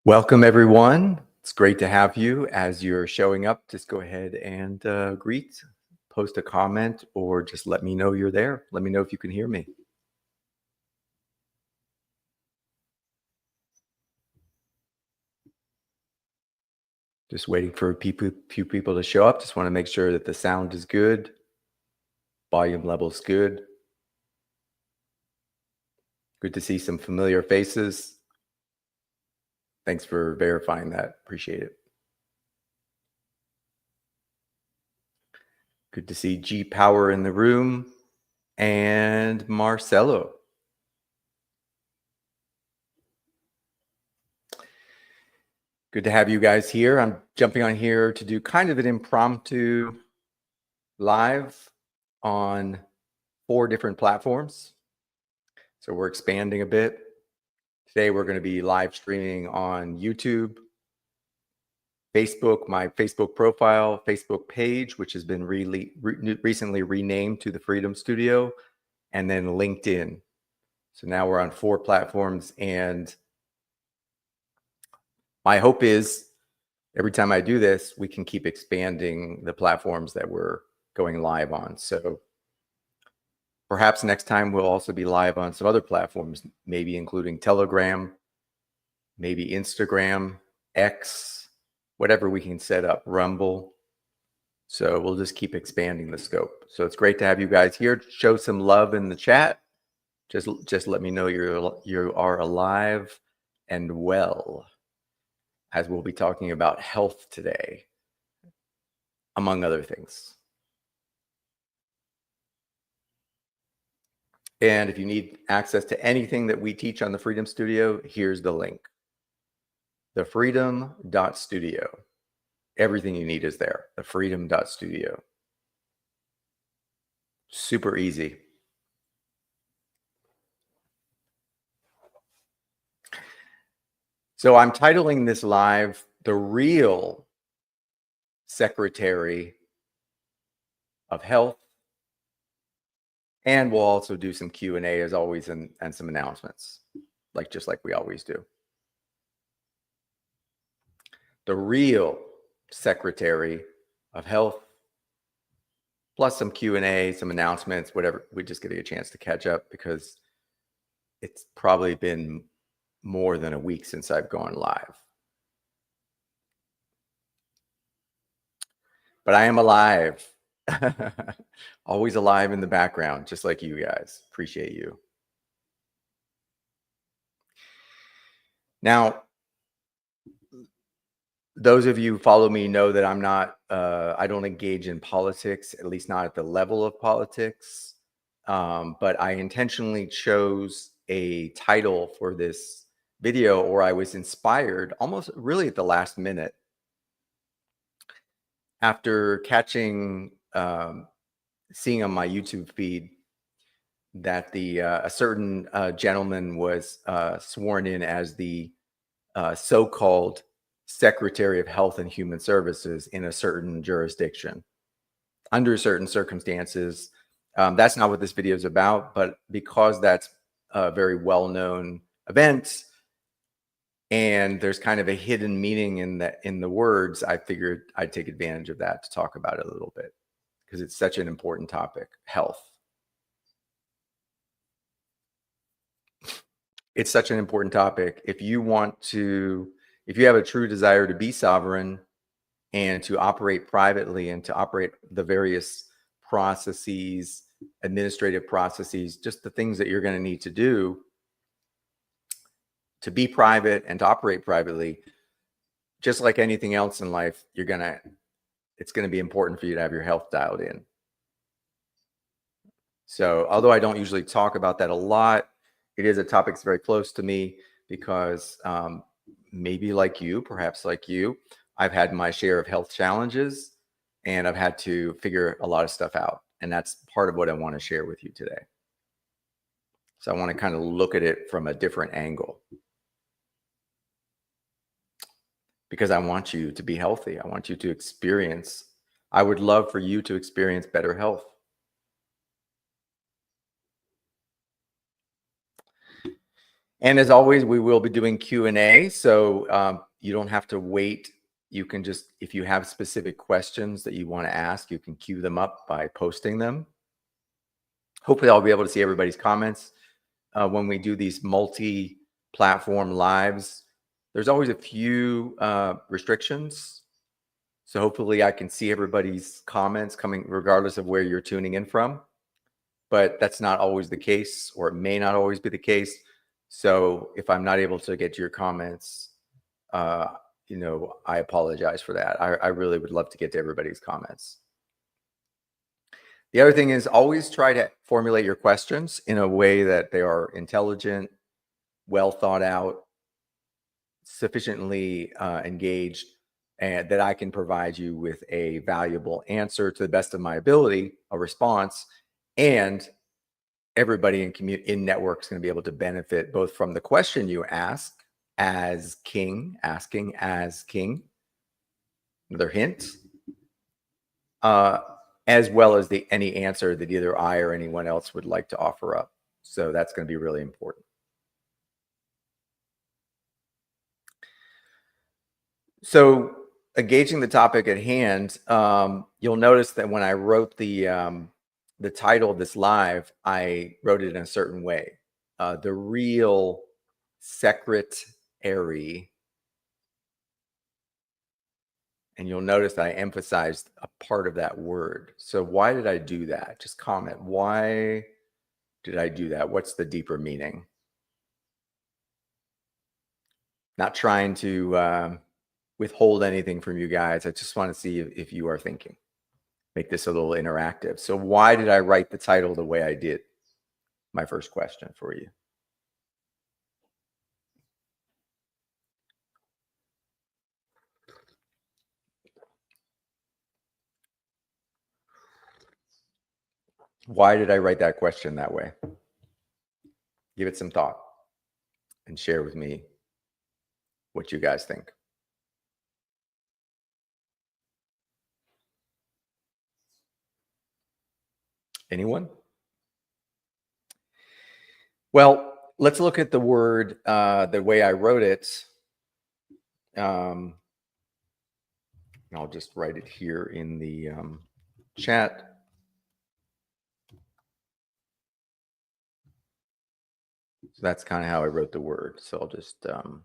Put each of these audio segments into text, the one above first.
Welcome, everyone. It's great to have you. As you're showing up, just go ahead and greet, post a comment, or just let me know you're there. Let me know if you can hear me. Just waiting for a few people to show up. Just want to make sure that the sound is good, volume level's good. Good to see some familiar faces. Thanks for verifying that. Appreciate it. Good to see G Power in the room and Marcelo. Good to have you guys here. I'm jumping on here to do kind of an impromptu live on 4 different platforms. So we're expanding a bit. Today we're going to be live streaming on YouTube, Facebook, my Facebook profile, Facebook page, which has been recently renamed to the Freedom Studio, and then LinkedIn. So now we're on 4 platforms, and my hope is every time I do this, we can keep expanding the platforms that we're going live on. So perhaps next time we'll also be live on some other platforms, maybe including Telegram, maybe Instagram, X, whatever we can set up, Rumble. So we'll just keep expanding the scope. So it's great to have you guys here. Show some love in the chat. Just let me know you are alive and well, as we'll be talking about health today, among other things. And if you need access to anything that we teach on the Freedom Studio, here's the link. thefreedom.studio. Everything you need is there. thefreedom.studio. Super easy. So I'm titling this live, The Real Secretary of Health. And we'll also do some Q&A as always, and some announcements, just like we always do. The real Secretary of Health, plus some Q&A, some announcements, whatever. We just get a chance to catch up because it's probably been more than a week since I've gone live. But I am alive. Always alive in the background, just like you guys. Appreciate you. Now, those of you who follow me know that I'm not, I don't engage in politics, at least not at the level of politics. But I intentionally chose a title for this video, or I was inspired almost really at the last minute after catching, seeing on my YouTube feed that a certain gentleman was sworn in as the so-called Secretary of Health and Human Services in a certain jurisdiction under certain circumstances. That's not what this video is about, but because that's a very well-known event and there's kind of a hidden meaning in the words, I figured I'd take advantage of that to talk about it a little bit because it's such an important topic, health. It's such an important topic. If you have a true desire to be sovereign and to operate privately and to operate the various processes, administrative processes, just the things that you're going to need to do to be private and to operate privately, just like anything else in life, it's going to be important for you to have your health dialed in. So although I don't usually talk about that a lot, it is a topic that's very close to me because maybe like you, perhaps like you, I've had my share of health challenges and I've had to figure a lot of stuff out. And that's part of what I want to share with you today. So I want to kind of look at it from a different angle because I want you to be healthy. I want you to I would love for you to experience better health. And as always, we will be doing Q&A. So you don't have to wait. You can just, if you have specific questions that you want to ask, you can queue them up by posting them. Hopefully I'll be able to see everybody's comments. When we do these multi-platform lives, there's always a few restrictions. So hopefully I can see everybody's comments coming regardless of where you're tuning in from. But that's not always the case, or it may not always be the case. So if I'm not able to get to your comments, you know, I apologize for that. I really would love to get to everybody's comments. The other thing is always try to formulate your questions in a way that they are intelligent, well thought out, sufficiently engaged, and that I can provide you with a valuable answer to the best of my ability, a response, and everybody in network is going to be able to benefit both from the question you ask as king, asking as king, another hint, as well as any answer that either I or anyone else would like to offer up. So that's going to be really important. So engaging the topic at hand, you'll notice that when I wrote the title of this live, I wrote it in a certain way. The real SECRET-ary. And you'll notice that I emphasized a part of that word. So why did I do that? Just comment. Why did I do that? What's the deeper meaning? Not trying to withhold anything from you guys. I just want to see if you are thinking. Make this a little interactive. So why did I write the title the way I did? My first question for you. Why did I write that question that way? Give it some thought and share with me what you guys think. Anyone? Well, let's look at the word the way I wrote it. I'll just write it here in the chat. So that's kind of how I wrote the word. So I'll just the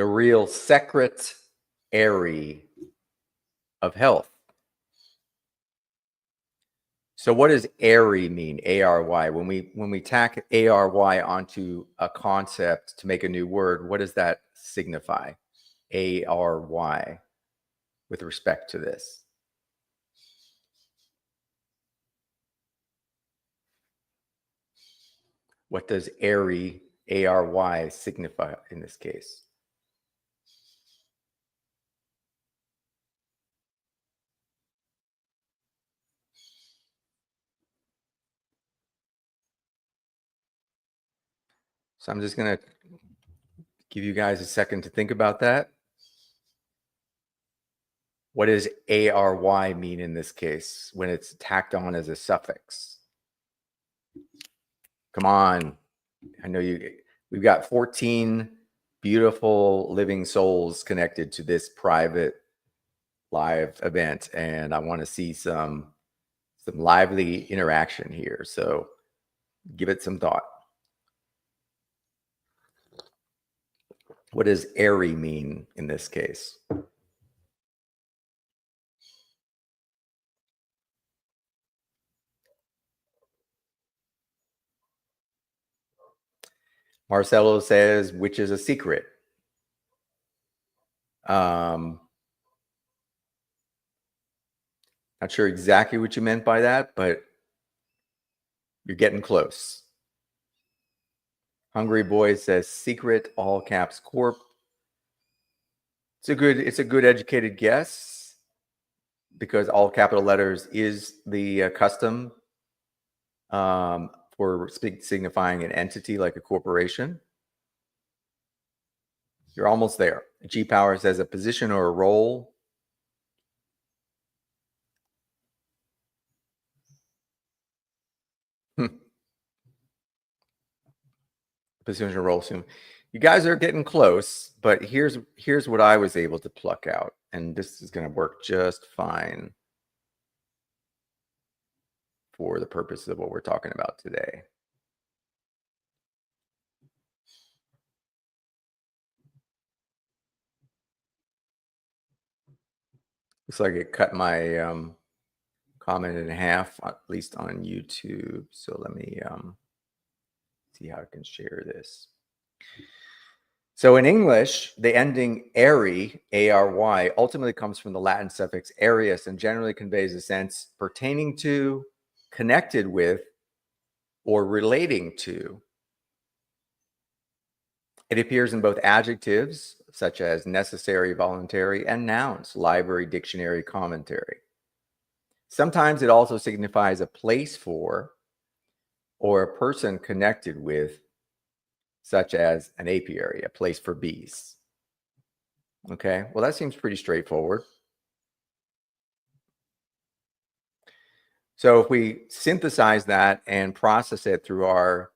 real SECRET-ary of health. So what does ary mean? A-R-Y. When we tack A-R-Y onto a concept to make a new word, what does that signify? A-R-Y with respect to this. What does ary, A-R-Y, signify in this case? So I'm just going to give you guys a second to think about that. What does ARY mean in this case when it's tacked on as a suffix? Come on. I know we've got 14 beautiful living souls connected to this private live event, and I want to see some lively interaction here. So give it some thought. What does airy mean in this case? Marcelo says, which is a secret. Not sure exactly what you meant by that, but you're getting close. Hungry Boy says secret, all caps corp. It's a good educated guess because all capital letters is the custom for signifying an entity like a corporation. You're almost there. G Power says a position or a role. Position role assume. You guys are getting close, but here's what I was able to pluck out, and this is going to work just fine for the purposes of what we're talking about today. Looks like it cut my comment in half, at least on YouTube. So let me see how I can share this. So in English, the ending "ary," A-R-Y, ultimately comes from the Latin suffix "arius" and generally conveys a sense pertaining to, connected with, or relating to. It appears in both adjectives, such as necessary, voluntary, and nouns, library, dictionary, commentary. Sometimes it also signifies a place for or a person connected with, such as an apiary, a place for bees. Okay, well, that seems pretty straightforward. So if we synthesize that and process it through our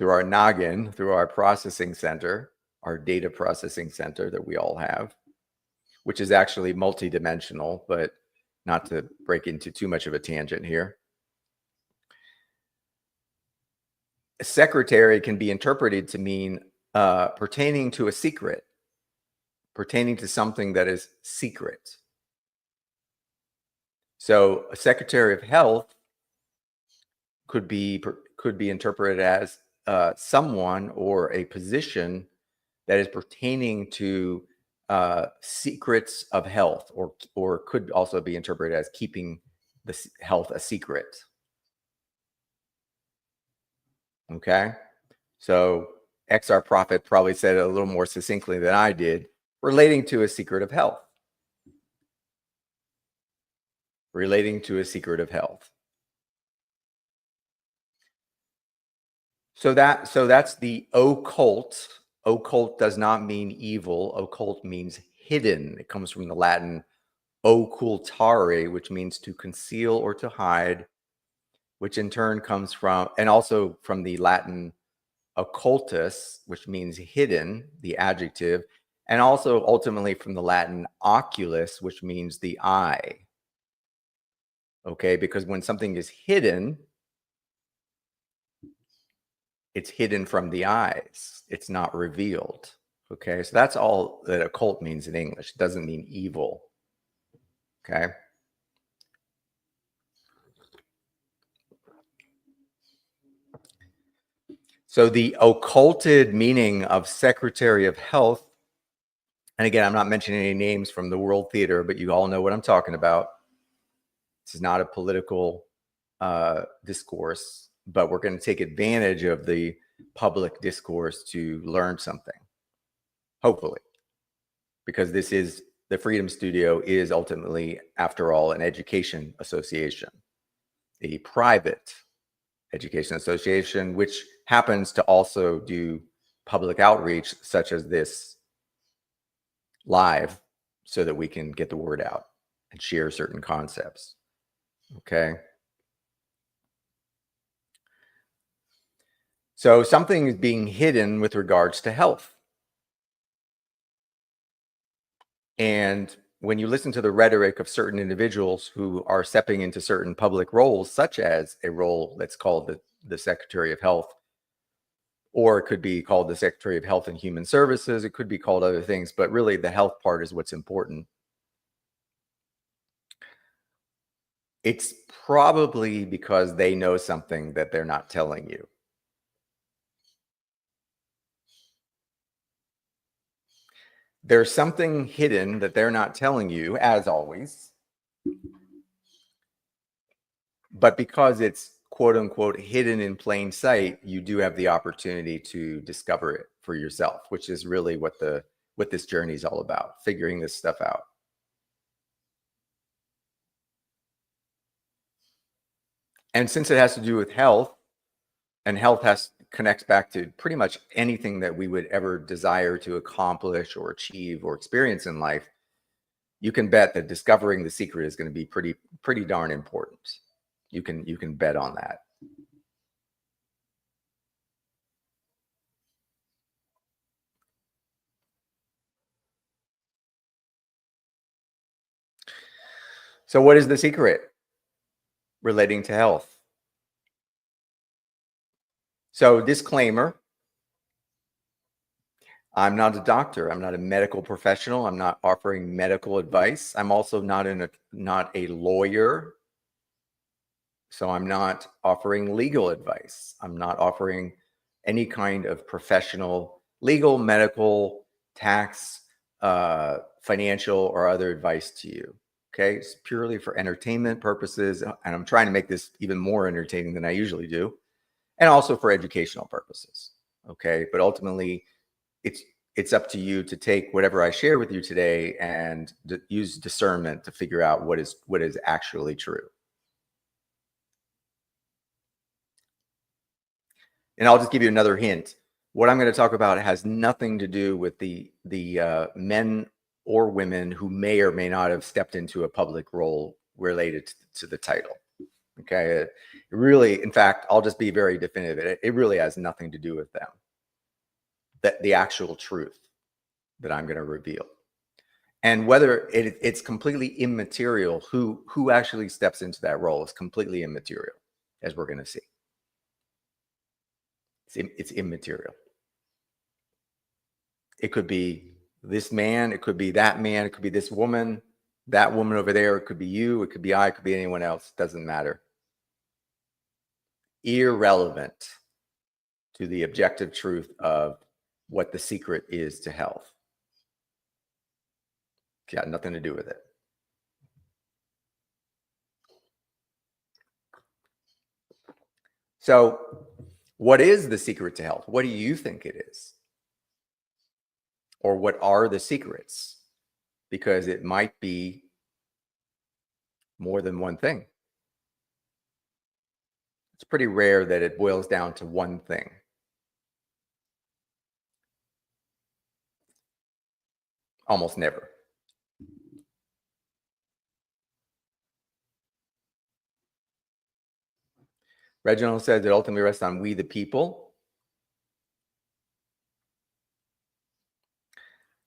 noggin, through our processing center, our data processing center that we all have, which is actually multidimensional, but not to break into too much of a tangent here. Secretary can be interpreted to mean pertaining to a secret, pertaining to something that is secret. So a Secretary of Health could be interpreted as someone or a position that is pertaining to secrets of health, or could also be interpreted as keeping the health a secret. Okay, so XR Prophet probably said it a little more succinctly than I did, relating to a secret of health. Relating to a secret of health. So that's the occult. Occult does not mean evil. Occult means hidden. It comes from the Latin occultare, which means to conceal or to hide, which in turn comes from, and also from the Latin occultus, which means hidden, the adjective, and also ultimately from the Latin oculus, which means the eye. Okay, because when something is hidden, it's hidden from the eyes. It's not revealed. Okay, so that's all that occult means in English. It doesn't mean evil. Okay. So the occulted meaning of Secretary of Health, and again, I'm not mentioning any names from the World Theater, but you all know what I'm talking about. This is not a political discourse, but we're going to take advantage of the public discourse to learn something, hopefully, because this is, the Freedom Studio is ultimately, after all, an education association, a private education association, which happens to also do public outreach such as this live, so that we can get the word out and share certain concepts. Okay. So something is being hidden with regards to health. And when you listen to the rhetoric of certain individuals who are stepping into certain public roles, such as a role that's called the Secretary of Health, or it could be called the Secretary of Health and Human Services, it could be called other things, but really the health part is what's important. It's probably because they know something that they're not telling you. There's something hidden that they're not telling you, as always. But because it's quote unquote hidden in plain sight, you do have the opportunity to discover it for yourself, which is really what this journey is all about, figuring this stuff out. And since it has to do with health, and health connects back to pretty much anything that we would ever desire to accomplish or achieve or experience in life, you can bet that discovering the secret is going to be pretty darn important. You can bet on that. So what is the secret relating to health? So disclaimer, I'm not a doctor. I'm not a medical professional. I'm not offering medical advice. I'm also not a lawyer. So I'm not offering legal advice. I'm not offering any kind of professional, legal, medical, tax, financial, or other advice to you. Okay, it's purely for entertainment purposes. And I'm trying to make this even more entertaining than I usually do. And also for educational purposes. Okay, but ultimately, it's up to you to take whatever I share with you today and use discernment to figure out what is actually true. And I'll just give you another hint. What I'm going to talk about has nothing to do with the men or women who may or may not have stepped into a public role related to the title. Okay, it really, in fact, I'll just be very definitive. It really has nothing to do with them. The actual truth that I'm going to reveal, and whether it's completely immaterial who actually steps into that role is completely immaterial, as we're going to see. It's immaterial. It could be this man, it could be that man, it could be this woman, that woman over there, it could be you, it could be I, it could be anyone else. It doesn't matter. Irrelevant to the objective truth of what the secret is to health. It's got nothing to do with it. So, what is the secret to health? What do you think it is? Or what are the secrets? Because it might be more than one thing. It's pretty rare that it boils down to one thing. Almost never. Reginald says it ultimately rests on we the people.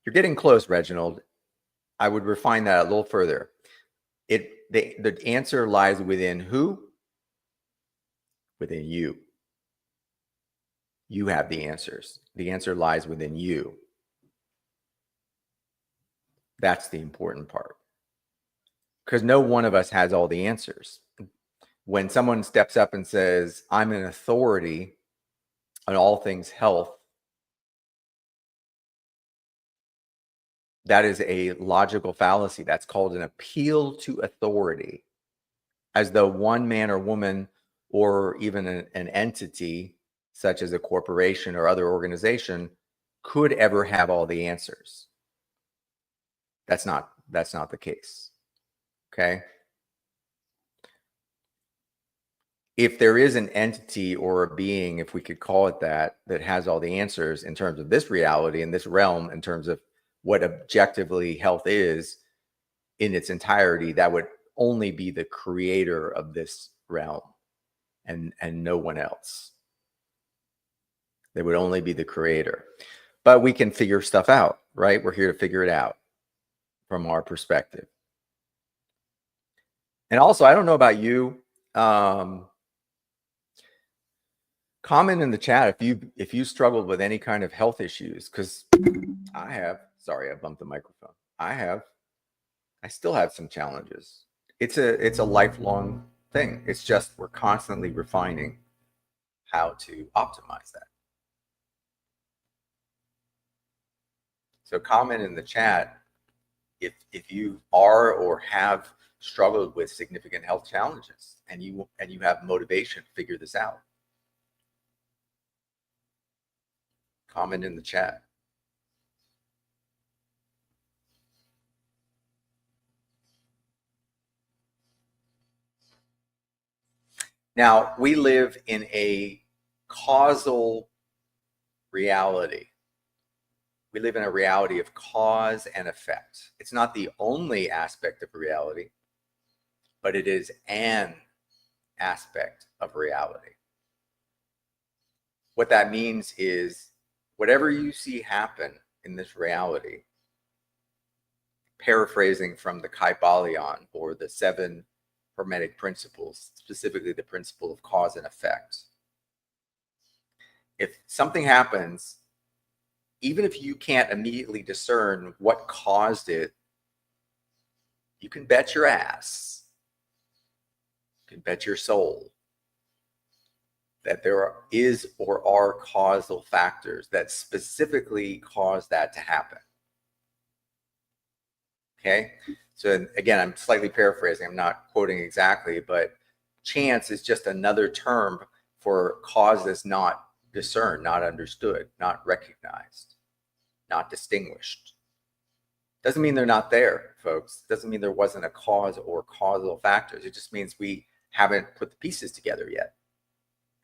You're getting close, Reginald. I would refine that a little further. The answer lies within who? Within you. You have the answers. The answer lies within you. That's the important part. Because no one of us has all the answers. When someone steps up and says, I'm an authority on all things health, that is a logical fallacy. That's called an appeal to authority, as though one man or woman or even an entity such as a corporation or other organization could ever have all the answers. That's not the case. Okay. If there is an entity or a being, if we could call it that has all the answers in terms of this reality, in this realm, in terms of what objectively health is in its entirety, that would only be the creator of this realm and no one else. They would only be the creator. But we can figure stuff out, right? We're here to figure it out from our perspective. And also, I don't know about you, comment in the chat if you struggled with any kind of health issues, because I have. Sorry, I bumped the microphone. I still have some challenges. It's a lifelong thing. It's just we're constantly refining how to optimize that. So comment in the chat if you are or have struggled with significant health challenges and you have motivation to figure this out. Comment in the chat. Now, we live in a causal reality. We live in a reality of cause and effect. It's not the only aspect of reality, but it is an aspect of reality. What that means is whatever you see happen in this reality paraphrasing from the Kybalion, or the 7 Hermetic principles, specifically the principle of cause and effect. If something happens, even if you can't immediately discern what caused it, you can bet your ass, you can bet your soul that there is or are causal factors that specifically cause that to happen. Okay, so again, I'm slightly paraphrasing, I'm not quoting exactly, but chance is just another term for cause that's not discerned, not understood, not recognized, not distinguished. Doesn't mean they're not there, folks. Doesn't mean there wasn't a cause or causal factors. It just means we haven't put the pieces together yet.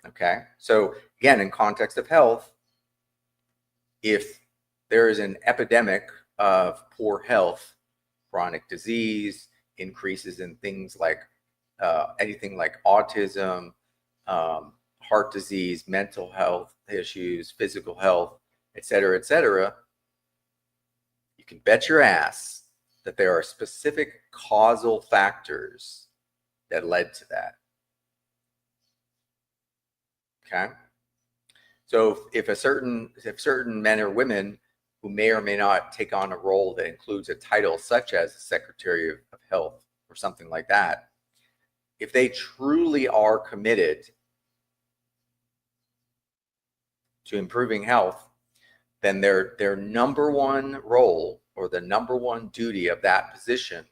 Okay, so again, in context of health, if there is an epidemic of poor health, chronic disease, increases in things like anything like autism, heart disease, mental health issues, physical health, et cetera, you can bet your ass that there are specific causal factors that led to that. Okay, so if certain men or women who may or may not take on a role that includes a title such as Secretary of Health or something like that, if they truly are committed to improving health, then their number one role, or the number one duty of that position,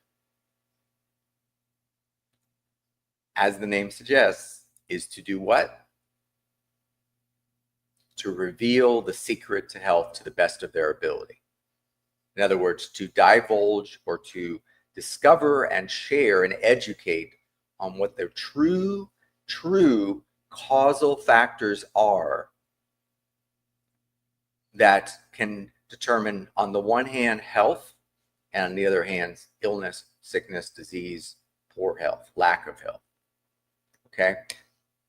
as the name suggests, is to do what? To reveal the secret to health to the best of their ability. In other words, to divulge or to discover and share and educate on what their true causal factors are that can determine, on the one hand, health, and on the other hand, illness, sickness, disease, poor health, lack of health. Okay,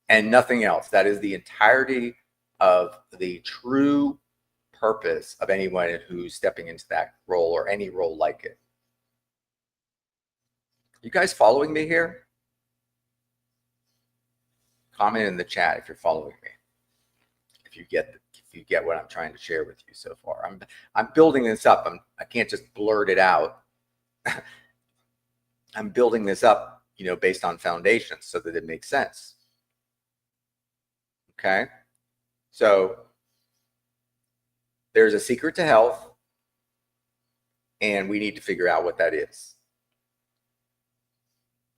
and nothing else. That is the entirety of the true purpose of anyone who's stepping into that role, or any role like it. You guys following me here? Comment in the chat if you're following me. If you get what I'm trying to share with you so far. I'm building this up. I can't just blurt it out. I'm building this up, based on foundations so that it makes sense. Okay? So there's a secret to health, and we need to figure out what that is.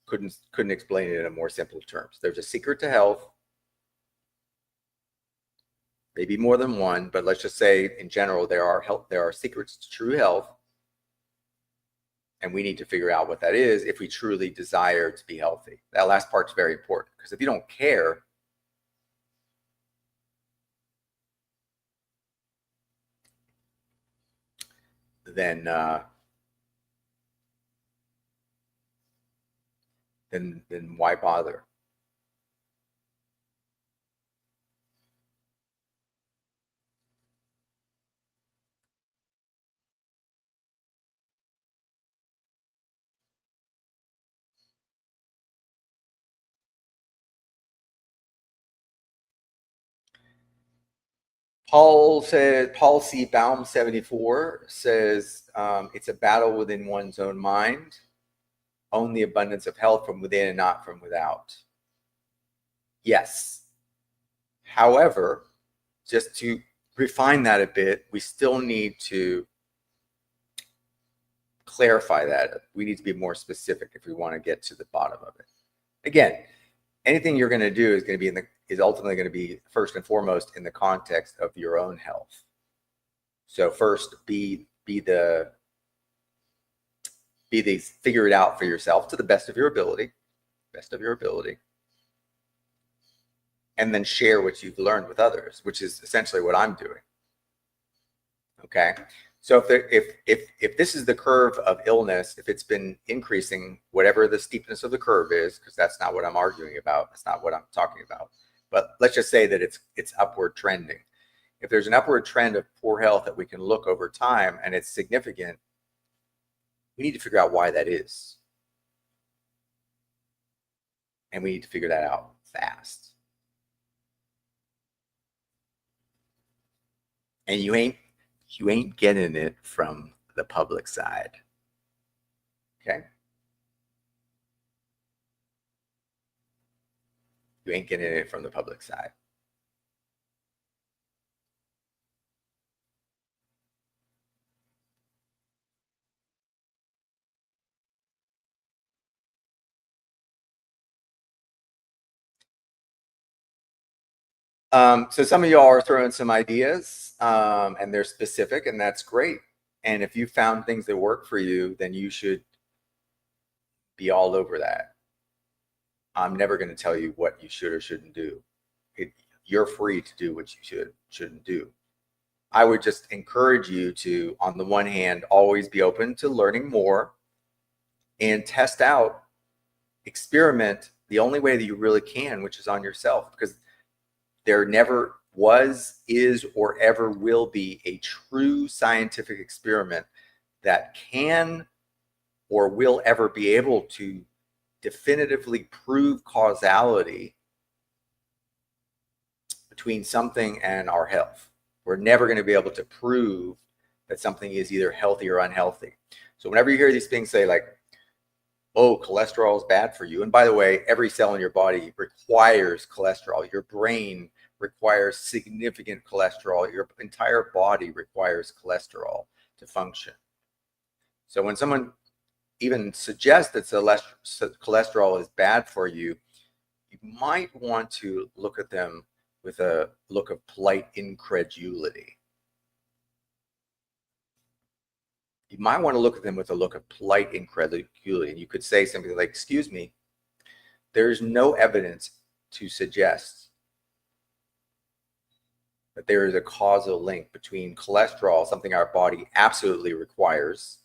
Couldn't explain it in a more simple terms. There's a secret to health, maybe more than one, but let's just say in general there are secrets to true health, and we need to figure out what that is if we truly desire to be healthy. That last part's very important, because if you don't care, then why bother? Paul C. Baum 74 says, it's a battle within one's own mind. Own the abundance of health from within and not from without. Yes. However, just to refine that a bit, we still need to clarify that. We need to be more specific if we want to get to the bottom of it. Again, anything you're going to do is ultimately going to be first and foremost in the context of your own health. So first, figure it out for yourself to the best of your ability, and then share what you've learned with others, which is essentially what I'm doing. Okay, so if this is the curve of illness, if it's been increasing, whatever the steepness of the curve is, because that's not what I'm arguing about, that's not what I'm talking about, but let's just say that it's upward trending. If there's an upward trend of poor health that we can look over time and it's significant, We need to figure out why that is. And we need to figure that out fast. And you ain't getting it from the public side. Okay? You ain't getting it from the public side. So some of y'all are throwing some ideas, and they're specific, and that's great. And if you found things that work for you, then you should be all over that. I'm never going to tell you what you should or shouldn't do. You're free to do what you shouldn't do. I would just encourage you to, on the one hand, always be open to learning more and test out, experiment the only way that you really can, which is on yourself, because there never was, is, or ever will be a true scientific experiment that can or will ever be able to definitively prove causality between something and our health. We're never going to be able to prove that something is either healthy or unhealthy. So whenever you hear these things say like, oh, cholesterol is bad for you. And by the way, every cell in your body requires cholesterol. Your brain requires significant cholesterol. Your entire body requires cholesterol to function. So when someone even suggests that cholesterol is bad for you, you might want to look at them with a look of polite incredulity. You might want to look at them with a look of polite incredulity. And you could say something like, excuse me, there's no evidence to suggest that there is a causal link between cholesterol, something our body absolutely requires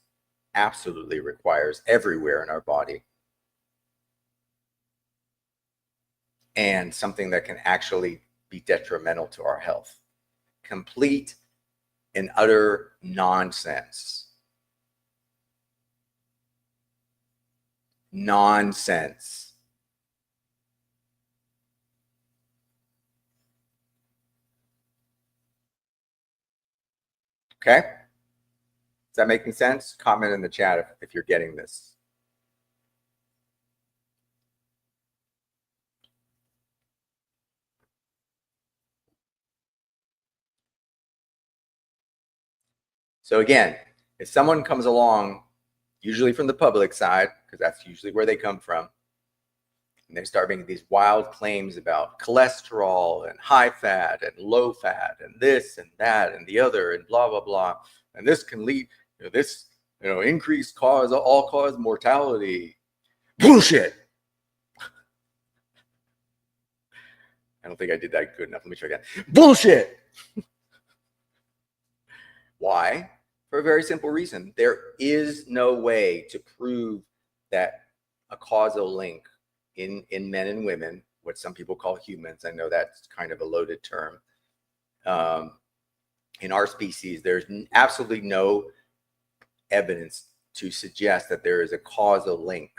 everywhere in our body, and something that can actually be detrimental to our health. Complete and utter nonsense. Nonsense. Okay? Is that making sense? Comment in the chat if you're getting this. So again, if someone comes along, usually from the public side, because that's usually where they come from, and they start making these wild claims about cholesterol and high fat and low fat and this and that and the other and blah, blah, blah. And this can lead to this, increased all-cause mortality. Bullshit. I don't think I did that good enough. Let me try again. Bullshit. Why? For a very simple reason. There is no way to prove that a causal link in men and women, what some people call humans, I know that's kind of a loaded term. In our species, there's absolutely no evidence to suggest that there is a causal link.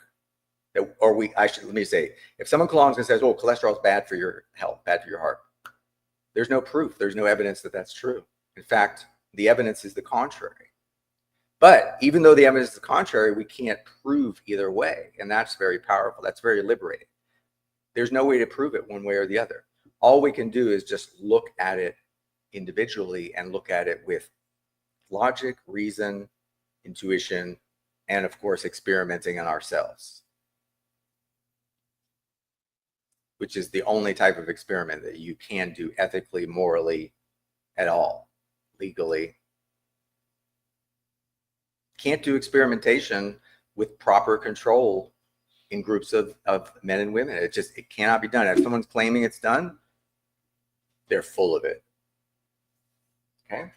Let me say, if someone comes and says, oh, cholesterol is bad for your health, bad for your heart, there's no proof. There's no evidence that that's true. In fact, the evidence is the contrary. But even though the evidence is the contrary, we can't prove either way. And that's very powerful. That's very liberating. There's no way to prove it one way or the other. All we can do is just look at it individually and look at it with logic, reason, intuition, and of course, experimenting on ourselves, which is the only type of experiment that you can do ethically, morally, at all, legally. Can't do experimentation with proper control in groups of men and women. It cannot be done. If someone's claiming it's done, they're full of it. Okay.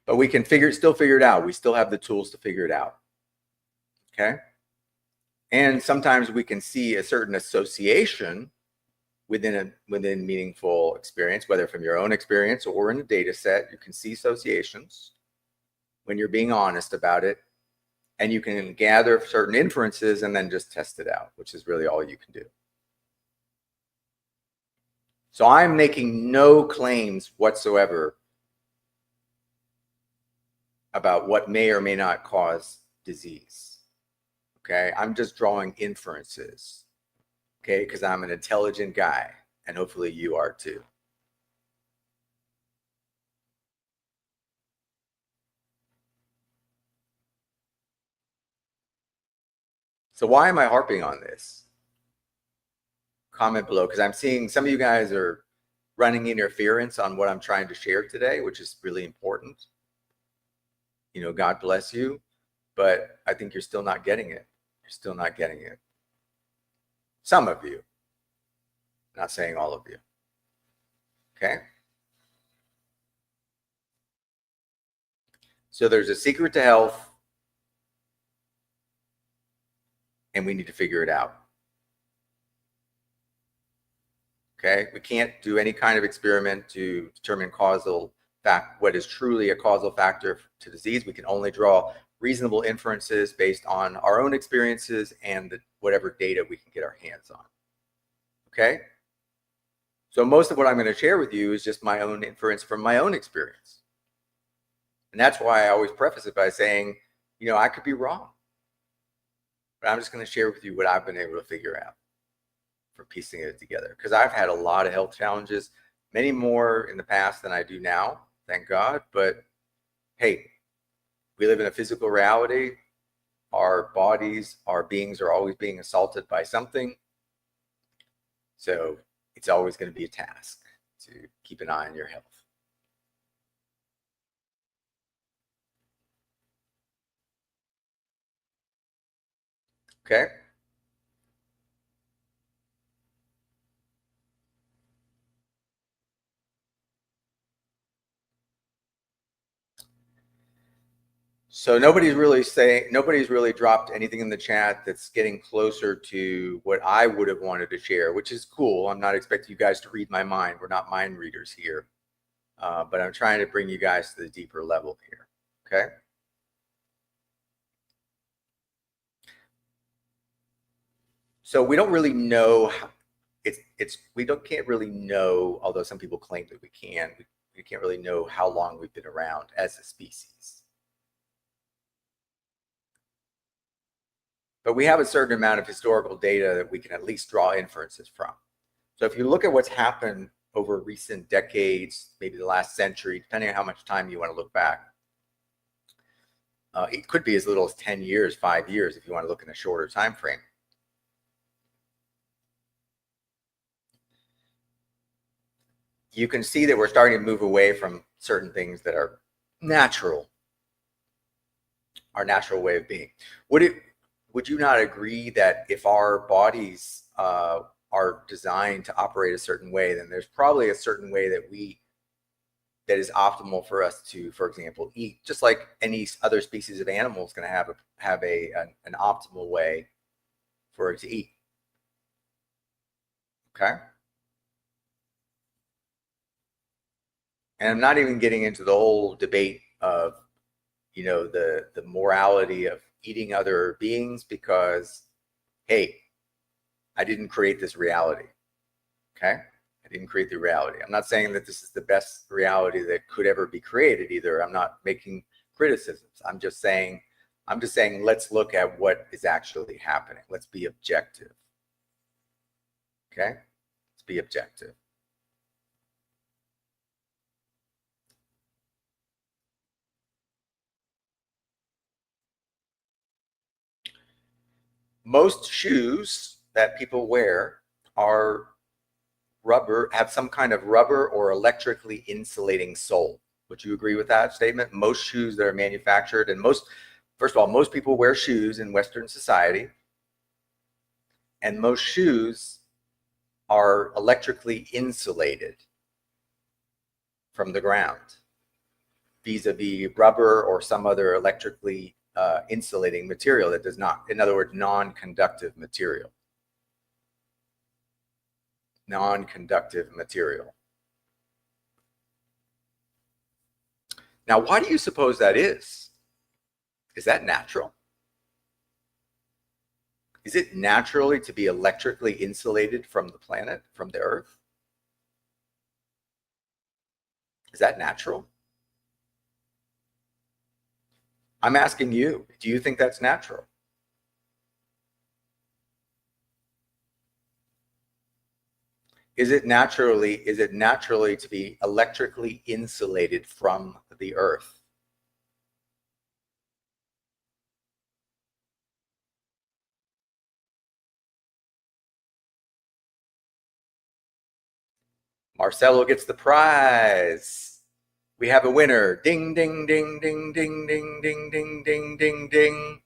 But we can still figure it out. We still have the tools to figure it out. Okay. And sometimes we can see a certain association within meaningful experience, whether from your own experience or in a data set. You can see associations. when you're being honest about it, and you can gather certain inferences and then just test it out, which is really all you can do. So I'm making no claims whatsoever about what may or may not cause disease. Okay, I'm just drawing inferences. Okay, because I'm an intelligent guy, and hopefully you are too. So why am I harping on this? Comment below, because I'm seeing some of you guys are running interference on what I'm trying to share today, which is really important. You know, God bless you, but I think you're still not getting it. You're still not getting it. Some of you, not saying all of you. Okay. So there's a secret to health, and we need to figure it out. Okay, we can't do any kind of experiment to determine causal fact, what is truly a causal factor to disease. We can only draw reasonable inferences based on our own experiences and whatever data we can get our hands on. Okay, so most of what I'm going to share with you is just my own inference from my own experience. And that's why I always preface it by saying, you know, I could be wrong, but I'm just going to share with you what I've been able to figure out for piecing it together. Because I've had a lot of health challenges, many more in the past than I do now, thank God. But hey, we live in a physical reality. Our bodies, our beings are always being assaulted by something. So it's always going to be a task to keep an eye on your health. Okay. So nobody's really dropped anything in the chat that's getting closer to what I would have wanted to share, which is cool. I'm not expecting you guys to read my mind. We're not mind readers here. But I'm trying to bring you guys to the deeper level here. Okay. So we don't really know. Can't really know, although some people claim that we can. We can't really know how long we've been around as a species. But we have a certain amount of historical data that we can at least draw inferences from. So if you look at what's happened over recent decades, maybe the last century, depending on how much time you want to look back, it could be as little as 10 years, 5 years, if you want to look in a shorter time frame. You can see that we're starting to move away from certain things that are natural, our natural way of being. Would you not agree that if our bodies are designed to operate a certain way, then there's probably a certain way that is optimal for us to, for example, eat, just like any other species of animal is going to have an optimal way for it to eat. Okay. And I'm not even getting into the whole debate of, you know, the morality of eating other beings, because, hey, I didn't create this reality. Okay. I didn't create the reality. I'm not saying that this is the best reality that could ever be created either. I'm not making criticisms. I'm just saying, let's look at what is actually happening. Let's be objective. Okay. Let's be objective. Most shoes that people wear are rubber, have some kind of rubber or electrically insulating sole. Would you agree with that statement? Most shoes that are manufactured, and first of all, most people wear shoes in Western society, and most shoes are electrically insulated from the ground, vis-a-vis rubber or some other electrically insulating material that does not, in other words, non-conductive material. Non-conductive material. Now, why do you suppose that is? Is that natural? Is it naturally to be electrically insulated from the planet, from the earth? Is that natural? I'm asking you, do you think that's natural? Is it naturally to be electrically insulated from the earth? Marcelo gets the prize. We have a winner. Ding, ding, ding, ding, ding, ding, ding, ding, ding, ding, ding.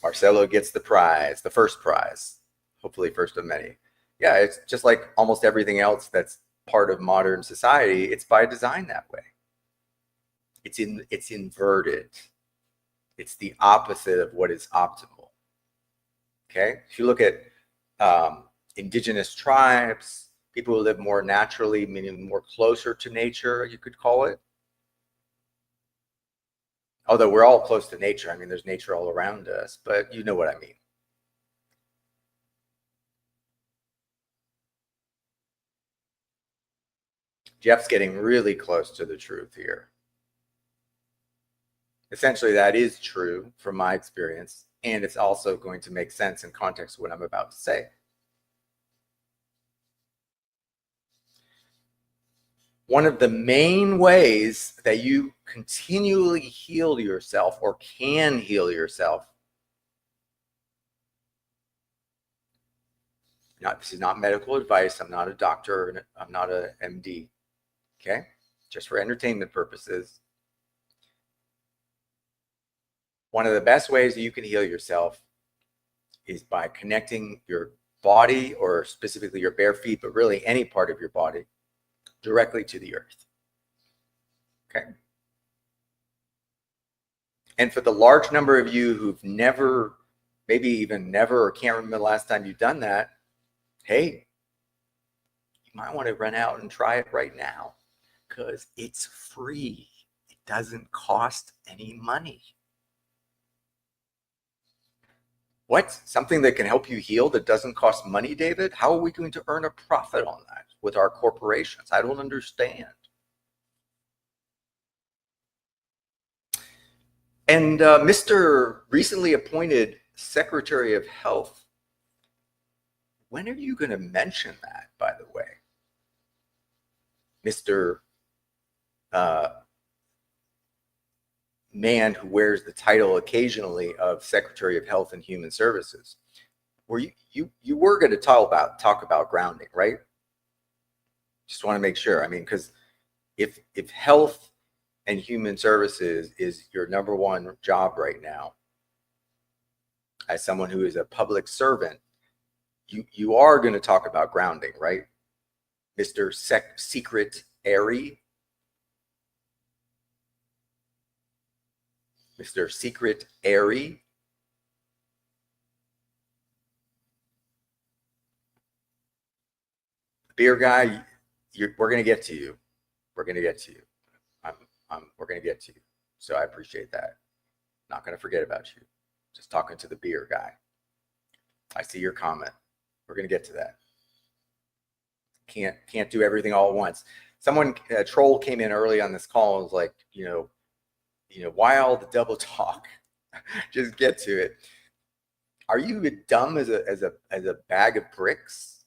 Marcelo gets the prize, the first prize, hopefully first of many. Yeah, it's just like almost everything else that's part of modern society. It's by design that way. It's inverted. It's the opposite of what is optimal. Okay, if you look at indigenous tribes, people who live more naturally, meaning more closer to nature, you could call it. Although we're all close to nature. I mean, there's nature all around us, but you know what I mean. Jeff's getting really close to the truth here. Essentially, that is true from my experience, and it's also going to make sense in context of what I'm about to say. One of the main ways that you continually heal yourself or can heal yourself, this is not medical advice, I'm not a doctor, I'm not a MD, okay? Just for entertainment purposes. One of the best ways that you can heal yourself is by connecting your body, or specifically your bare feet, but really any part of your body, directly to the earth. Okay. And for the large number of you who've never, maybe even never, or can't remember the last time you've done that, hey, you might want to run out and try it right now, because it's free. It doesn't cost any money. What? Something that can help you heal that doesn't cost money, David? How are we going to earn a profit on that with our corporations? I don't understand. And Mr. recently appointed Secretary of Health, when are you going to mention that, by the way? Mr. Man who wears the title occasionally of Secretary of Health and Human Services. Were you were going to talk about grounding, right? Just want to make sure. I mean, because if health and human services is your number one job right now, as someone who is a public servant, you are going to talk about grounding, right? Mr. SECRET-ary. Mr. SECRET-ary. Beer guy, we're going to get to you. We're going to get to you. We're going to get to you. So I appreciate that. Not going to forget about you. Just talking to the beer guy. I see your comment. We're going to get to that. Can't do everything all at once. A troll came in early on this call and was like, why all the double talk? Just get to it. Are you dumb as a bag of bricks?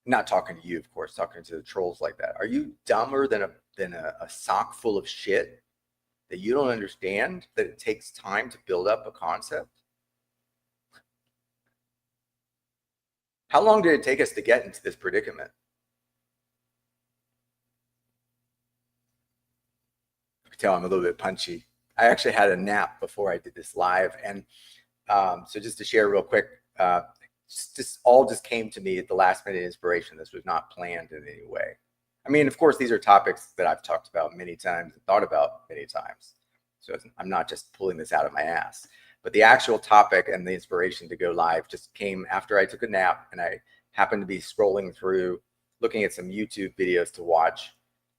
Not talking to you, of course, talking to the trolls like that. Are you dumber than a sock full of shit that you don't understand that it takes time to build up a concept? How long did it take us to get into this predicament? I can tell I'm a little bit punchy. I actually had a nap before I did this live. And so just to share real quick, this all just came to me at the last minute inspiration. This was not planned in any way. I mean, of course, these are topics that I've talked about many times and thought about many times. So I'm not just pulling this out of my ass. But the actual topic and the inspiration to go live just came after I took a nap, and I happened to be scrolling through looking at some YouTube videos to watch,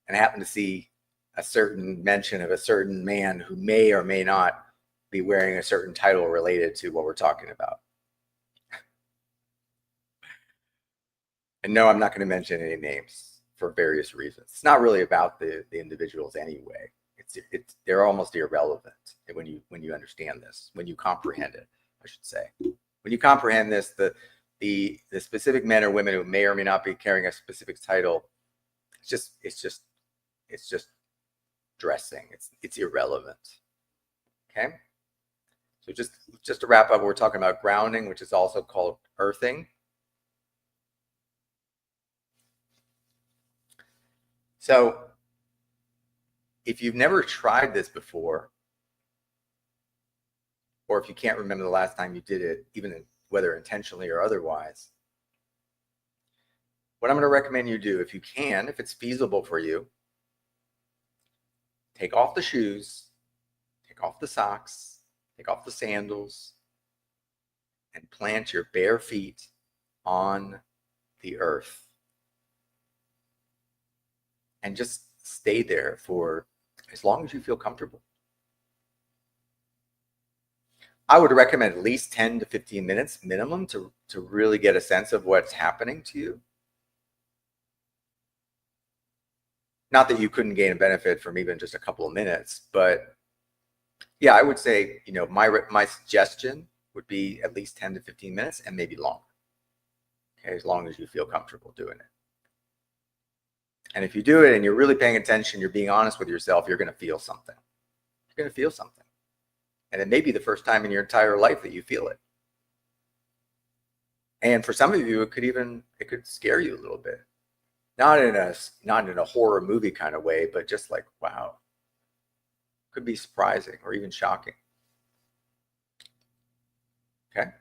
and I happened to see a certain mention of a certain man who may or may not be wearing a certain title related to what we're talking about. And no, I'm not going to mention any names for various reasons. It's not really about the individuals anyway. They're almost irrelevant when you understand this, when you comprehend it, I should say. When you comprehend this, the specific men or women who may or may not be carrying a specific title, it's just dressing. It's irrelevant. Okay. So just to wrap up, we're talking about grounding, which is also called earthing. So if you've never tried this before, or if you can't remember the last time you did it, even whether intentionally or otherwise, what I'm going to recommend you do, if you can, if it's feasible for you, take off the shoes, take off the socks, take off the sandals, and plant your bare feet on the earth. And just stay there for as long as you feel comfortable. I would recommend at least 10 to 15 minutes minimum to really get a sense of what's happening to you. Not that you couldn't gain a benefit from even just a couple of minutes, but yeah, I would say, my suggestion would be at least 10 to 15 minutes and maybe longer. Okay, as long as you feel comfortable doing it. And if you do it and you're really paying attention, you're being honest with yourself, you're going to feel something. You're going to feel something. And it may be the first time in your entire life that you feel it. And for some of you, it could scare you a little bit. Not in a horror movie kind of way, but just like, wow. Could be surprising or even shocking. Okay.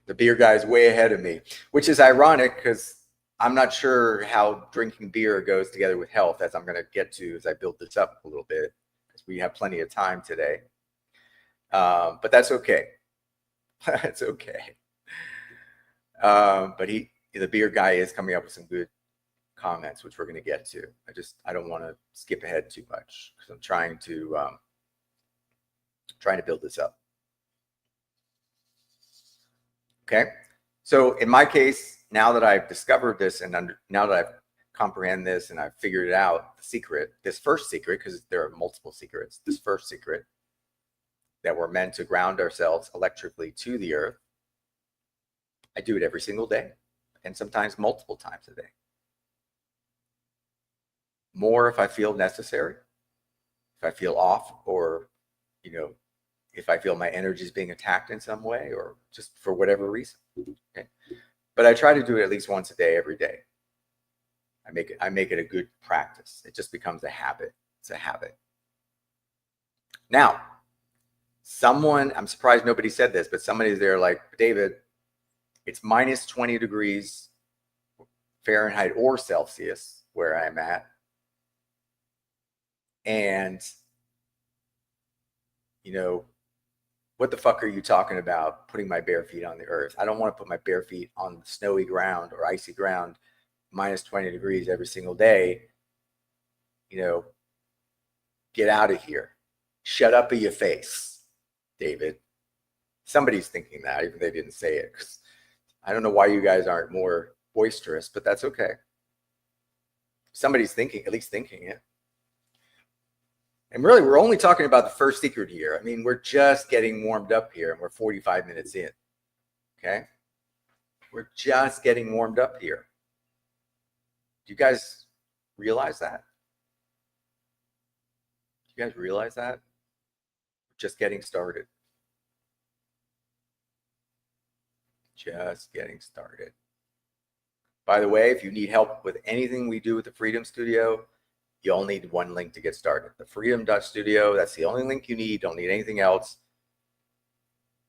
The beer guy's way ahead of me, which is ironic because I'm not sure how drinking beer goes together with health, as I'm going to get to as I build this up a little bit, because we have plenty of time today. But that's okay. That's okay. But the beer guy is coming up with some good comments, which we're going to get to. I don't want to skip ahead too much because I'm trying to build this up. Okay. So in my case, now that I've discovered this and now that I've comprehended this and I've figured it out, this first secret, because there are multiple secrets, this first secret that we're meant to ground ourselves electrically to the earth, I do it every single day and sometimes multiple times a day. More if I feel necessary, if I feel off, or, if I feel my energy is being attacked in some way, or just for whatever reason. Okay. But I try to do it at least once a day, every day. I make it a good practice. It just becomes a habit. It's a habit. Now, I'm surprised nobody said this, but somebody's there like, David, it's minus 20 degrees Fahrenheit or Celsius where I'm at. And, what the fuck are you talking about putting my bare feet on the earth? I don't want to put my bare feet on the snowy ground or icy ground, minus 20 degrees every single day. Get out of here. Shut up in your face, David. Somebody's thinking that, even if they didn't say it. 'Cause I don't know why you guys aren't more boisterous, but that's okay. Somebody's at least thinking it. And really, we're only talking about the first secret here. I mean, we're just getting warmed up here, and we're 45 minutes in. Okay? We're just getting warmed up here. Do you guys realize that? Do you guys realize that? We're just getting started. Just getting started. By the way, if you need help with anything we do with the Freedom Studio, you only need one link to get started. The freedom.studio, that's the only link you need. Don't need anything else.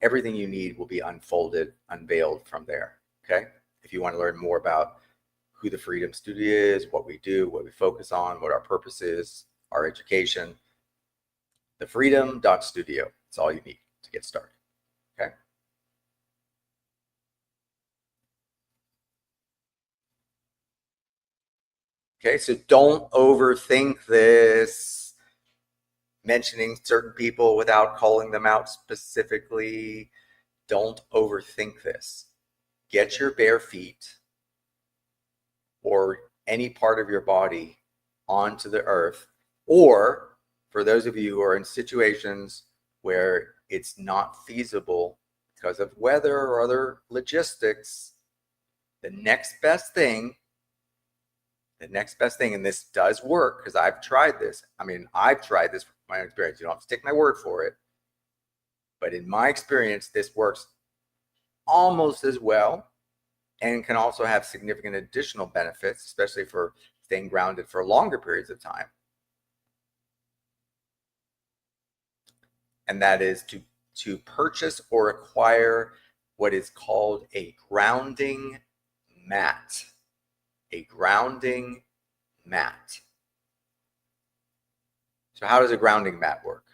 Everything you need will be unveiled from there. Okay? If you want to learn more about who the Freedom Studio is, what we do, what we focus on, what our purpose is, our education, the freedom.studio. That's all you need to get started. Okay? Okay, so don't overthink this. Mentioning certain people without calling them out specifically. Don't overthink this. Get your bare feet or any part of your body onto the earth. Or for those of you who are in situations where it's not feasible because of weather or other logistics, the next best thing, and this does work because I've tried this. I mean, I've tried this from my experience. You don't have to take my word for it. But in my experience, this works almost as well and can also have significant additional benefits, especially for staying grounded for longer periods of time. And that is to purchase or acquire what is called a grounding mat. A grounding mat. So how does a grounding mat work?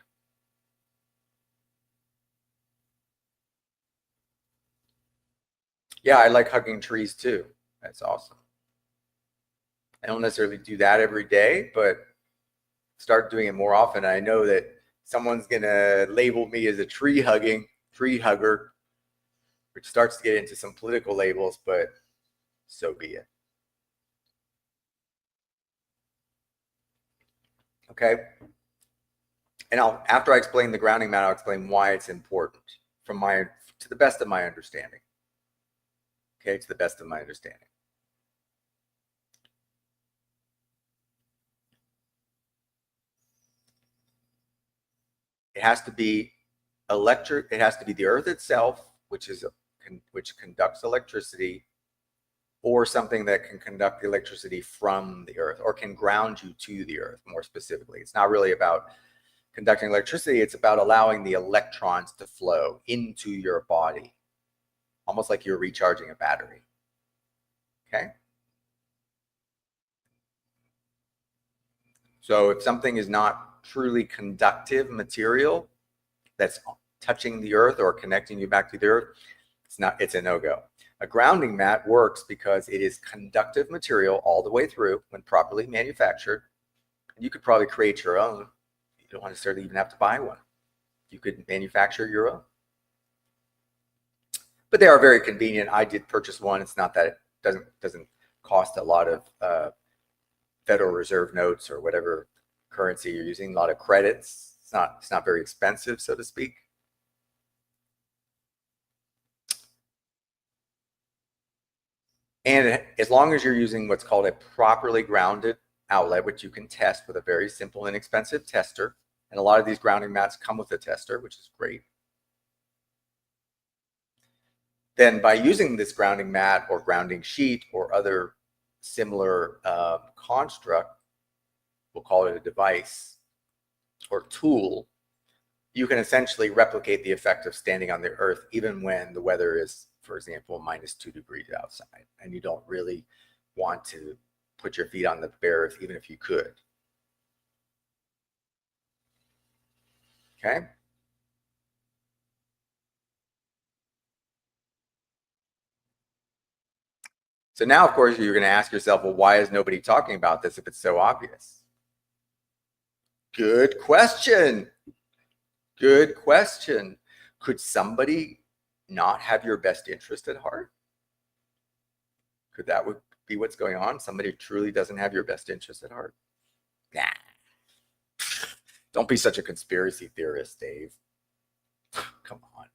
Yeah, I like hugging trees too. That's awesome. I don't necessarily do that every day, but start doing it more often. I know that someone's gonna label me as a tree hugger, which starts to get into some political labels, but so be it. Okay. And after I explain the grounding mat, I'll explain why it's important to the best of my understanding. Okay, to the best of my understanding. It has to be electric. It has to be the earth itself, which conducts electricity, or something that can conduct the electricity from the earth, or can ground you to the earth. More specifically, it's not really about conducting electricity. It's about allowing the electrons to flow into your body, almost like you're recharging a battery. Okay. So if something is not truly conductive material that's touching the earth or connecting you back to the earth, it's a no-go. A grounding mat works because it is conductive material all the way through when properly manufactured. You could probably create your own. You don't necessarily even have to buy one. You could manufacture your own. But they are very convenient. I did purchase one. It's not that it doesn't cost a lot of Federal Reserve notes or whatever currency you're using, a lot of credits. It's not very expensive, so to speak. And as long as you're using what's called a properly grounded outlet, which you can test with a very simple, inexpensive tester, and a lot of these grounding mats come with a tester, which is great. Then by using this grounding mat or grounding sheet or other similar construct, we'll call it a device or tool, you can essentially replicate the effect of standing on the earth even when the weather is, for example, -2 degrees outside, and you don't really want to put your feet on the bare earth even if you could. Okay. So now, of course, you're going to ask yourself, well, why is nobody talking about this if it's so obvious? Good question. Good question. Could somebody not have your best interest at heart? Could that be what's going on? Somebody truly doesn't have your best interest at heart? Nah. Don't be such a conspiracy theorist, Dave. Come on.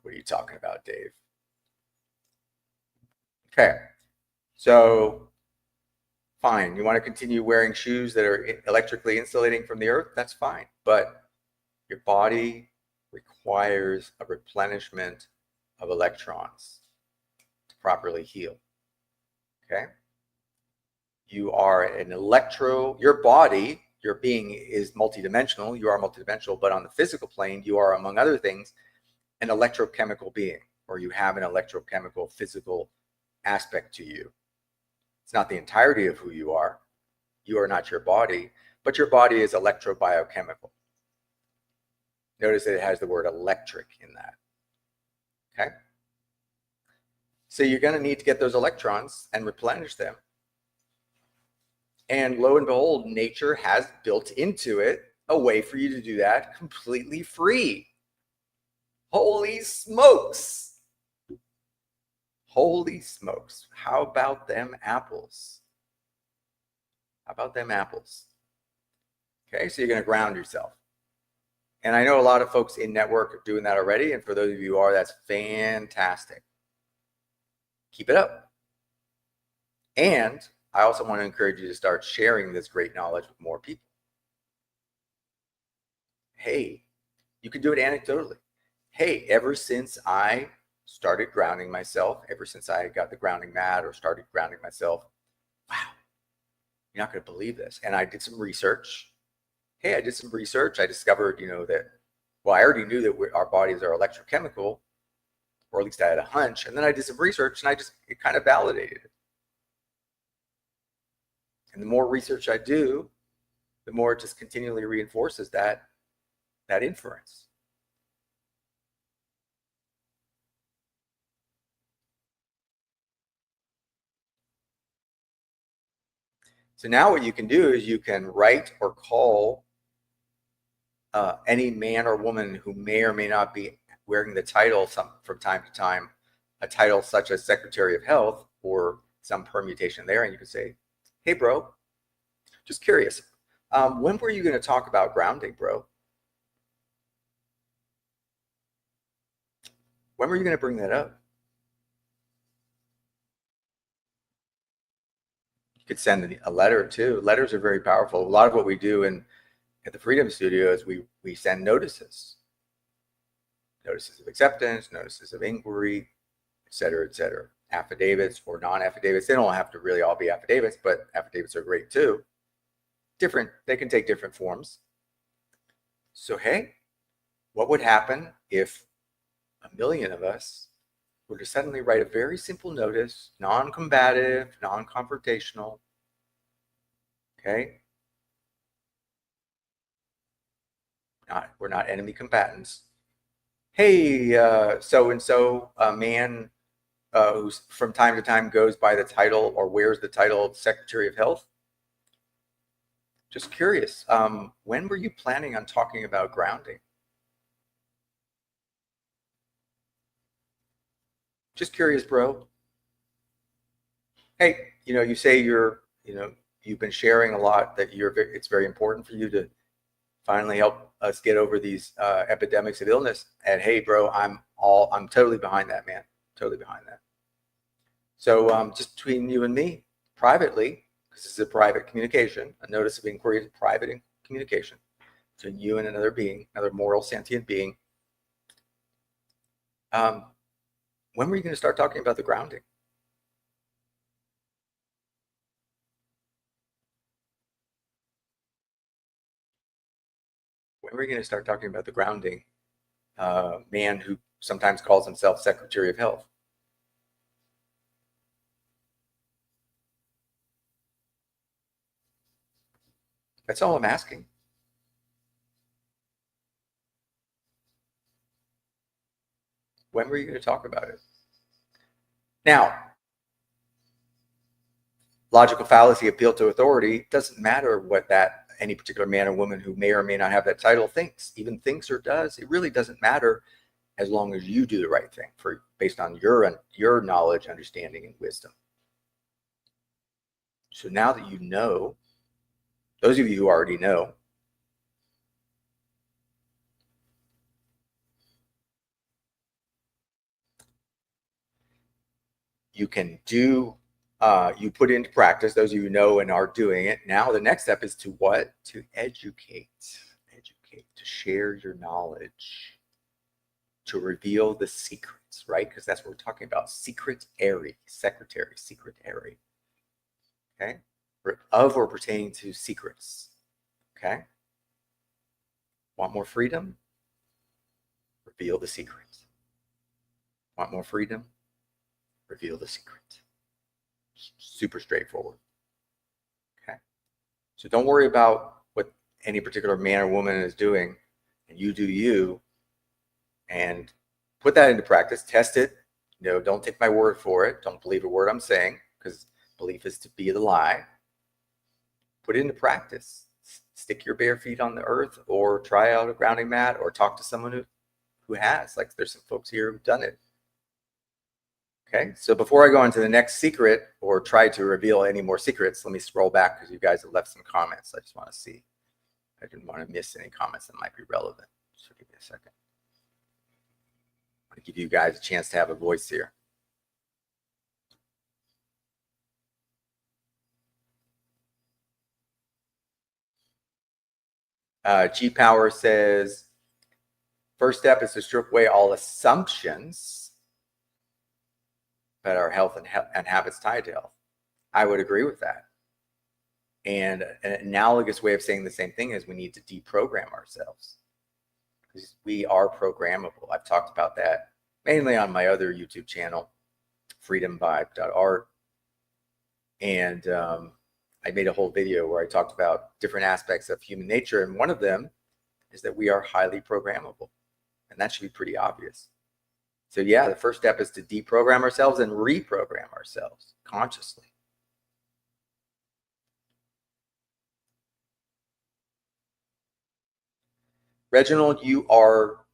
What are you talking about, Dave? Okay. So fine, you want to continue wearing shoes that are electrically insulating from the earth? That's fine. But your body requires a replenishment of electrons to properly heal. Okay? You are your body, your being is multidimensional. You are multidimensional, but on the physical plane, you are, among other things, an electrochemical being, or you have an electrochemical physical aspect to you. It's not the entirety of who you are. You are not your body, but your body is electrobiochemical. Notice that it has the word electric in that. Okay? So you're going to need to get those electrons and replenish them. And lo and behold, nature has built into it a way for you to do that completely free. Holy smokes. Holy smokes. How about them apples? How about them apples? Okay, so you're going to ground yourself. And I know a lot of folks in network are doing that already. And for those of you who are, that's fantastic. Keep it up. And I also want to encourage you to start sharing this great knowledge with more people. Hey, you can do it anecdotally. Hey, ever since I started grounding myself, ever since I got the grounding mat or started grounding myself, wow, you're not going to believe this. And I did some research. Hey, I did some research. I discovered, that, well, I already knew that our bodies are electrochemical, or at least I had a hunch. And then I did some research and it kind of validated it. And the more research I do, the more it just continually reinforces that inference. So now what you can do is you can write or call any man or woman who may or may not be wearing the title from time to time, a title such as Secretary of Health or some permutation there, and you can say, hey, bro, just curious, when were you going to talk about grounding, bro? When were you going to bring that up? You could send a letter too. Letters are very powerful. A lot of what we do at the Freedom Studio is we send notices of acceptance, notices of inquiry, et cetera, affidavits or non-affidavits. They don't have to really all be affidavits, but affidavits are great too. They can take different forms. So, hey, what would happen if 1 million of us were to suddenly write a very simple notice, non-combative, non-confrontational, okay? We're not enemy combatants. Hey, so-and-so, a man who from time to time goes by the title or wears the title of Secretary of Health. Just curious, when were you planning on talking about grounding? Just curious, bro. Hey, you say you've been sharing a lot that it's very important for you to finally help us get over these epidemics of illness. And hey, bro, I'm totally behind that, man. Totally behind that. So just between you and me, privately, because this is a private communication, a notice of inquiry is private communication between you and another being, another moral sentient being. When were you going to start talking about the grounding? When were you going to start talking about the grounding man who sometimes calls himself Secretary of Health? That's all I'm asking. When were you going to talk about it? Now, logical fallacy, appeal to authority, doesn't matter what any particular man or woman who may or may not have that title thinks, even thinks or does. It really doesn't matter as long as you do the right thing based on your knowledge, understanding, and wisdom. So now that you know, those of you who already know, you can do, you put into practice, those of you who know and are doing it. Now the next step is to what? To educate, to share your knowledge, to reveal the secrets, right? Because that's what we're talking about. Secret-ary, secret-ary. Okay? Of or pertaining to secrets. Okay? Want more freedom? Reveal the secret. Want more freedom? Reveal the secret. Super straightforward. Okay? So don't worry about what any particular man or woman is doing, and you do you, and put that into practice, test it, don't take my word for it. Don't believe a word I'm saying, because belief is to be the lie. Put it into practice. Stick your bare feet on the earth, or try out a grounding mat, or talk to someone who has. Like, there's some folks here who've done it. Okay, so before I go into the next secret, or try to reveal any more secrets, let me scroll back, because you guys have left some comments. I just want to see. I didn't want to miss any comments that might be relevant. So give me a second. I want to give you guys a chance to have a voice here. G Power says, first step is to strip away all assumptions that our health and habits tied to health. I would agree with that. And an analogous way of saying the same thing is we need to deprogram ourselves, because we are programmable. I've talked about that mainly on my other YouTube channel, freedomvibe.art. And I made a whole video where I talked about different aspects of human nature. And one of them is that we are highly programmable. And that should be pretty obvious. So yeah, the first step is to deprogram ourselves and reprogram ourselves consciously. Reginald, you are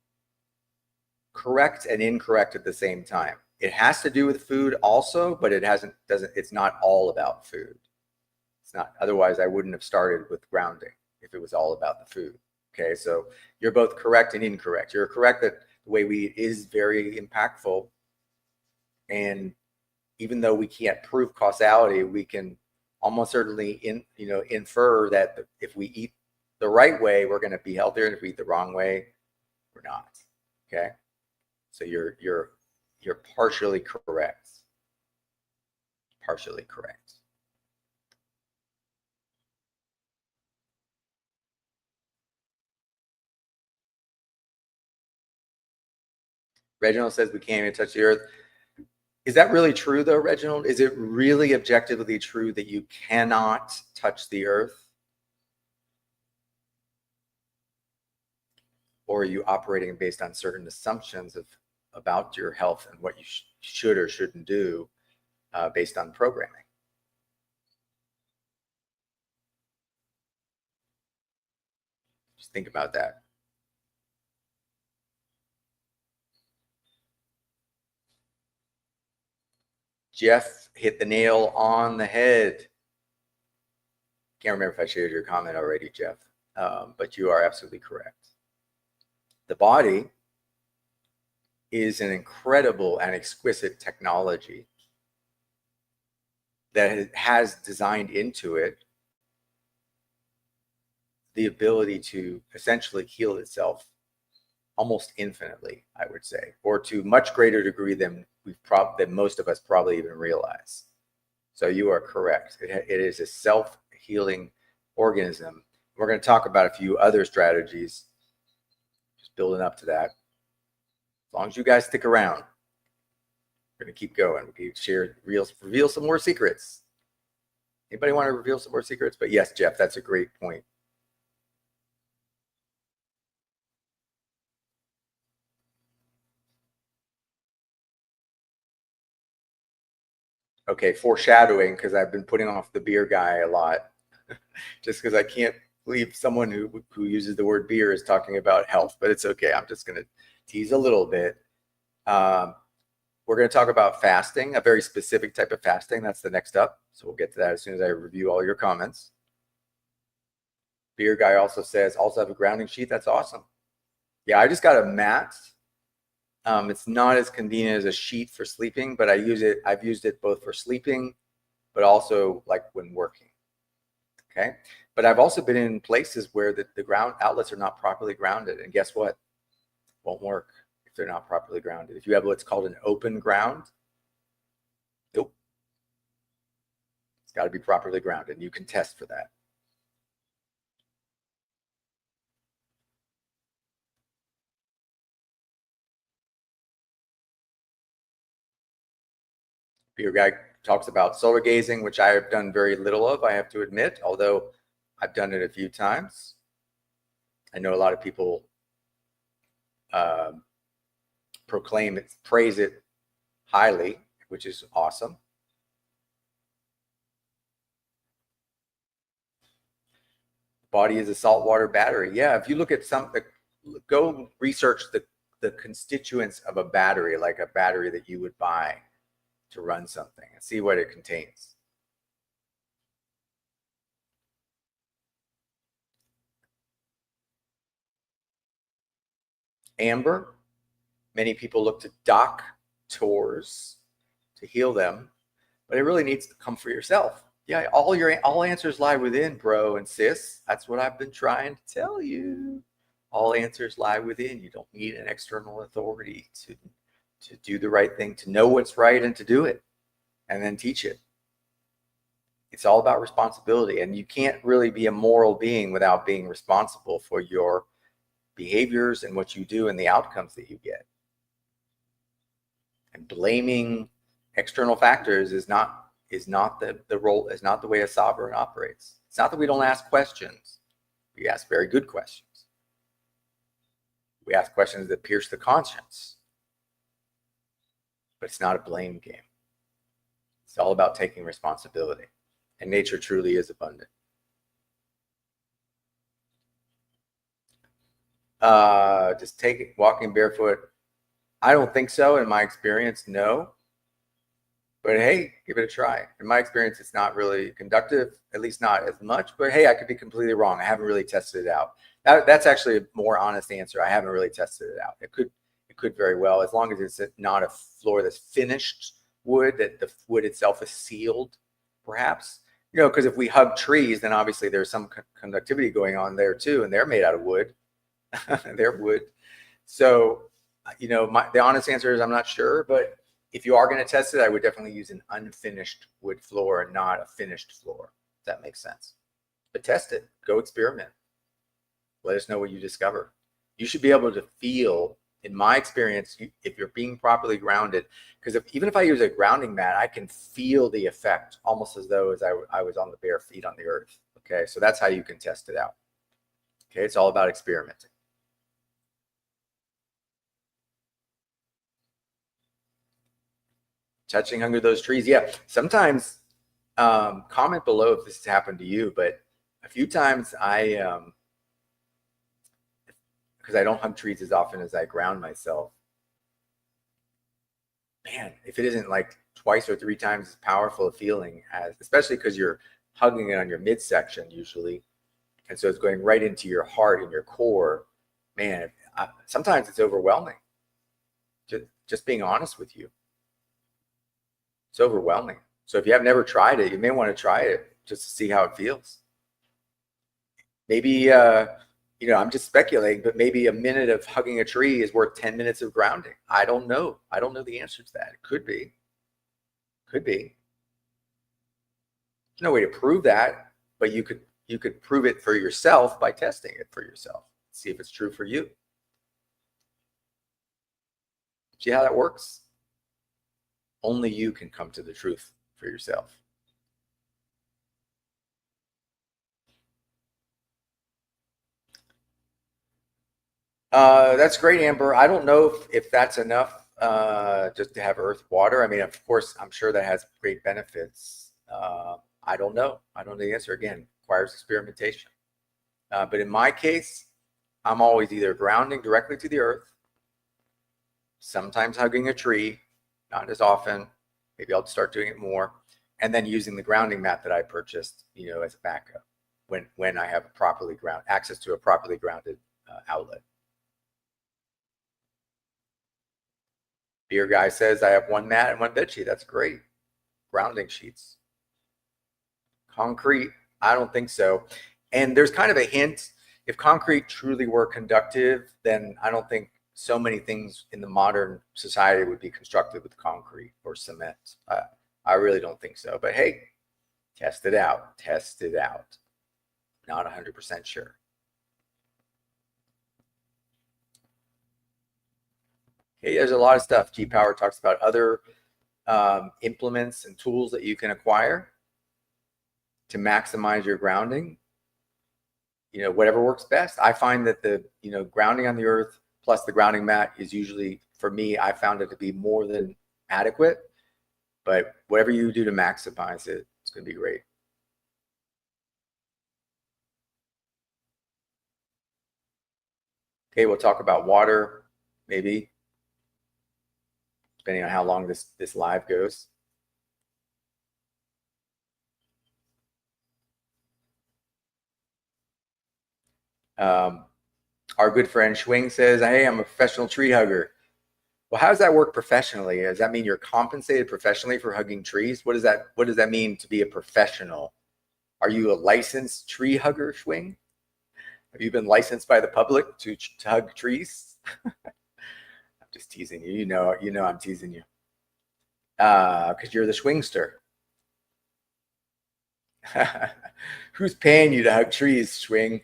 correct and incorrect at the same time. It has to do with food also, but it's not all about food. It's not, otherwise I wouldn't have started with grounding if it was all about the food. Okay, so you're both correct and incorrect. You're correct that the way we eat is very impactful. And even though we can't prove causality, we can almost certainly infer that if we eat the right way, we're going to be healthier, and if we eat the wrong way, we're not. Okay, so you're partially correct. Partially correct. Reginald says we can't even touch the earth. Is that really true though, Reginald? Is it really objectively true that you cannot touch the earth? Or are you operating based on certain assumptions about your health and what you should or shouldn't do based on programming? Just think about that. Jeff hit the nail on the head. Can't remember if I shared your comment already, Jeff, but you are absolutely correct. The body is an incredible and exquisite technology that has designed into it the ability to essentially heal itself almost infinitely, I would say, or to much greater degree than most of us probably even realize. So you are correct. It is a self-healing organism. We're going to talk about a few other strategies, just building up to that. As long as you guys stick around, we're going to keep going. We can reveal some more secrets. Anybody want to reveal some more secrets? But yes, Jeff, that's a great point. Okay, foreshadowing, because I've been putting off the beer guy a lot, just because I can't believe someone who uses the word beer is talking about health, but it's okay. I'm just going to tease a little bit. We're going to talk about fasting, a very specific type of fasting. That's the next up. So we'll get to that as soon as I review all your comments. Beer guy also says, also have a grounding sheet. That's awesome. Yeah, I just got a mat. It's not as convenient as a sheet for sleeping, but I've used it both for sleeping, but also like when working. Okay. But I've also been in places where the ground outlets are not properly grounded. And guess what? It won't work if they're not properly grounded. If you have what's called an open ground, nope. It's got to be properly grounded. You can test for that. Beer guy talks about solar gazing, which I have done very little of, I have to admit, although I've done it a few times. I know a lot of people proclaim it, praise it highly, which is awesome. Body is a saltwater battery. Yeah, if you look at go research the constituents of a battery, like a battery that you would buy to run something, and see what it contains. Amber, many people look to doctors to heal them, but it really needs to come for yourself. Yeah, all answers lie within, bro and sis. That's what I've been trying to tell you. All answers lie within. You don't need an external authority to do the right thing, to know what's right and to do it, and then teach it. It's all about responsibility, and you can't really be a moral being without being responsible for your behaviors and what you do and the outcomes that you get. And blaming external factors is not the role, is not the way a sovereign operates. It's not that we don't ask questions. We ask very good questions. We ask questions that pierce the conscience. But it's not a blame game. It's all about taking responsibility. And nature truly is abundant. Just walking barefoot. I don't think so. In my experience, no. But hey, give it a try. In my experience, it's not really conductive, at least not as much. But hey, I could be completely wrong. I haven't really tested it out. That's actually a more honest answer. I haven't really tested it out. It could very well, as long as it's not a floor that's finished wood, that the wood itself is sealed, perhaps. You know, because if we hug trees, then obviously there's some conductivity going on there too, and they're made out of wood. They're wood. So, you know, the honest answer is I'm not sure, but if you are going to test it, I would definitely use an unfinished wood floor and not a finished floor. If that makes sense. But test it. Go experiment. Let us know what you discover. You should be able to feel, in my experience, if you're being properly grounded, because even if I use a grounding mat, I can feel the effect almost as though I was on the bare feet on the earth. Okay, so that's how you can test it out. Okay, it's all about experimenting. Touching under those trees. Yeah, sometimes comment below if this has happened to you, but a few times because I don't hug trees as often as I ground myself, man, if it isn't like twice or three times as powerful a feeling, as especially because you're hugging it on your midsection usually, and so it's going right into your heart and your core, man, sometimes it's overwhelming. Just being honest with you. It's overwhelming. So if you have never tried it, you may want to try it just to see how it feels. Maybe, you know, I'm just speculating, but maybe a minute of hugging a tree is worth 10 minutes of grounding. I don't know. I don't know the answer to that. It could be. Could be. There's no way to prove that, but you could prove it for yourself by testing it for yourself. See if it's true for you. See how that works? Only you can come to the truth for yourself. That's great, Amber. I don't know if that's enough just to have earth water. I mean, of course, I'm sure that has great benefits. I don't know. I don't know the answer. Again, requires experimentation. But in my case, I'm always either grounding directly to the earth, sometimes hugging a tree, not as often. Maybe I'll start doing it more, and then using the grounding mat that I purchased, you know, as a backup when I have access to a properly grounded outlet. Beer guy says I have one mat and one bed sheet. That's great. Grounding sheets. Concrete, I don't think so. And there's kind of a hint. If concrete truly were conductive, then I don't think so many things in the modern society would be constructed with concrete or cement. I really don't think so. But hey, test it out. Test it out. Not 100% sure. Okay, there's a lot of stuff. G-Power talks about other implements and tools that you can acquire to maximize your grounding. You know, whatever works best. I find that the, grounding on the earth plus the grounding mat is usually, for me, I found it to be more than adequate, but whatever you do to maximize it, it's going to be great. Okay, we'll talk about water, maybe, depending on how long this live goes. Our good friend Schwing says, hey, I'm a professional tree hugger. Well, how does that work professionally? Does that mean you're compensated professionally for hugging trees? What does that mean to be a professional? Are you a licensed tree hugger, Schwing? Have you been licensed by the public to hug trees? I'm just teasing you. You know I'm teasing you. Because you're the Schwingster. Who's paying you to hug trees, Schwing?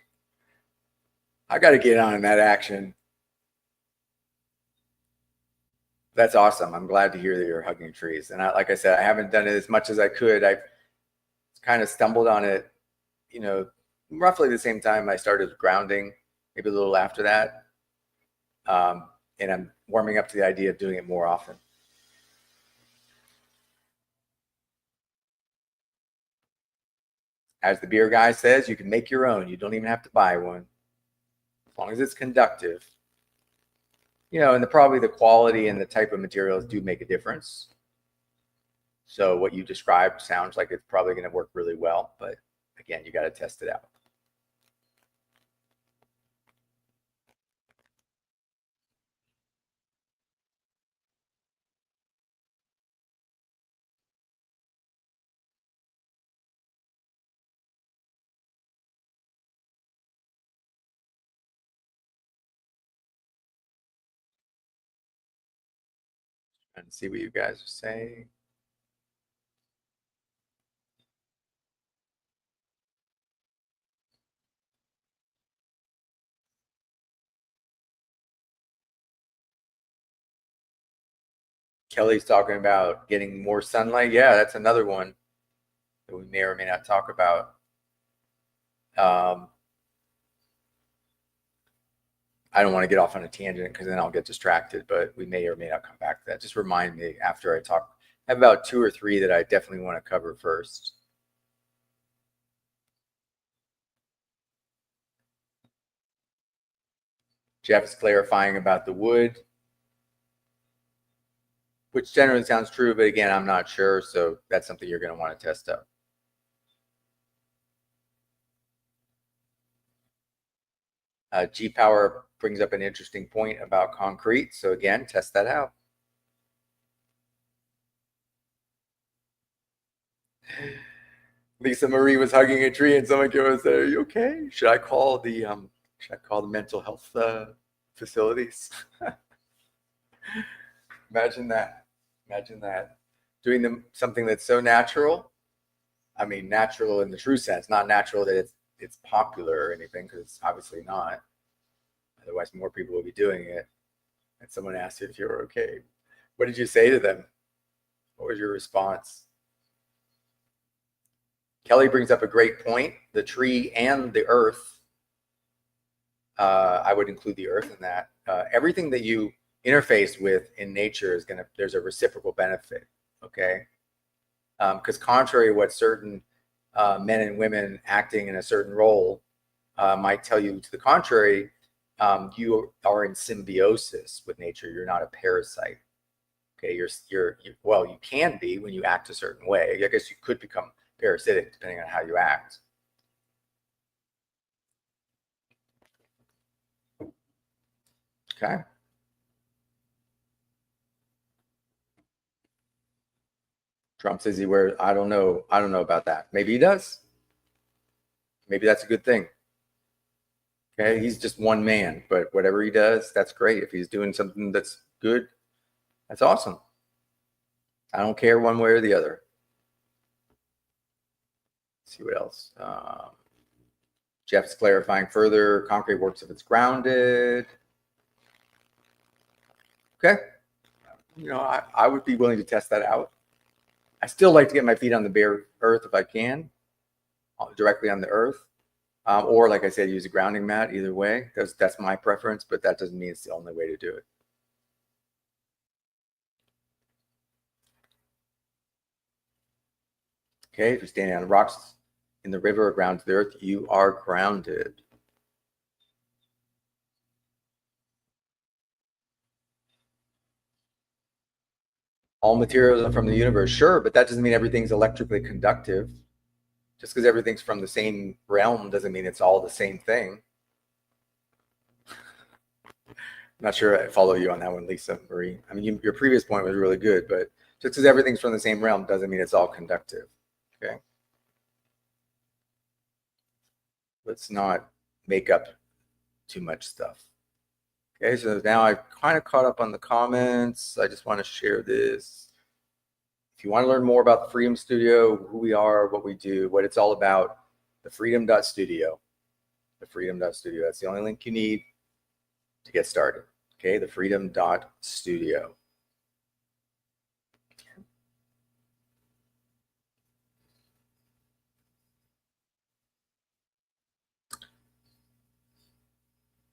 I got to get on that action. That's awesome. I'm glad to hear that you're hugging trees. And like I said, I haven't done it as much as I could. I've kind of stumbled on it, roughly the same time I started grounding, maybe a little after that. And I'm warming up to the idea of doing it more often. As the beer guy says, you can make your own. You don't even have to buy one, as long as it's conductive. And probably the quality and the type of materials do make a difference. So what you described sounds like it's probably going to work really well, but again, you got to test it out. And see what you guys are saying. Kelly's talking about getting more sunlight. Yeah, that's another one that we may or may not talk about. I don't want to get off on a tangent because then I'll get distracted, but we may or may not come back to that. Just remind me after I talk. I have about 2 or 3 that I definitely want to cover first. Jeff's clarifying about the wood, which generally sounds true, but again, I'm not sure. So that's something you're going to want to test out. G-Power brings up an interesting point about concrete. So again, test that out. Lisa Marie was hugging a tree and someone came and said, are you okay? Should I call the mental health facilities? Imagine that. Doing something that's so natural. I mean, natural in the true sense, not natural that it's popular or anything, because it's obviously not. Otherwise, more people would be doing it. And someone asked you if you were okay. What did you say to them? What was your response? Kelly brings up a great point. The tree and the earth. I would include the earth in that. Everything that you interface with in nature there's a reciprocal benefit. Okay. Because contrary to what certain men and women acting in a certain role might tell you to the contrary, you are in symbiosis with nature. You're not a parasite. Okay, well, you can be when you act a certain way. I guess you could become parasitic depending on how you act. Okay. Trump says he wears. I don't know about that. Maybe he does. Maybe that's a good thing. Okay, he's just one man, but whatever he does, that's great. If he's doing something that's good, that's awesome. I don't care one way or the other. Let's see what else. Jeff's clarifying further. Concrete works if it's grounded. Okay. I would be willing to test that out. I still like to get my feet on the bare earth if I can, directly on the earth. Or like I said, use a grounding mat. Either way, that's my preference, but that doesn't mean it's the only way to do it. Okay, if you're standing on rocks in the river or ground to the earth, you are grounded. All materials are from the universe, sure, but that doesn't mean everything's electrically conductive. Just because everything's from the same realm doesn't mean it's all the same thing. I'm not sure I follow you on that one, Lisa Marie. I mean, your previous point was really good, but just because everything's from the same realm doesn't mean it's all conductive. Okay. Let's not make up too much stuff. Okay, so now I've kind of caught up on the comments. I just want to share this. If you want to learn more about the Freedom Studio, who we are, what we do, what it's all about, the freedom.studio. The freedom.studio. That's the only link you need to get started. Okay, the freedom.studio.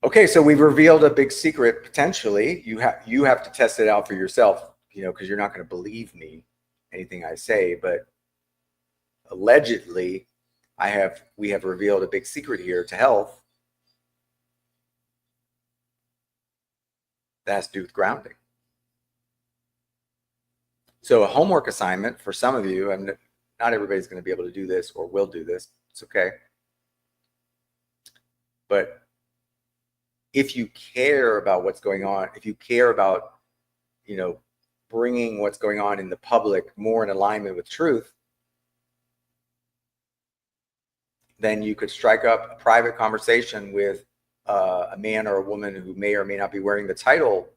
Okay, so we've revealed a big secret potentially. You have to test it out for yourself, you know, because you're not going to believe me, anything I say, but allegedly we have revealed a big secret here to health that has to do with grounding. So a homework assignment for some of you, and not everybody's going to be able to do this or will do this. It's okay. But if you care about what's going on, if you care about, you know, bringing what's going on in the public more in alignment with truth, then you could strike up a private conversation with a man or a woman who may or may not be wearing the title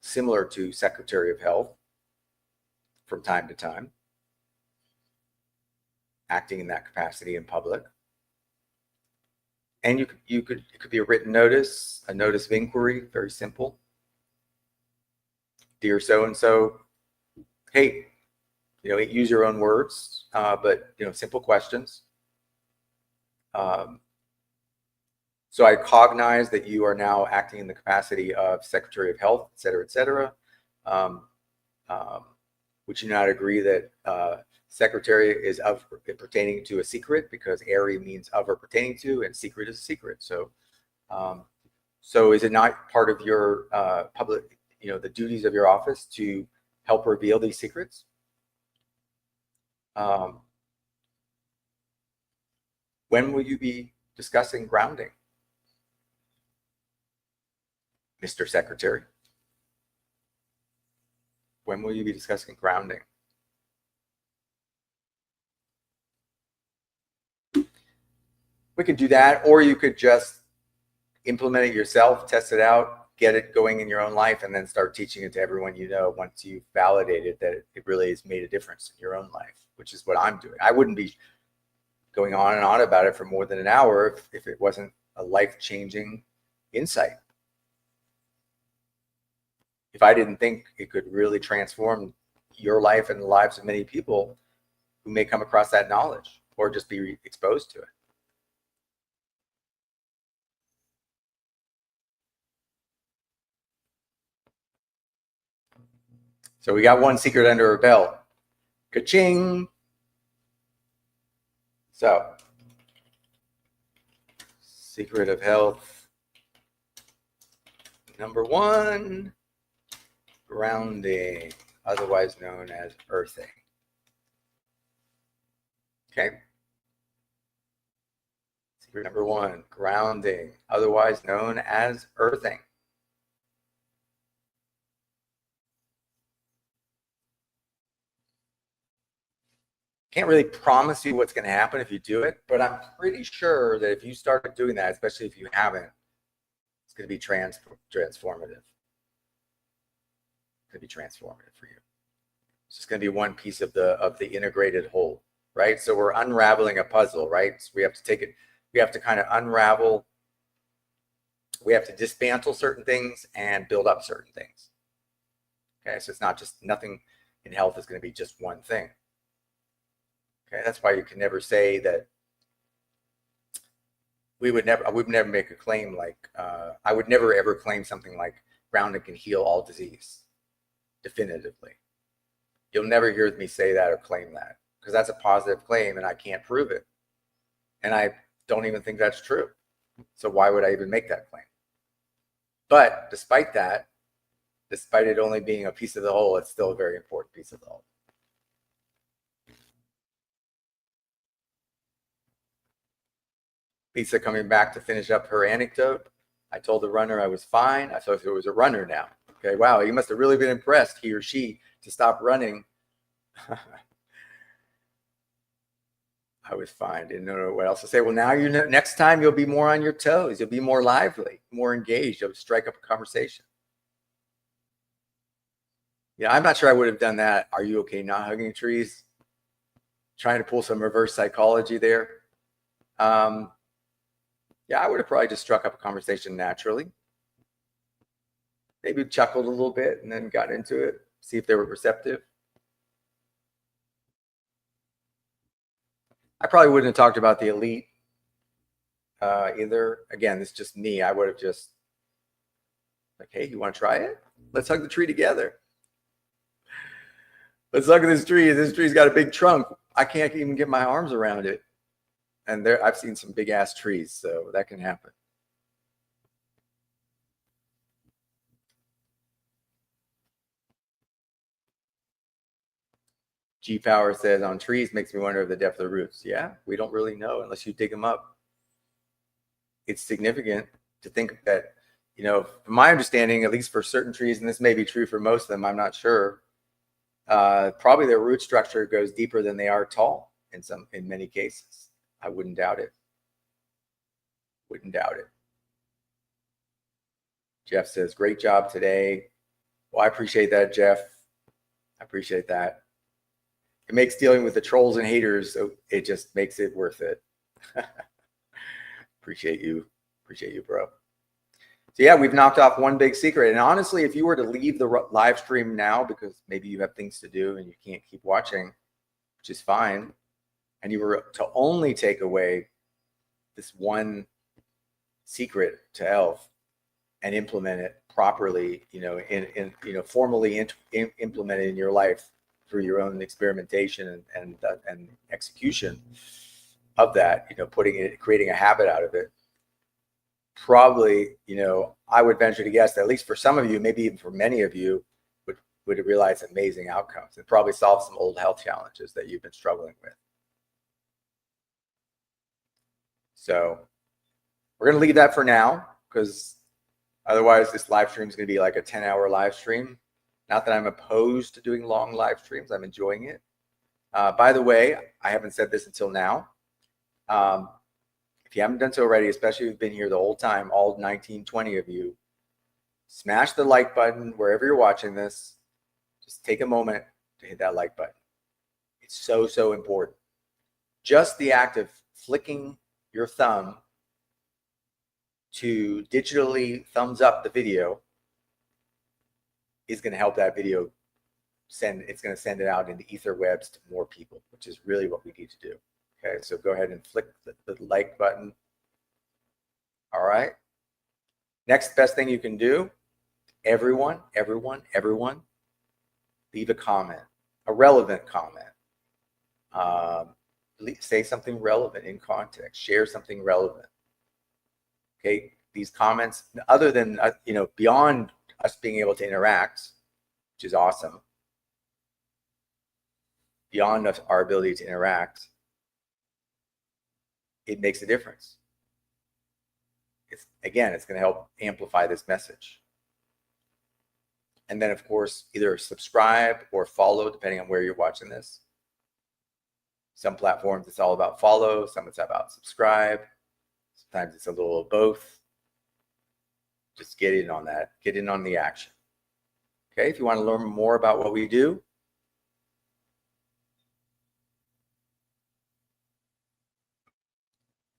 similar to Secretary of Health from time to time, acting in that capacity in public. And it could be a written notice, a notice of inquiry, very simple. Dear so-and-so, hey, you know, use your own words, but, you know, simple questions. So I cognize that you are now acting in the capacity of Secretary of Health, et cetera, would you not agree that Secretary is of pertaining to a secret, because "ary" means of or pertaining to, and secret is a secret. So, so is it not part of your public, you know, the duties of your office to help reveal these secrets? When will you be discussing grounding, Mr. Secretary? When will you be discussing grounding? We could do that, or you could just implement it yourself, test it out, get it going in your own life, and then start teaching it to everyone you know once you've validated that it really has made a difference in your own life, which is what I'm doing. I wouldn't be going on and on about it for more than an hour if it wasn't a life-changing insight. If I didn't think it could really transform your life and the lives of many people who may come across that knowledge or just be exposed to it. So we got one secret under our belt. Ka-ching! So, secret of health. Number one, grounding, otherwise known as earthing. Okay. Secret number one, grounding, otherwise known as earthing. Can't really promise you what's going to happen if you do it, but I'm pretty sure that if you start doing that, especially if you haven't, it's going to be transformative. It's going to be transformative for you. It's just going to be one piece of the integrated whole, right? So we're unraveling a puzzle, right? So we have to take it, we have to kind of unravel, we have to dismantle certain things and build up certain things. Okay, so it's not just, nothing in health is going to be just one thing. Okay, that's why you can never say that I would never make a claim like, I would never ever claim something like grounding can heal all disease definitively. You'll never hear me say that or claim that, because that's a positive claim and I can't prove it. And I don't even think that's true. So why would I even make that claim? But despite that, despite it only being a piece of the whole, it's still a very important piece of the whole. Lisa coming back to finish up her anecdote. I told the runner I was fine. I thought it was a runner now. Okay, wow, he must have really been impressed, he or she, to stop running. I was fine. Didn't know what else to say. Well, now you know. Next time you'll be more on your toes. You'll be more lively, more engaged. You'll strike up a conversation. Yeah, I'm not sure I would have done that. Are you okay not hugging trees? Trying to pull some reverse psychology there. Yeah, I would have probably just struck up a conversation naturally. Maybe chuckled a little bit and then got into it. See if they were receptive. I probably wouldn't have talked about the elite either. Again, it's just me. I would have just like, hey, you want to try it? Let's hug the tree together. Let's hug this tree. This tree's got a big trunk. I can't even get my arms around it. And there, I've seen some big ass trees, so that can happen. G Power says on trees makes me wonder of the depth of the roots. Yeah, we don't really know unless you dig them up. It's significant to think that, you know, from my understanding, at least for certain trees, and this may be true for most of them, I'm not sure. Probably their root structure goes deeper than they are tall in many cases. I wouldn't doubt it. Wouldn't doubt it. Jeff says, great job today. Well, I appreciate that, Jeff. I appreciate that. It makes dealing with the trolls and haters, so it just makes it worth it. Appreciate you, bro. So yeah, we've knocked off one big secret. And honestly, if you were to leave the live stream now, because maybe you have things to do and you can't keep watching, which is fine, and you were to only take away this one secret to ELF and implement it properly, you know, formally implement it in your life through your own experimentation and execution of that, you know, creating a habit out of it. Probably, you know, I would venture to guess that at least for some of you, maybe even for many of you, would realize amazing outcomes and probably solve some old health challenges that you've been struggling with. So we're going to leave that for now, because otherwise this live stream is going to be like a 10-hour live stream. Not that I'm opposed to doing long live streams. I'm enjoying it. By the way, I haven't said this until now. If you haven't done so already, especially if you've been here the whole time, all 19, 20 of you, smash the like button wherever you're watching this. Just take a moment to hit that like button. It's so, so important. Just the act of flicking your thumb to digitally thumbs up the video is going to help that video it's going to send it out into ether webs to more people, which is really what we need to do. Okay, so go ahead and flick the like button. All right. Next best thing you can do, everyone, leave a comment, a relevant comment. Say something relevant in context, share something relevant. Okay, these comments, other than, you know, beyond us being able to interact, which is awesome, beyond our ability to interact, it makes a difference. It's going to help amplify this message. And then, of course, either subscribe or follow, depending on where you're watching this. Some platforms, it's all about follow. Some it's about subscribe. Sometimes it's a little of both. Just get in on that. Get in on the action. Okay, if you want to learn more about what we do,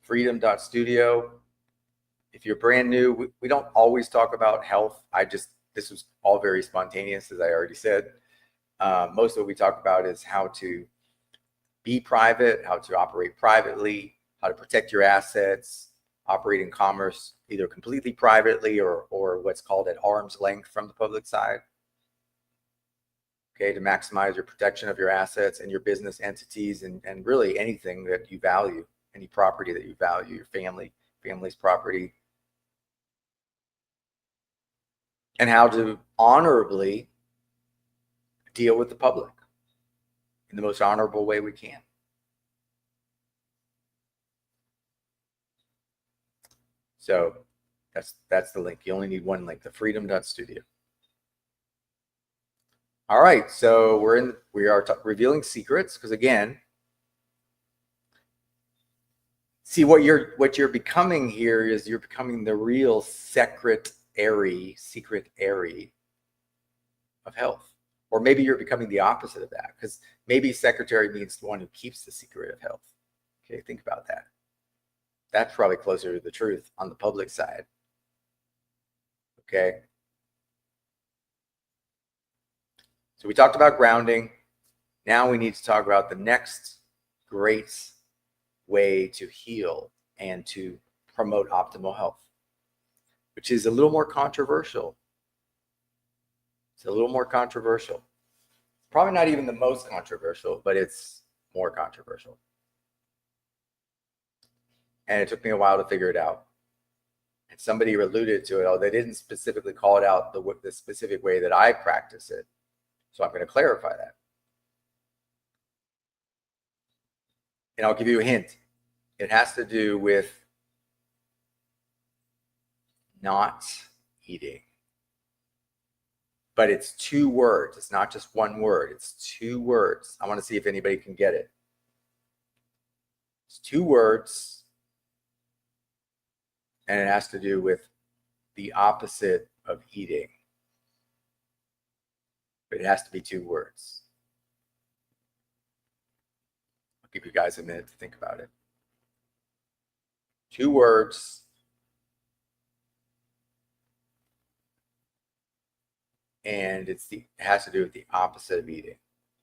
freedom.studio. If you're brand new, we don't always talk about health. This was all very spontaneous, as I already said. Most of what we talk about is how to be private, how to operate privately, how to protect your assets, operate in commerce, either completely privately or what's called at arm's length from the public side. okay, to maximize your protection of your assets and your business entities and really anything that you value, any property that you value, your family's property, and how to honorably deal with the public in the most honorable way we can. So that's the link. You only need one link, the freedom.studio. All right, so we are revealing secrets because, again, see what you're becoming here is you're becoming the real secret-ary of health. Or maybe you're becoming the opposite of that, because maybe secretary means the one who keeps the secret of health. Okay, think about that. That's probably closer to the truth on the public side. Okay. So we talked about grounding. Now we need to talk about the next great way to heal and to promote optimal health, which is a little more controversial. It's a little more controversial. Probably not even the most controversial, but it's more controversial. And it took me a while to figure it out. And somebody alluded to it. Oh, they didn't specifically call it out the specific way that I practice it. So I'm going to clarify that. And I'll give you a hint. It has to do with not eating. But it's 2 words. It's not just 1 word. It's 2 words. I want to see if anybody can get it. It's 2 words. And it has to do with the opposite of eating. But it has to be 2 words. I'll give you guys a minute to think about it. 2 words. And it has to do with the opposite of eating.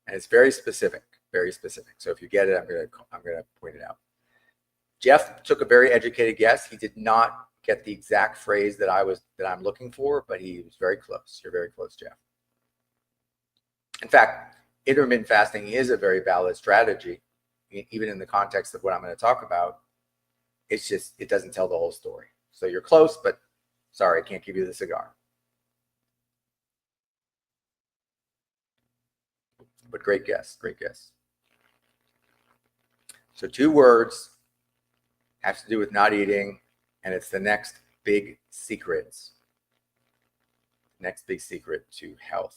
And it's very specific, very specific. So if you get it, I'm going to point it out. Jeff took a very educated guess. He did not get the exact phrase that I'm looking for, but he was very close. You're very close, Jeff. In fact, intermittent fasting is a very valid strategy, even in the context of what I'm going to talk about. It's just, it doesn't tell the whole story. So you're close, but sorry, I can't give you the cigar. But great guess, great guess. So 2 words, has to do with not eating, and it's the next big secret. Next big secret to health.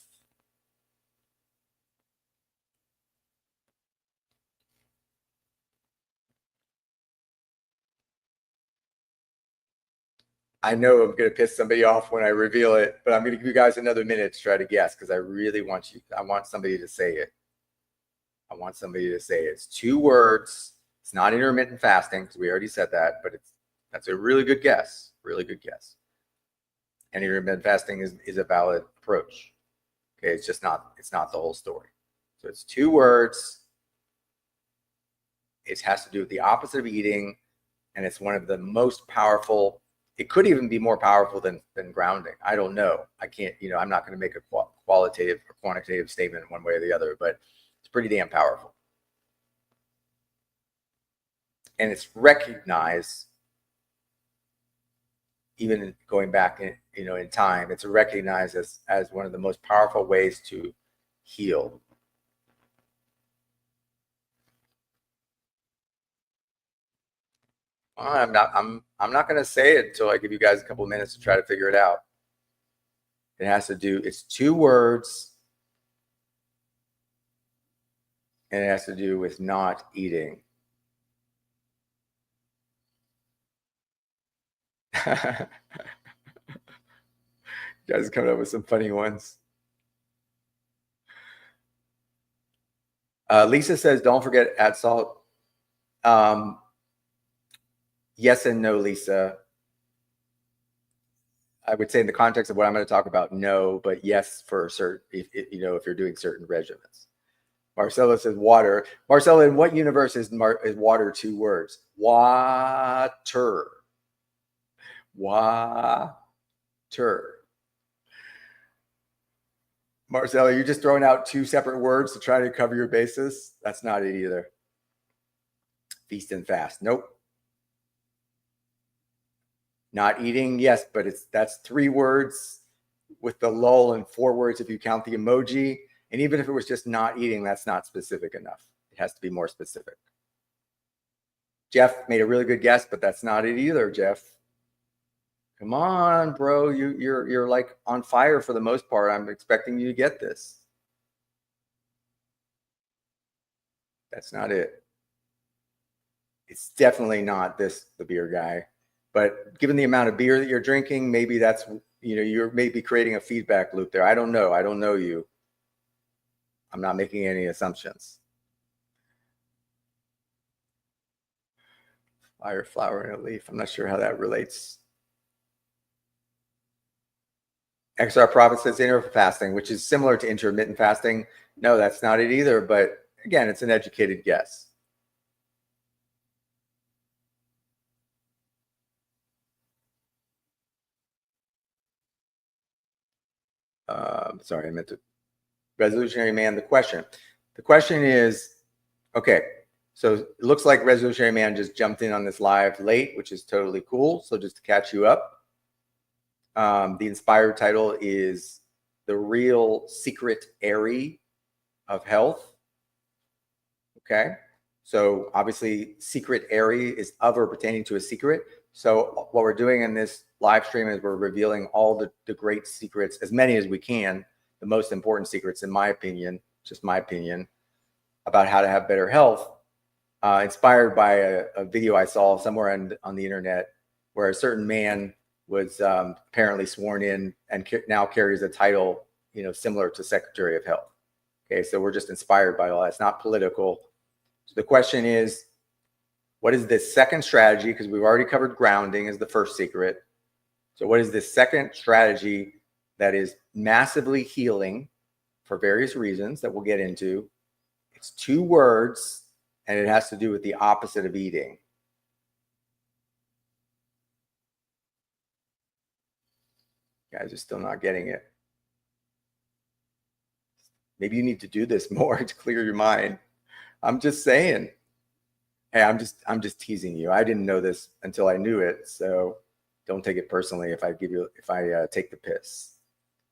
I know I'm going to piss somebody off when I reveal it, but I'm going to give you guys another minute to try to guess because I really want somebody to say it. I want somebody to say it. It's 2 words. It's not intermittent fasting because we already said that, but that's a really good guess. Really good guess. And intermittent fasting is a valid approach. Okay, it's not the whole story. So it's 2 words. It has to do with the opposite of eating, and it's one of the most powerful. It could even be more powerful than grounding. I don't know. I can't, I'm not going to make a qualitative or quantitative statement one way or the other, but it's pretty damn powerful. And it's recognized, even going back in time, it's recognized as one of the most powerful ways to heal. I'm not going to say it until I give you guys a couple of minutes to try to figure it out. It's 2 words, and it has to do with not eating. You guys are coming up with some funny ones. Lisa says, don't forget add salt. Yes and no, Lisa. I would say in the context of what I'm going to talk about, no, but yes for certain, if you're doing certain regimens. Marcella says water. Marcella, in what universe is water 2 words? Water. Water. Marcelo, you're just throwing out two separate words to try to cover your bases. That's not it either. Feast and fast. Nope. Not eating, yes, but that's 3 words with the lull and 4 words if you count the emoji. And even if it was just not eating, that's not specific enough. It has to be more specific. Jeff made a really good guess, but that's not it either, Jeff. Come on, bro. You're like on fire for the most part. I'm expecting you to get this. That's not it. It's definitely not the beer guy. But given the amount of beer that you're drinking, maybe that's, you're maybe creating a feedback loop there. I don't know. I don't know you. I'm not making any assumptions. Fire, flower, and a leaf. I'm not sure how that relates. XR Prophet says intermittent fasting, which is similar to intermittent fasting. No, that's not it either. But again, it's an educated guess. Sorry, I meant to. Resolutionary Man, the question is, okay, so it looks like Resolutionary Man just jumped in on this live late, which is totally cool. So just to catch you up, the inspired title is The Real Secret-ary of Health. Okay, so obviously secret-ary is of or pertaining to a secret. So what we're doing in this live stream is we're revealing all the great secrets, as many as we can, the most important secrets, in my opinion, just my opinion, about how to have better health, inspired by a video I saw somewhere on the internet where a certain man was apparently sworn in and now carries a title, similar to Secretary of Health. Okay, so we're just inspired by all that. It's not political. So the question is, what is this second strategy? Because we've already covered grounding as the first secret. So what is this second strategy that is massively healing for various reasons that we'll get into? It's 2 words, and it has to do with the opposite of eating. You guys are still not getting it. Maybe you need to do this more to clear your mind. I'm just saying. Hey, I'm just teasing you. I didn't know this until I knew it, so don't take it personally if I take the piss.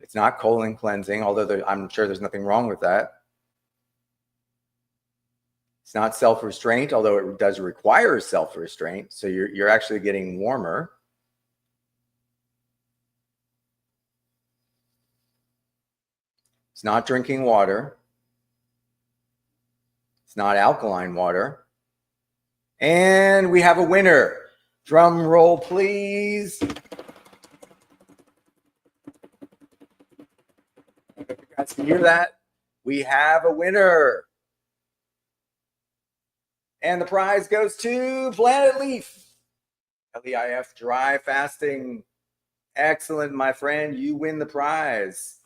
It's not colon cleansing, although I'm sure there's nothing wrong with that. It's not self-restraint, although it does require self-restraint. So you're actually getting warmer. It's not drinking water. It's not alkaline water. And we have a winner. Drum roll, please. If you guys can hear that, we have a winner. And the prize goes to Planet Leaf. LEIF dry fasting. Excellent, my friend. You win the prize.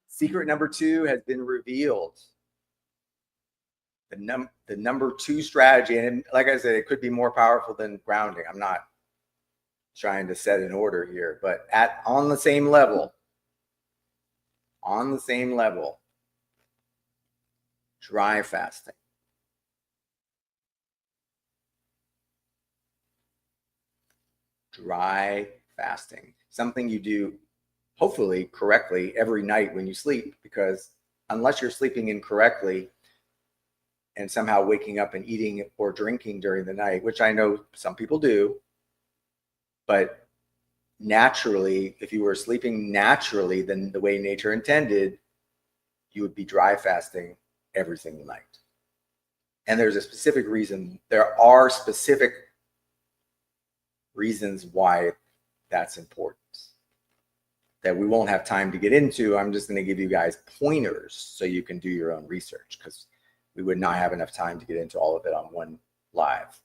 Secret number 2 has been revealed. The number 2 strategy, and like I said, it could be more powerful than grounding. I'm not trying to set an order here, but on the same level, dry fasting. Dry fasting, something you do hopefully correctly every night when you sleep, because unless you're sleeping incorrectly and somehow waking up and eating or drinking during the night, which I know some people do, but naturally, if you were sleeping naturally, then the way nature intended, you would be dry fasting every single night. And there's a specific reason. There are specific reasons why that's important that we won't have time to get into. I'm just going to give you guys pointers so you can do your own research, because we would not have enough time to get into all of it on one live.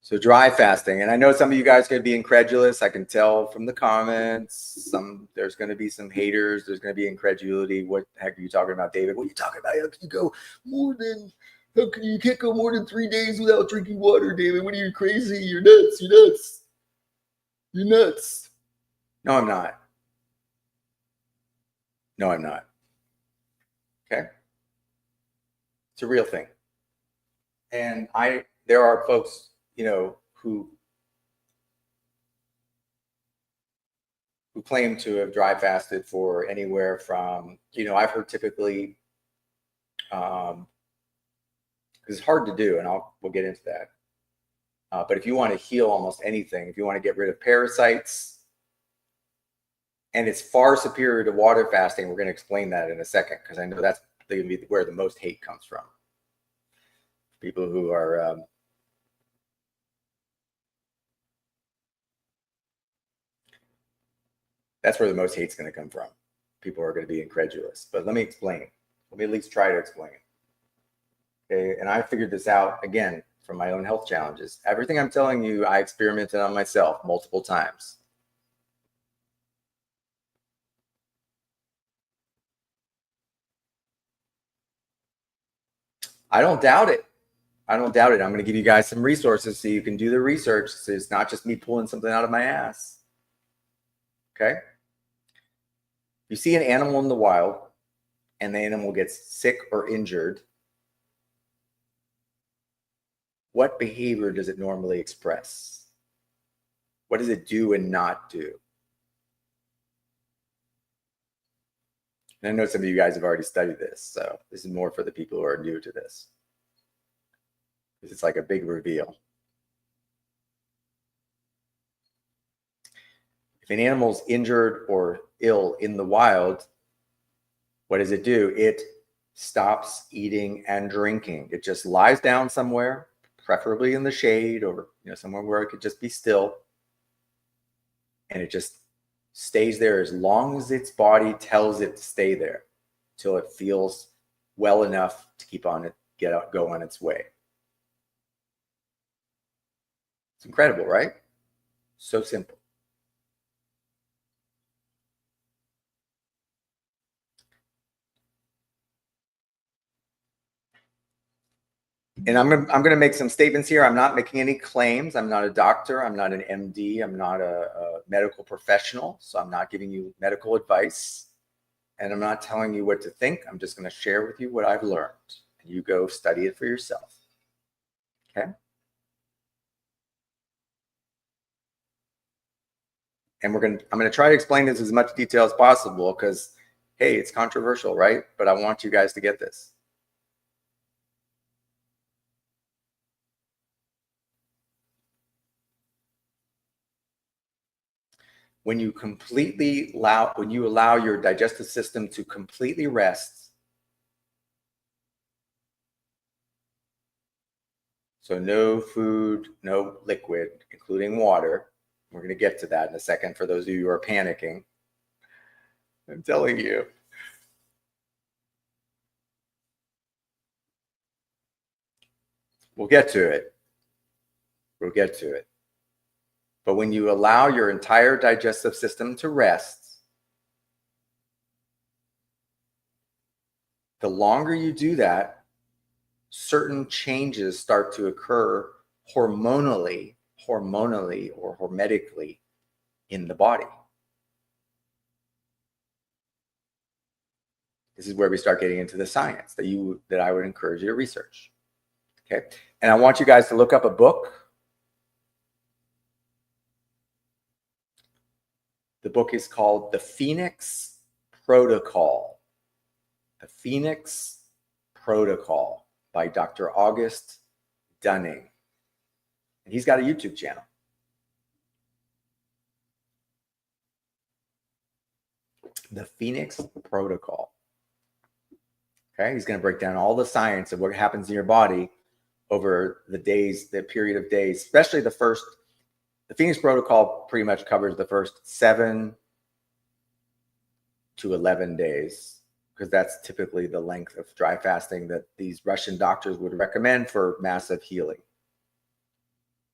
So dry fasting, and I know some of you guys are going to be incredulous. I can tell from the comments. There's going to be some haters. There's going to be incredulity. What the heck are you talking about, David? What are you talking about? How can you go more than? How can you can't go more than 3 days without drinking water, David? What are you crazy? You're nuts. You're nuts. You're nuts. No, I'm not. No, I'm not. Okay, it's a real thing, and there are folks, who claim to have dry fasted for anywhere from, I've heard typically, because it's hard to do, and we'll get into that. But if you want to heal almost anything, if you want to get rid of parasites, and it's far superior to water fasting, we're going to explain that in a second, because I know that's going to be where the most hate comes from. People who are that's where the most hate's going to come from. People are going to be incredulous. But let me explain. Let me at least try to explain. Okay, and I figured this out, again, from my own health challenges. Everything I'm telling you, I experimented on myself multiple times. I don't doubt it. I don't doubt it. I'm going to give you guys some resources so you can do the research. So it's not just me pulling something out of my ass. Okay? You see an animal in the wild, and the animal gets sick or injured. What behavior does it normally express? What does it do and not do? And I know some of you guys have already studied this, so this is more for the people who are new to this. It's like a big reveal. If an animal's injured or ill in the wild, what does it do? It stops eating and drinking. It just lies down somewhere, preferably in the shade or somewhere where it could just be still. And it just stays there as long as its body tells it to stay there, until it feels well enough to keep on it, go on its way. It's incredible, right? So simple. And I'm going to make some statements here. I'm not making any claims. I'm not a doctor. I'm not an MD. I'm not a medical professional. So I'm not giving you medical advice. And I'm not telling you what to think. I'm just going to share with you what I've learned. And you go study it for yourself. Okay? And I'm going to try to explain this as much detail as possible because, hey, it's controversial, right? But I want you guys to get this. When you allow your digestive system to completely rest, so no food, no liquid, including water. We're going to get to that in a second for those of you who are panicking. I'm telling you. We'll get to it. We'll get to it. But when you allow your entire digestive system to rest, the longer you do that, certain changes start to occur hormonally or hormetically in the body. This is where we start getting into the science that I would encourage you to research. Okay, and I want you guys to look up a book. The book is called The Phoenix Protocol. The Phoenix Protocol by Dr. August Dunning. And he's got a YouTube channel. The Phoenix Protocol. Okay, he's going to break down all the science of what happens in your body over the period of days, especially the Phoenix Protocol pretty much covers the first 7 to 11 days, because that's typically the length of dry fasting that these Russian doctors would recommend for massive healing.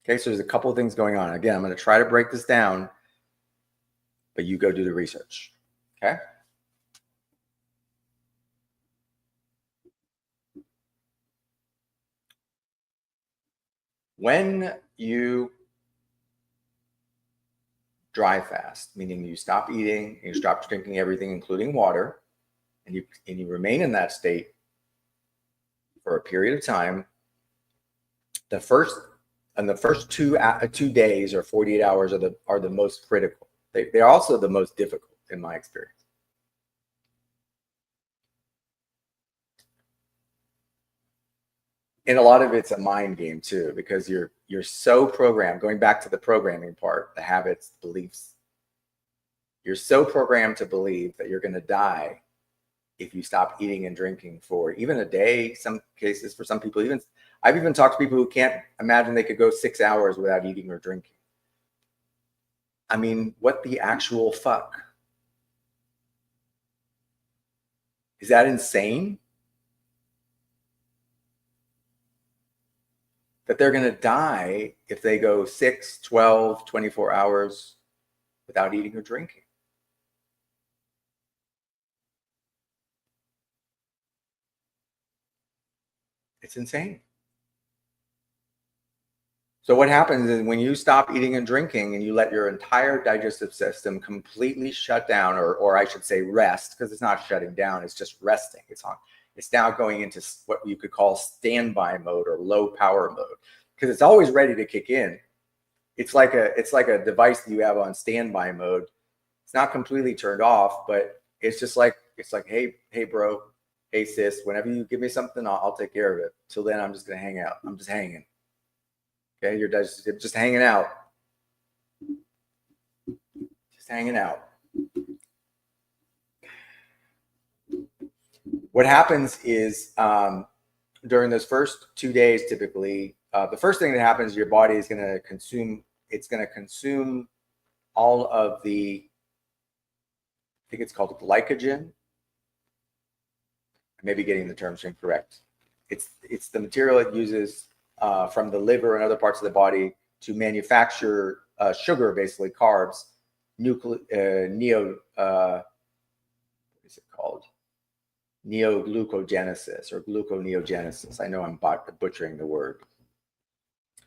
Okay, so there's a couple of things going on. Again, I'm going to try to break this down, but you go do the research. Okay. When you dry fast, meaning you stop eating and you stop drinking everything, including water, and you remain in that state for a period of time, the first 2 days or 48 hours are the most critical. They're also the most difficult in my experience. And a lot of it's a mind game too, because you're so programmed, going back to the programming part, the habits, beliefs, you're so programmed to believe that you're going to die if you stop eating and drinking for even a day. Some cases, for some people, I've even talked to people who can't imagine they could go 6 hours without eating or drinking. I mean, what the actual fuck? Is that insane? That they're going to die if they go 6, 12, 24 hours without eating or drinking. It's insane. So what happens is when you stop eating and drinking and you let your entire digestive system completely shut down, or I should say rest, because it's not shutting down, it's just resting. It's now going into what you could call standby mode or low power mode, because it's always ready to kick in. It's like a device that you have on standby mode. It's not completely turned off, but it's like, hey bro, hey sis, whenever you give me something, I'll take care of it. Till then, I'm just gonna hang out. I'm just hanging. Okay, you're just hanging out. Just hanging out. What happens is during those first 2 days, typically, the first thing that happens is your body is going to consume. It's going to consume all of the, I think it's called glycogen. I may be getting the terms incorrect. It's the material it uses from the liver and other parts of the body to manufacture sugar, basically carbs, what is it called? Neoglucogenesis or gluconeogenesis. I know I'm butchering the word,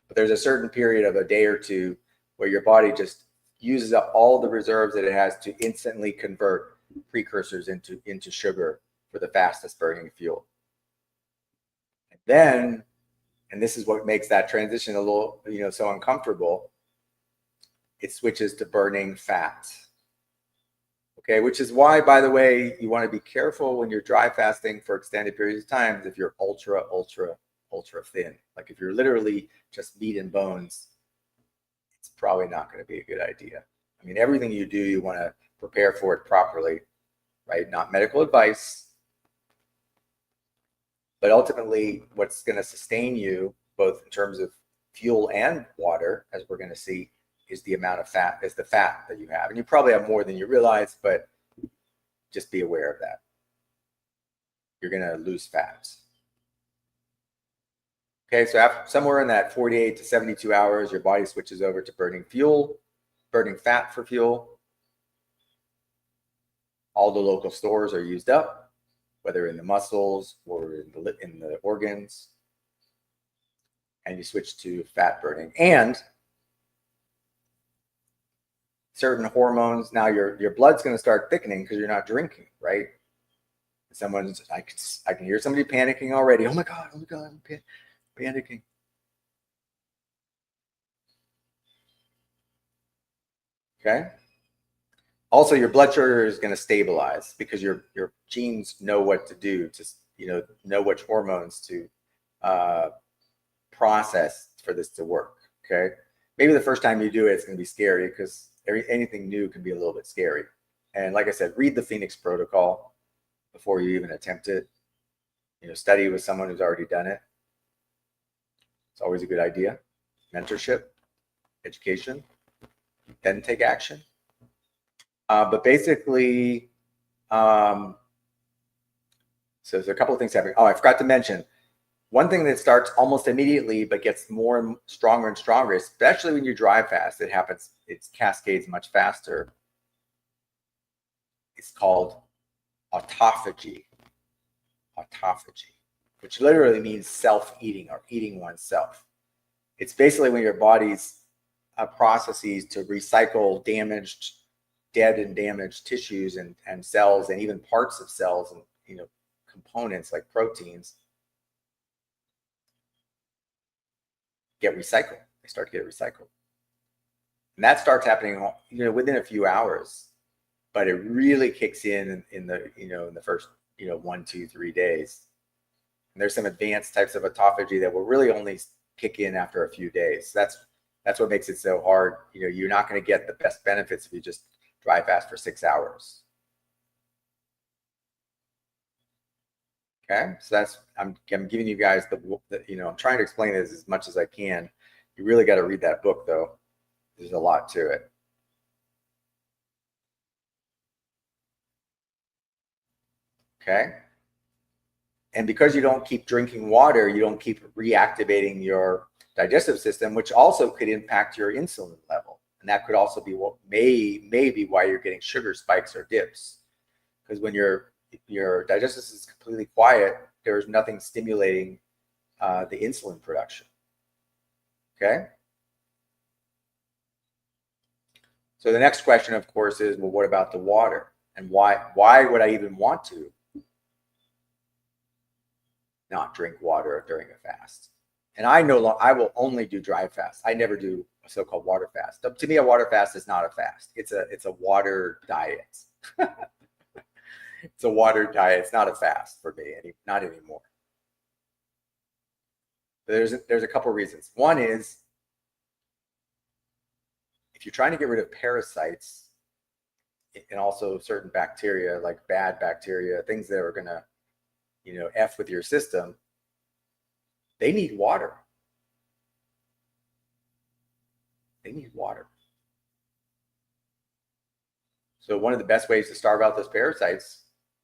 but there's a certain period of a day or two where your body just uses up all the reserves that it has to instantly convert precursors into sugar for the fastest burning fuel. And then, and this is what makes that transition a little, so uncomfortable, it switches to burning fat. Okay, which is why, by the way, you want to be careful when you're dry fasting for extended periods of time if you're ultra thin. Like if you're literally just meat and bones, it's probably not going to be a good idea. I mean, everything you do, you want to prepare for it properly, right? Not medical advice, but ultimately what's going to sustain you, both in terms of fuel and water, as we're going to see, is the amount of fat, is the fat that you have. And you probably have more than you realize, but just be aware of that. You're going to lose fat. Okay, so after, somewhere in that 48 to 72 hours, your body switches over to burning fat for fuel. All the local stores are used up, whether in the muscles or in the organs, and you switch to fat burning. And certain hormones, now your blood's going to start thickening because you're not drinking, right? I can hear somebody panicking already. Oh my God, I'm panicking. Okay. Also, your blood sugar is going to stabilize because your genes know what to do to, know which hormones to process for this to work. Okay. Maybe the first time you do it, it's going to be scary because anything new can be a little bit scary. And like I said, read the Phoenix Protocol before you even attempt it. Study with someone who's already done it. It's always a good idea. Mentorship, education, then take action. But basically, so there's a couple of things happening. Oh, I forgot to mention, One thing that starts almost immediately but gets more and stronger, especially when you dry fast, it happens, it cascades much faster. It's called autophagy. Autophagy, which literally means self-eating or eating oneself. It's basically when your body's processes to recycle dead and damaged tissues and cells and even parts of cells and, you know, components like proteins get recycled. They start to get recycled. And that starts happening, you know, within a few hours, but it really kicks in the, you know, in the first, you know, 1, 2, 3 days. And there's some advanced types of autophagy that will really only kick in after a few days. That's what makes it so hard. You know, you're not going to get the best benefits if you just dry fast for 6 hours. Okay, so that's, I'm giving you guys the, you know, I'm trying to explain this as much as I can. You really got to read that book though. There's a lot to it. Okay. And because you don't keep drinking water, you don't keep reactivating your digestive system, which also could impact your insulin level. And that could also be what maybe why you're getting sugar spikes or dips. Because when your digestive system is completely quiet, there's nothing stimulating the insulin production. Okay. So the next question, of course, is, well, what about the water? And why would I even want to not drink water during a fast? And I will only do dry fast. I never do a so-called water fast. To me, a water fast is not a fast. It's a water diet. It's a water diet. It's not a fast for me, not anymore. There's a couple of reasons. One is, if you're trying to get rid of parasites and also certain bacteria, like bad bacteria, things that are going to, you know, F with your system, they need water. They need water. So one of the best ways to starve out those parasites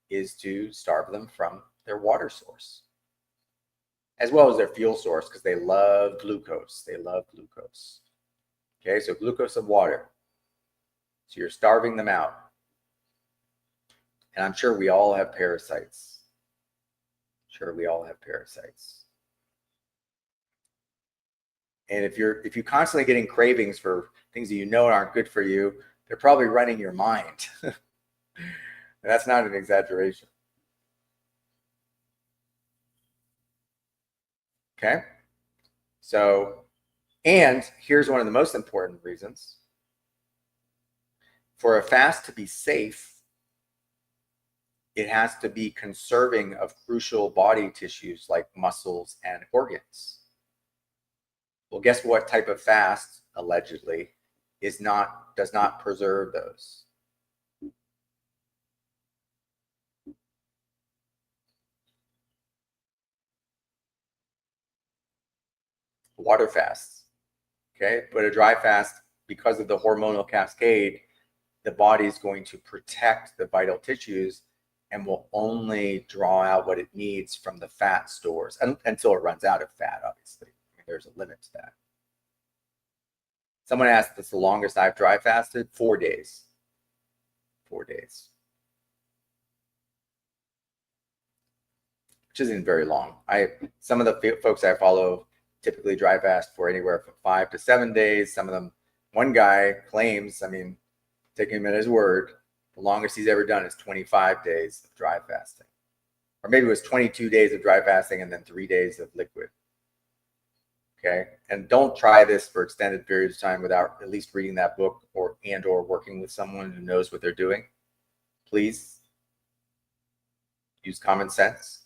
is to starve them from their water source, as well as their fuel source, because they love glucose. They love glucose. Okay, so glucose and water. So you're starving them out. And I'm sure we all have parasites. Sure, we all have parasites. And if you're constantly getting cravings for things that you know aren't good for you, they're probably running your mind. That's not an exaggeration. Okay. So, and here's one of the most important reasons. For a fast to be safe, it has to be conserving of crucial body tissues like muscles and organs. Well, guess what type of fast, allegedly, does not preserve those? Water fasts. Okay, but a dry fast, because of the hormonal cascade, the body is going to protect the vital tissues and will only draw out what it needs from the fat stores until it runs out of fat, obviously. I mean, there's a limit to that. Someone asked, "That's the longest I've dry fasted." 4 days. 4 days. Which isn't very long. Some of the folks I follow typically dry fast for anywhere from 5 to 7 days. Some of them, one guy claims, I mean, taking him at his word, the longest he's ever done is 25 days of dry fasting. Or maybe it was 22 days of dry fasting and then 3 days of liquid. Okay, and don't try this for extended periods of time without at least reading that book or working with someone who knows what they're doing. Please use common sense.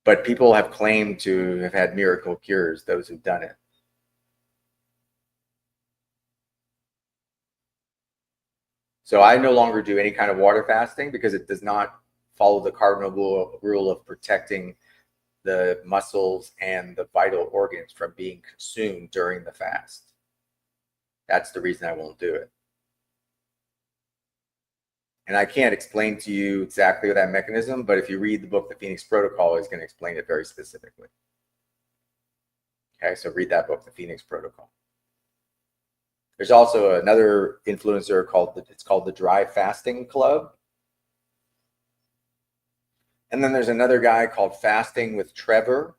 But people have claimed to have had miracle cures, those who've done it. So I no longer do any kind of water fasting because it does not follow the cardinal rule of protecting the muscles and the vital organs from being consumed during the fast. That's the reason I won't do it. And I can't explain to you exactly that mechanism, but if you read the book, The Phoenix Protocol, it's going to explain it very specifically. Okay, so read that book, The Phoenix Protocol. There's also another influencer called the Dry Fasting Club. And then there's another guy called Fasting with Trevor.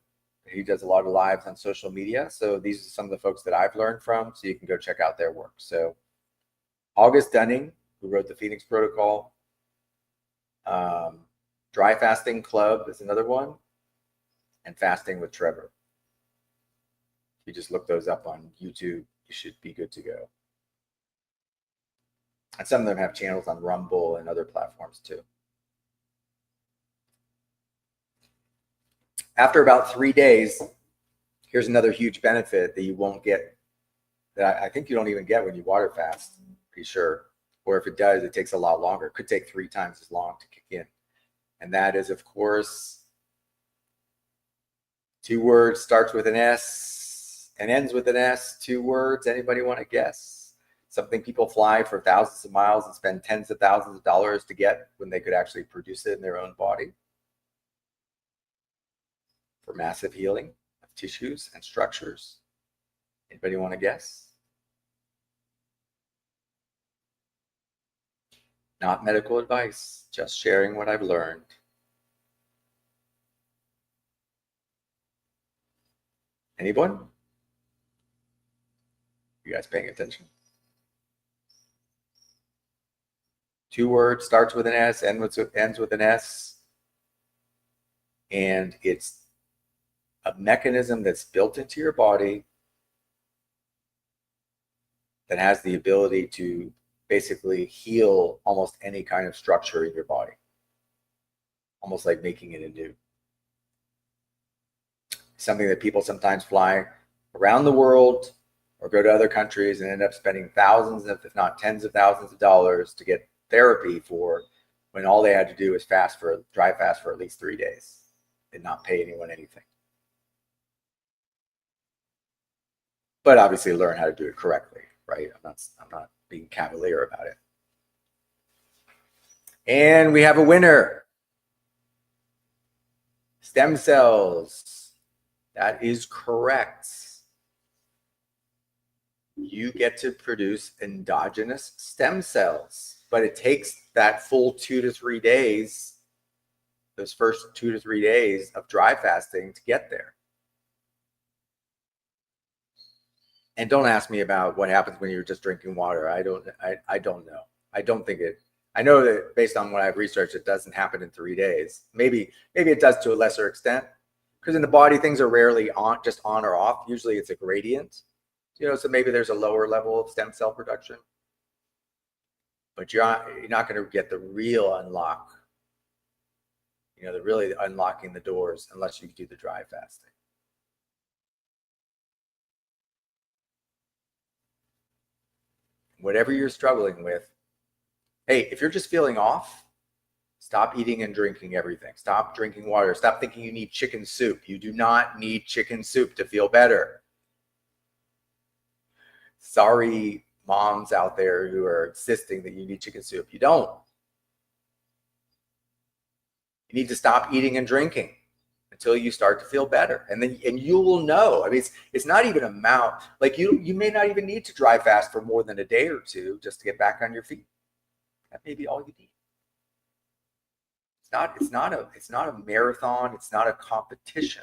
He does a lot of lives on social media. So these are some of the folks that I've learned from. So you can go check out their work. So August Dunning, who wrote the Phoenix Protocol. Dry Fasting Club is another one. And Fasting with Trevor. If you just look those up on YouTube, you should be good to go. And some of them have channels on Rumble and other platforms too. After about 3 days, here's another huge benefit that you won't get, that I think you don't even get when you water fast, pretty sure. Or if it does, it takes a lot longer. It could take 3 times as long to kick in. And that is, of course, 2 words, starts with an S and ends with an S. 2 words. Anybody want to guess? Something people fly for thousands of miles and spend tens of thousands of dollars to get when they could actually produce it in their own body. For massive healing of tissues and structures. Anybody want to guess? Not medical advice, just sharing what I've learned. Anyone? You guys paying attention? 2 words, starts with an S, ends with an S. And it's a mechanism that's built into your body that has the ability to basically heal almost any kind of structure in your body, almost like making it anew. Something that people sometimes fly around the world or go to other countries and end up spending thousands, if not tens of thousands of dollars to get therapy for, when all they had to do was dry fast for at least 3 days and not pay anyone anything. But obviously learn how to do it correctly, right? I'm not being cavalier about it. And we have a winner. Stem cells. That is correct. You get to produce endogenous stem cells, but it takes that full 2 to 3 days, those first 2 to 3 days of dry fasting to get there. And don't ask me about what happens when you're just drinking water. I don't know. I don't think it. I know that based on what I've researched, it doesn't happen in 3 days. Maybe it does to a lesser extent, because in the body things are rarely just on or off. Usually it's a gradient, so maybe there's a lower level of stem cell production. But you're not going to get the real unlock. The really unlocking the doors unless you do the dry fasting. Whatever you're struggling with, hey, if you're just feeling off, stop eating and drinking everything. Stop drinking water. Stop thinking you need chicken soup. You do not need chicken soup to feel better. Sorry, moms out there who are insisting that you need chicken soup. You don't. You need to stop eating and drinking until you start to feel better. And you will know. I mean, it's not even amount. Like you may not even need to dry fast for more than a day or 2 just to get back on your feet. That may be all you need. It's not a marathon. It's not a competition.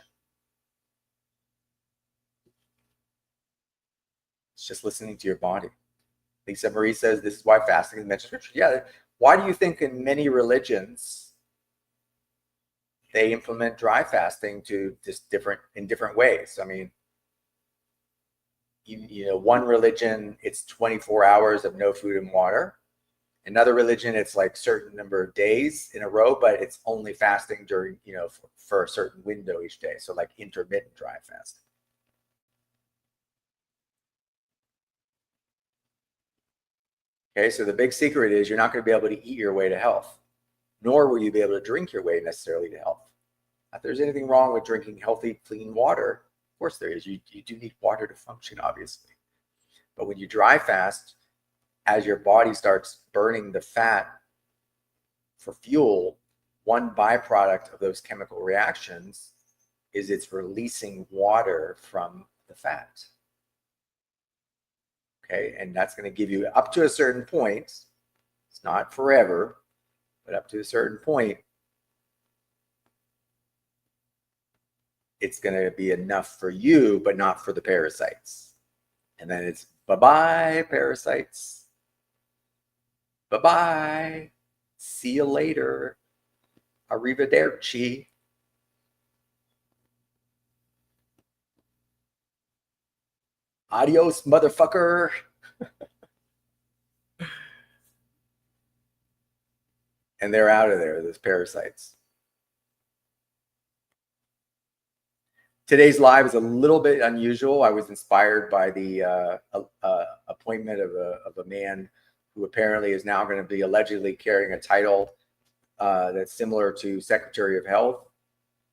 It's just listening to your body. Lisa Marie says this is why fasting is mentioned in scripture. Yeah. Why do you think in many religions they implement dry fasting to just in different ways? I mean, one religion, it's 24 hours of no food and water. Another religion, it's like certain number of days in a row, but it's only fasting during, for a certain window each day. So like intermittent dry fasting. Okay, so the big secret is you're not going to be able to eat your way to health, nor will you be able to drink your way necessarily to health. If there's anything wrong with drinking healthy, clean water, of course there is. You do need water to function, obviously. But when you dry fast, as your body starts burning the fat for fuel, one byproduct of those chemical reactions is it's releasing water from the fat. Okay, and that's going to give you up to a certain point. It's not forever, but up to a certain point, it's going to be enough for you, but not for the parasites. And then it's bye-bye, parasites. Bye-bye. See you later. Arrivederci. Adios, motherfucker. And they're out of there, those parasites. Today's live is a little bit unusual. I was inspired by the appointment of a man who apparently is now going to be allegedly carrying a title that's similar to Secretary of Health.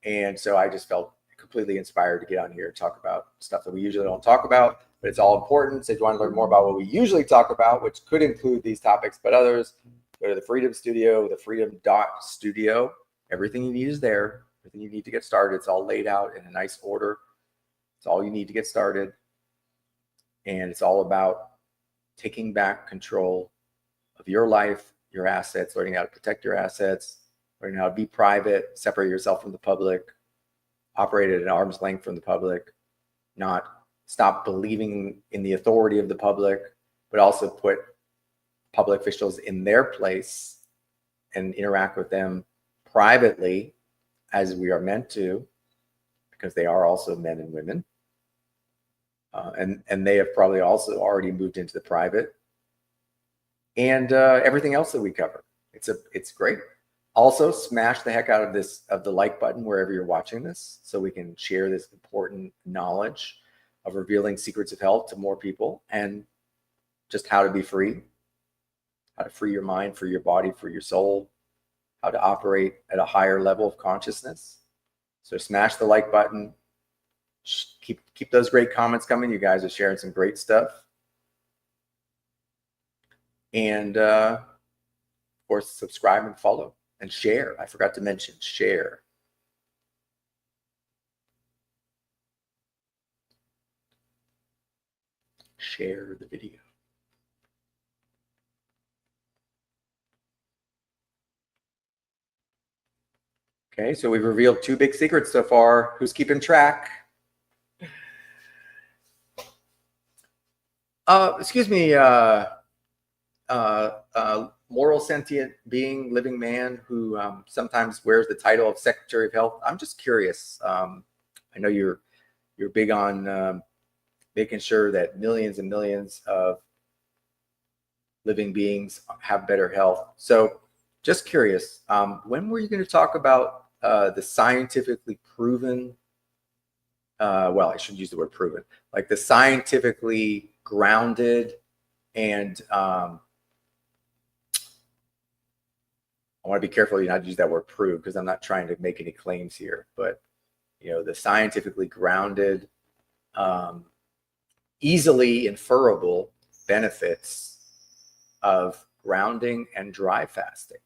And so I just felt completely inspired to get on here and talk about stuff that we usually don't talk about, but it's all important. So if you want to learn more about what we usually talk about, which could include these topics, but others, go to the Freedom Studio, the freedom.studio. Everything you need is there. Everything you need to get started. It's all laid out in a nice order. It's all you need to get started. And it's all about taking back control of your life, your assets, learning how to protect your assets, learning how to be private, separate yourself from the public, operate at an arm's length from the public, not stop believing in the authority of the public, but also put public officials in their place and interact with them privately as we are meant to, because they are also men and women. And they have probably also already moved into the private, and everything else that we cover. It's great. Also, smash the heck out of the like button wherever you're watching this, so we can share this important knowledge of revealing secrets of health to more people, and just how to be free, how to free your mind, free your body, free your soul, how to operate at a higher level of consciousness. So smash the like button. Keep those great comments coming. You guys are sharing some great stuff. And of course, subscribe and follow and share. I forgot to mention share. Share the video. Okay, so we've revealed 2 big secrets so far. Who's keeping track? Excuse me, moral sentient being, living man who sometimes wears the title of Secretary of Health. I'm just curious. I know you're big on making sure that millions and millions of living beings have better health. So just curious, when were you going to talk about the scientifically proven, well, I should use the word proven, like the scientifically grounded and I want to be careful not to use that word prove, because I'm not trying to make any claims here, but the scientifically grounded, easily inferable benefits of grounding and dry fasting.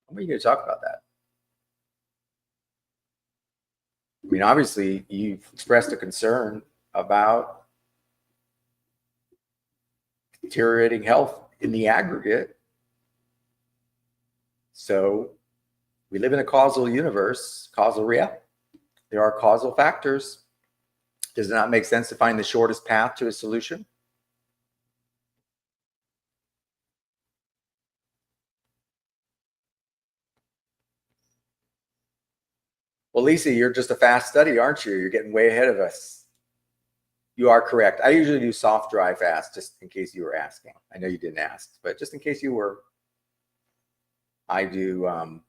When are you going to talk about that? I mean, obviously, you've expressed a concern about deteriorating health in the aggregate. So we live in a causal universe, causal reality. There are causal factors. Does it not make sense to find the shortest path to a solution? Well, Lisa, you're just a fast study, aren't you? You're getting way ahead of us. You are correct. I usually do soft, dry fast, just in case you were asking. I know you didn't ask, but just in case you were, I do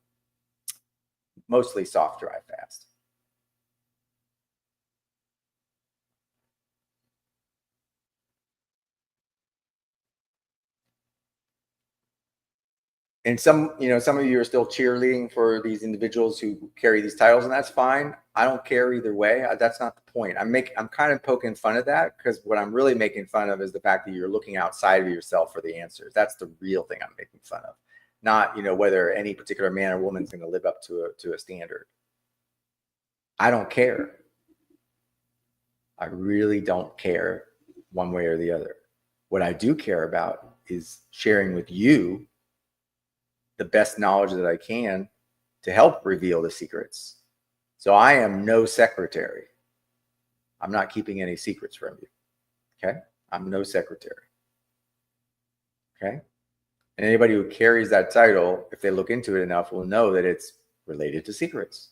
mostly soft, dry fast. And some of you are still cheerleading for these individuals who carry these titles, and that's fine. I don't care either way. That's not the point. I'm kind of poking fun at that, because what I'm really making fun of is the fact that you're looking outside of yourself for the answers. That's the real thing I'm making fun of. not, whether any particular man or woman is going to live up to a standard. I don't care. I really don't care one way or the other. What I do care about is sharing with you the best knowledge that I can to help reveal the secrets. So I am no secretary. I'm not keeping any secrets from you. Okay? I'm no secretary. Okay? And anybody who carries that title, if they look into it enough, will know that it's related to secrets.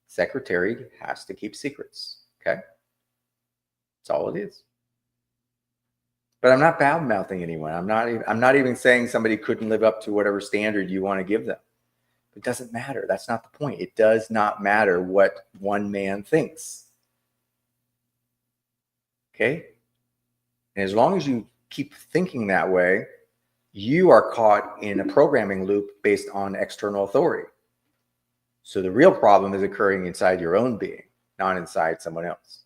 Secretary has to keep secrets. Okay? That's all it is. But I'm not bad-mouthing anyone. I'm not even saying somebody couldn't live up to whatever standard you want to give them. It doesn't matter. That's not the point. It does not matter what one man thinks. Okay? And as long as you keep thinking that way, you are caught in a programming loop based on external authority. So the real problem is occurring inside your own being, not inside someone else.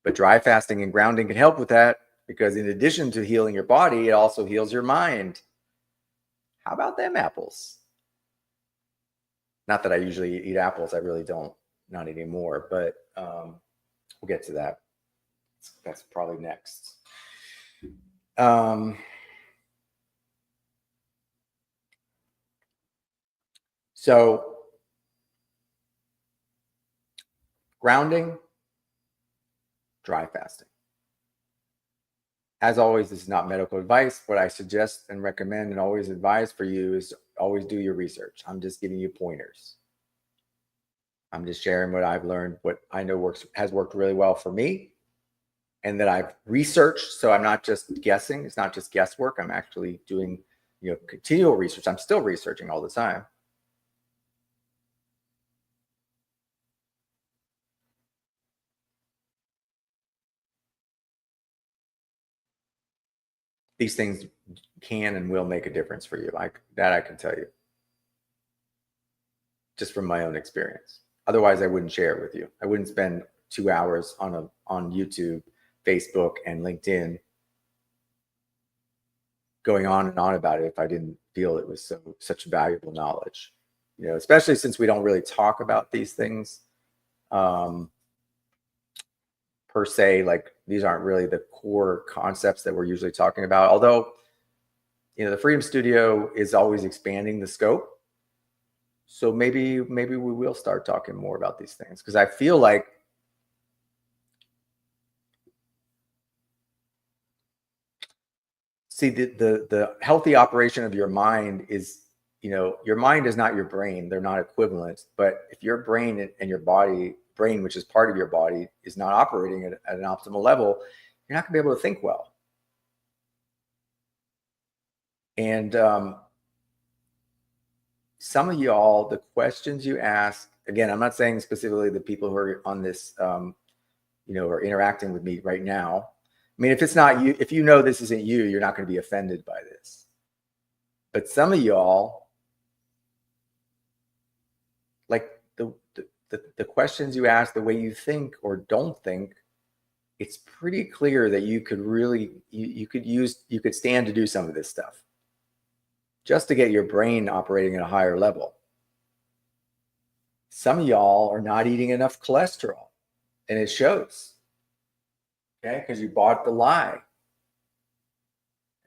But dry fasting and grounding can help with that, because in addition to healing your body, it also heals your mind. How about them apples? Not that I usually eat apples. I really don't, not anymore, but we'll get to that. That's probably next. So grounding, dry fasting. As always, this is not medical advice. What I suggest and recommend and always advise for you is always do your research. I'm just giving you pointers. I'm just sharing what I've learned, what I know has worked really well for me, and that I've researched. So I'm not just guessing. It's not just guesswork. I'm actually doing, continual research. I'm still researching all the time. These things can and will make a difference for you. That I can tell you, just from my own experience. Otherwise, I wouldn't share it with you. I wouldn't spend 2 hours on YouTube, Facebook, and LinkedIn going on and on about it if I didn't feel it was such valuable knowledge. Especially since we don't really talk about these things per se. Like, these aren't really the core concepts that we're usually talking about. Although, the Freedom Studio is always expanding the scope. So maybe we will start talking more about these things, because I feel like the healthy operation of your mind is, your mind is not your brain. They're not equivalent. But if your brain and your brain, which is part of your body, is not operating at an optimal level, you're not going to be able to think well. And some of y'all, the questions you ask, again, I'm not saying specifically the people who are on this, are interacting with me right now. I mean, if it's not you, if this isn't you, you're not going to be offended by this. But some of y'all, like the questions you ask, the way you think or don't think, it's pretty clear that you could really, you could stand to do some of this stuff just to get your brain operating at a higher level. Some of y'all are not eating enough cholesterol, and it shows. Okay, because you bought the lie.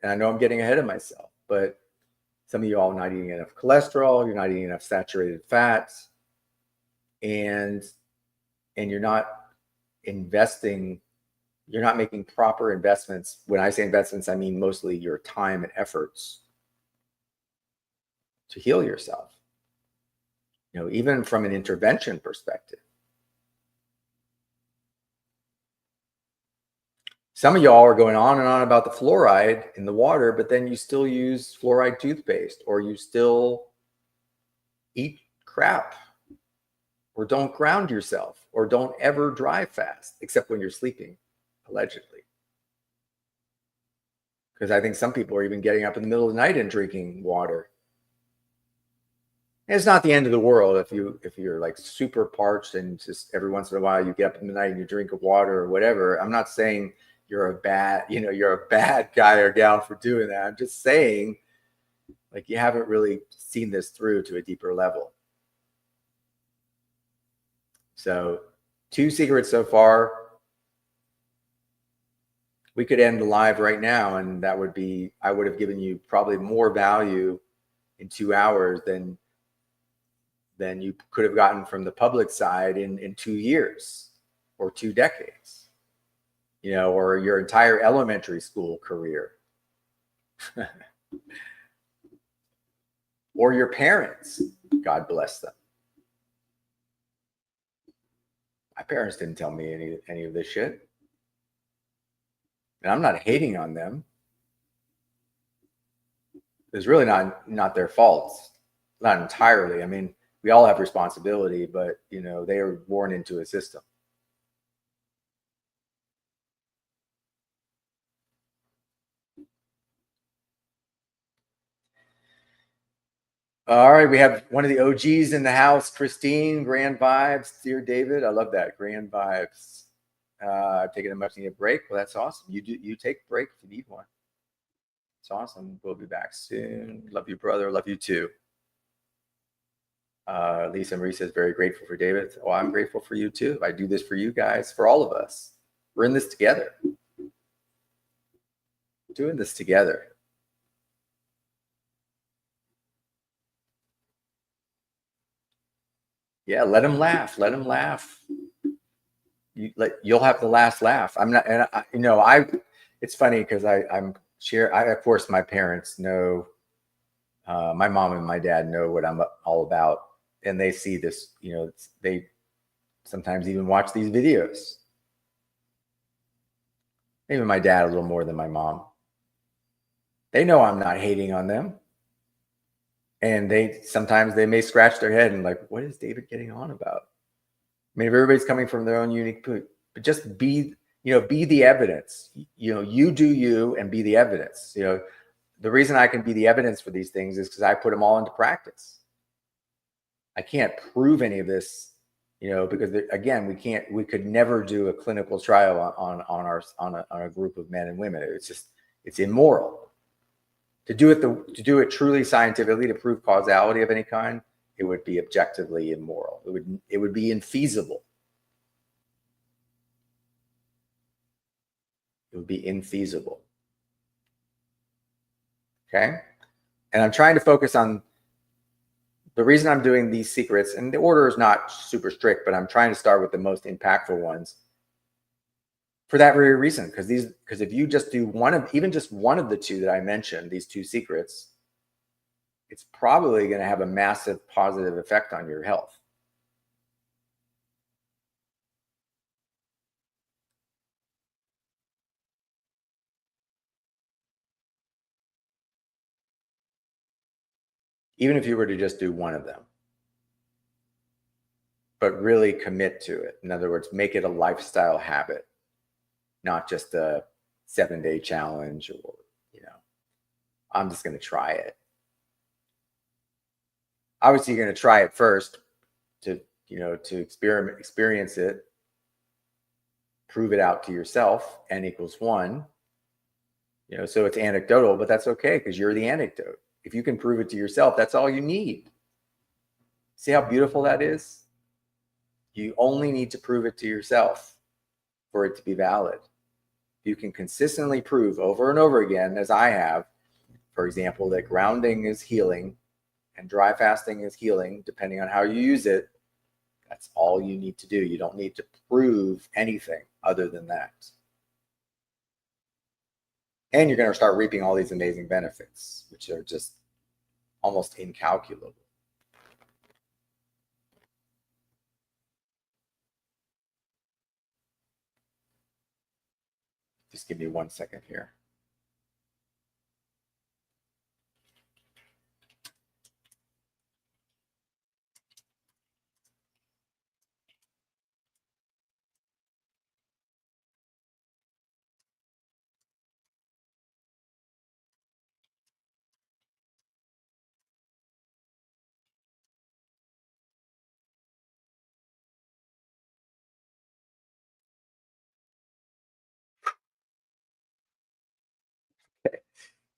And I know I'm getting ahead of myself, but some of you all are not eating enough cholesterol, you're not eating enough saturated fats, and you're not investing, you're not making proper investments. When I say investments, I mean mostly your time and efforts to heal yourself, even from an intervention perspective. Some of y'all are going on and on about the fluoride in the water, but then you still use fluoride toothpaste, or you still eat crap, or don't ground yourself, or don't ever dry fast, except when you're sleeping, allegedly. Because I think some people are even getting up in the middle of the night and drinking water. And it's not the end of the world if you're like super parched and just every once in a while you get up in the night and you drink water or whatever. I'm not saying you're a bad guy or gal for doing that. I'm just saying Like you haven't really seen this through to a deeper level. So 2 secrets so far. We could end live right now, and that would be, I would have given you probably more value in 2 hours than you could have gotten from the public side in 2 years or 2 decades, or your entire elementary school career. Or your parents, God bless them. My parents didn't tell me any of this shit. And I'm not hating on them. It's really not their fault. Not entirely. I mean, we all have responsibility, but they are born into a system. All right, we have one of the OGs in the house, Christine. Grand vibes, dear David. I love that. Grand vibes. Taking a much needed break. Well, that's awesome. You take a break if you need one. It's awesome. We'll be back soon. Love you, brother. Love you too. Lisa Marie says, very grateful for David. Oh, I'm grateful for you too. I do this for you guys, for all of us. We're in this together. Doing this together. Yeah, let him laugh. Let him laugh. You'll have the last laugh. I'm not, and it's funny because of course, my parents know, my mom and my dad know what I'm all about, and they see this, they sometimes even watch these videos. Maybe my dad a little more than my mom. They know I'm not hating on them. And sometimes they may scratch their head and like, what is David getting on about? I mean, if everybody's coming from their own unique point, but just be the evidence. You do you and be the evidence. The reason I can be the evidence for these things is because I put them all into practice. I can't prove any of this, because again, we could never do a clinical trial on a group of men and women. It's immoral. To do it truly scientifically, to prove causality of any kind, it would be objectively immoral. It would be infeasible. It would be infeasible. Okay? And I'm trying to focus on the reason I'm doing these secrets, and the order is not super strict, but I'm trying to start with the most impactful ones for that very reason. Because if you just do even just one of the 2 that I mentioned, these 2 secrets, it's probably going to have a massive positive effect on your health. Even if you were to just do one of them, but really commit to it. In other words, make it a lifestyle habit, not just a 7-day challenge or, I'm just going to try it. Obviously, you're going to try it first to experience it, prove it out to yourself, n equals 1. So it's anecdotal, but that's okay because you're the anecdote. If you can prove it to yourself, that's all you need. See how beautiful that is? You only need to prove it to yourself for it to be valid. You can consistently prove over and over again, as I have, for example, that grounding is healing and dry fasting is healing, depending on how you use it. That's all you need to do. You don't need to prove anything other than that. And you're going to start reaping all these amazing benefits, which are just almost incalculable. Just give me 1 second here.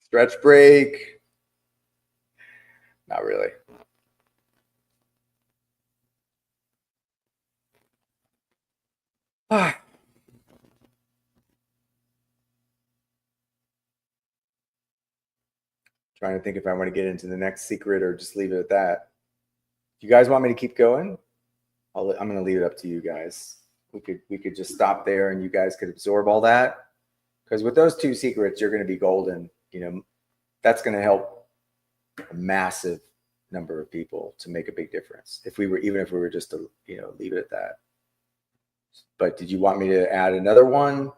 Stretch break. Not really. Trying to think if I want to get into the next secret or just leave it at that. If you guys want me to keep going, I'm going to leave it up to you guys. We could just stop there and you guys could absorb all that. Because with those 2 secrets, you're going to be golden. You know, that's going to help a massive number of people to make a big difference. Even if we were just to, you know, leave it at that. But did you want me to add another one?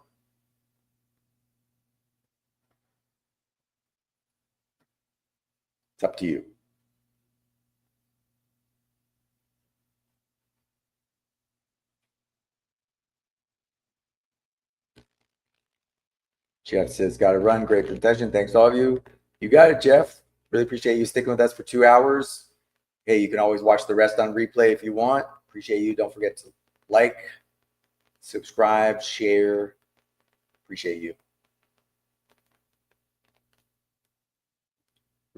It's up to you. Jeff says, got to run. Great presentation. Thanks to all of you. You got it, Jeff. Really appreciate you sticking with us for 2 hours. Hey, you can always watch the rest on replay if you want. Appreciate you. Don't forget to like, subscribe, share. Appreciate you.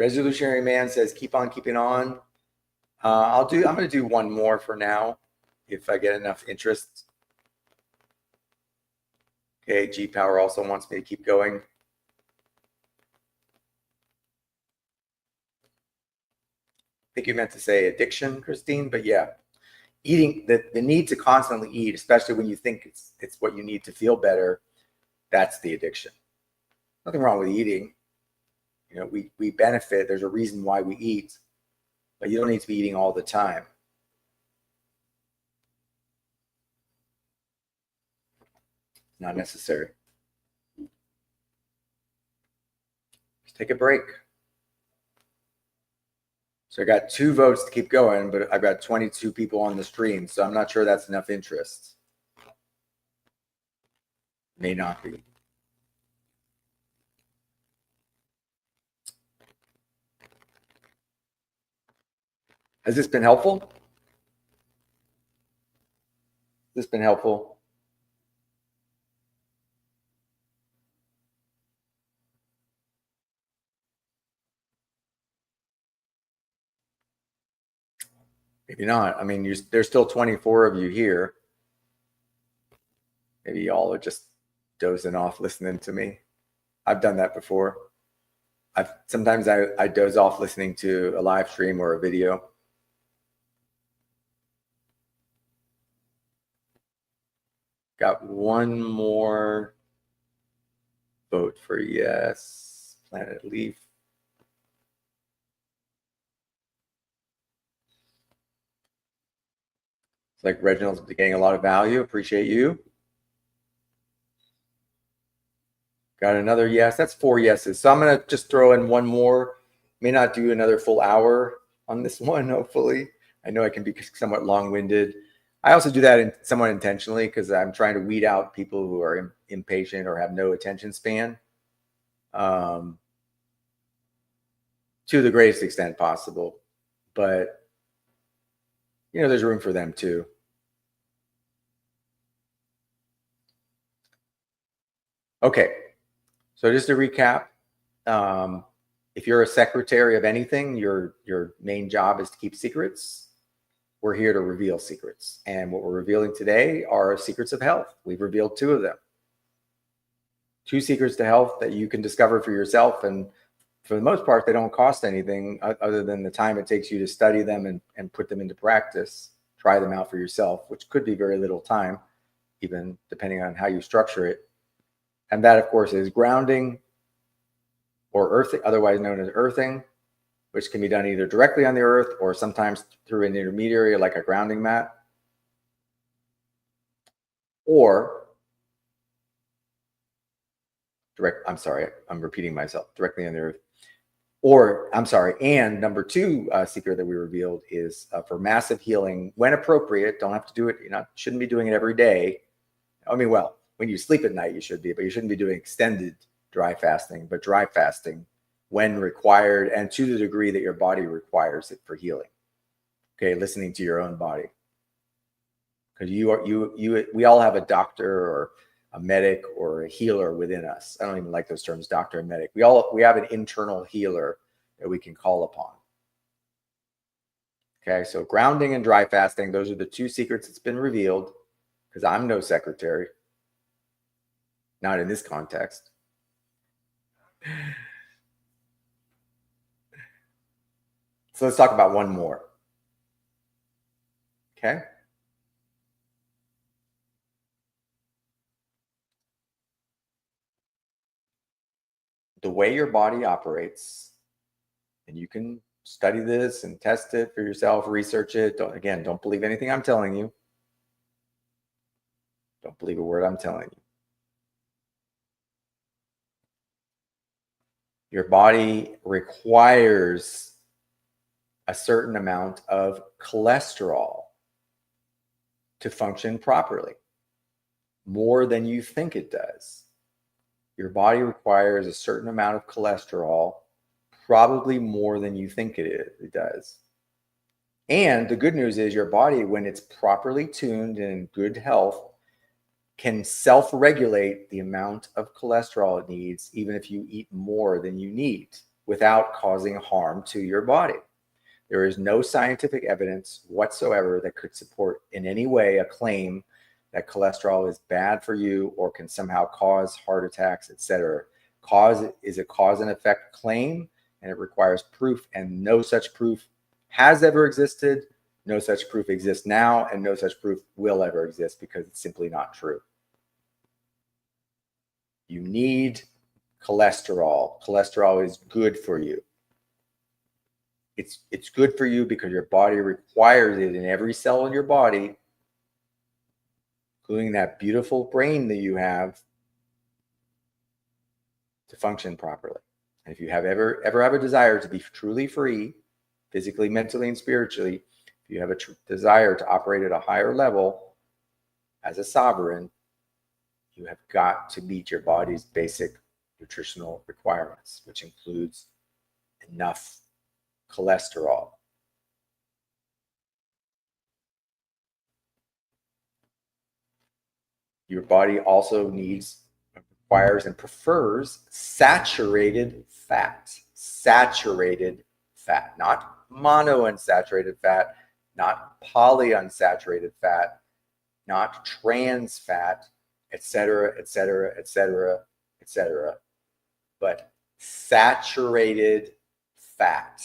Resolutionary Man says, keep on keeping on. I'm going to do one more for now if I get enough interest. Okay, G Power also wants me to keep going. I think you meant to say addiction, Christine, but yeah. Eating, the need to constantly eat, especially when you think it's what you need to feel better, that's the addiction. Nothing wrong with eating. You know, we benefit. There's a reason why we eat, but you don't need to be eating all the time. Not necessary. Just take a break. So I got 2 votes to keep going, but I've got 22 people on the stream, so I'm not sure that's enough interest. May not be. Has this been helpful? Has this been helpful? Maybe not. I mean, there's still 24 of you here. Maybe y'all are just dozing off listening to me. I've done that before. Sometimes I doze off listening to a live stream or a video. Got one more vote for yes. Planet Leaf. It's like Reginald's getting a lot of value. Appreciate you. Got another yes. That's 4 yeses. So I'm going to just throw in one more. May not do another full hour on this one, hopefully. I know I can be somewhat long-winded. I also do that somewhat intentionally because I'm trying to weed out people who are impatient or have no attention span to the greatest extent possible. But, you know, there's room for them too. Okay. So just to recap, if you're a secretary of anything, your main job is to keep secrets. We're here to reveal secrets. And what we're revealing today are secrets of health. We've revealed 2 of them. 2 secrets to health that you can discover for yourself. And for the most part, they don't cost anything other than the time it takes you to study them and put them into practice. Try them out for yourself, which could be very little time, even depending on how you structure it. And that, of course, is grounding or earthing, otherwise known as earthing, which can be done either directly on the earth or sometimes through an intermediary like a grounding mat. Or I'm repeating myself, directly on the earth. Or, and number 2 secret that we revealed is for massive healing when appropriate. Don't have to do it. Shouldn't be doing it every day. I mean, well, when you sleep at night, you should be, but you shouldn't be doing extended dry fasting, but dry fasting when required and to the degree that your body requires it for healing. Okay, listening to your own body. Because we all have a doctor or a medic or a healer within us. I don't even like those terms, doctor and medic. We have an internal healer that we can call upon. Okay, so grounding and dry fasting, those are the two secrets that's been revealed, because I'm no secretary. Not in this context. So let's talk about one more. Okay. The way your body operates, and you can study this and test it for yourself, research it. Don't believe anything I'm telling you. Don't believe a word I'm telling you. Your body requires a certain amount of cholesterol to function properly, more than you think it does. Your body requires a certain amount of cholesterol, probably more than you think it does. And the good news is your body, when it's properly tuned and in good health, can self-regulate the amount of cholesterol it needs, even if you eat more than you need, without causing harm to your body. There is no scientific evidence whatsoever that could support in any way a claim that cholesterol is bad for you or can somehow cause heart attacks, etc. Cause is a cause and effect claim, and it requires proof, and no such proof has ever existed, no such proof exists now, and no such proof will ever exist, because it's simply not true. You need cholesterol. Cholesterol is good for you. It's good for you because your body requires it in every cell in your body, including that beautiful brain that you have, to function properly. And if you have ever have a desire to be truly free, physically, mentally, and spiritually, if you have a desire to operate at a higher level as a sovereign, you have got to meet your body's basic nutritional requirements, which includes enough cholesterol. Your body also requires and prefers saturated fat. Saturated fat, not monounsaturated fat, not polyunsaturated fat, not trans fat, etc., etc., etc., etc., but saturated fat.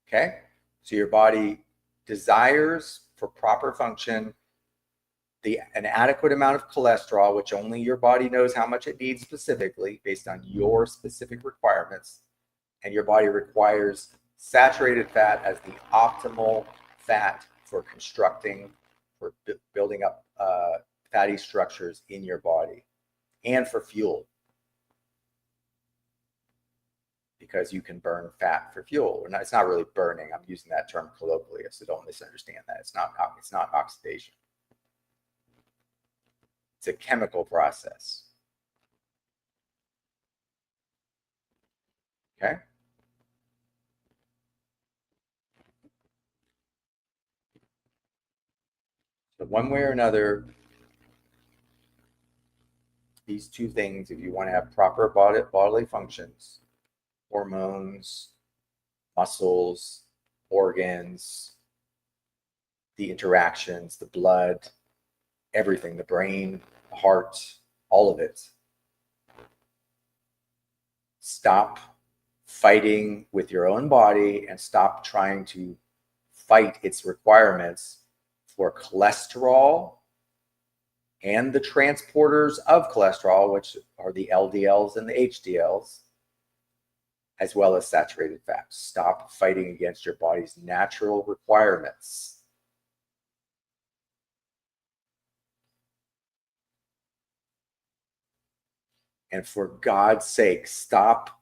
Okay, so your body desires, for proper function, an adequate amount of cholesterol, which only your body knows how much it needs specifically based on your specific requirements. And your body requires saturated fat as the optimal fat for constructing, for building up fatty structures in your body, and for fuel, because you can burn fat for fuel. It's not really burning. I'm using that term colloquially, so don't misunderstand that. It's not oxidation. It's a chemical process. Okay. So one way or another, these two things, if you want to have proper bodily functions, hormones, muscles, organs, the interactions, the blood, everything, the brain, the heart, all of it. Stop fighting with your own body and stop trying to fight its requirements for cholesterol and the transporters of cholesterol, which are the LDLs and the HDLs, as well as saturated fats. Stop fighting against your body's natural requirements. And for God's sake, stop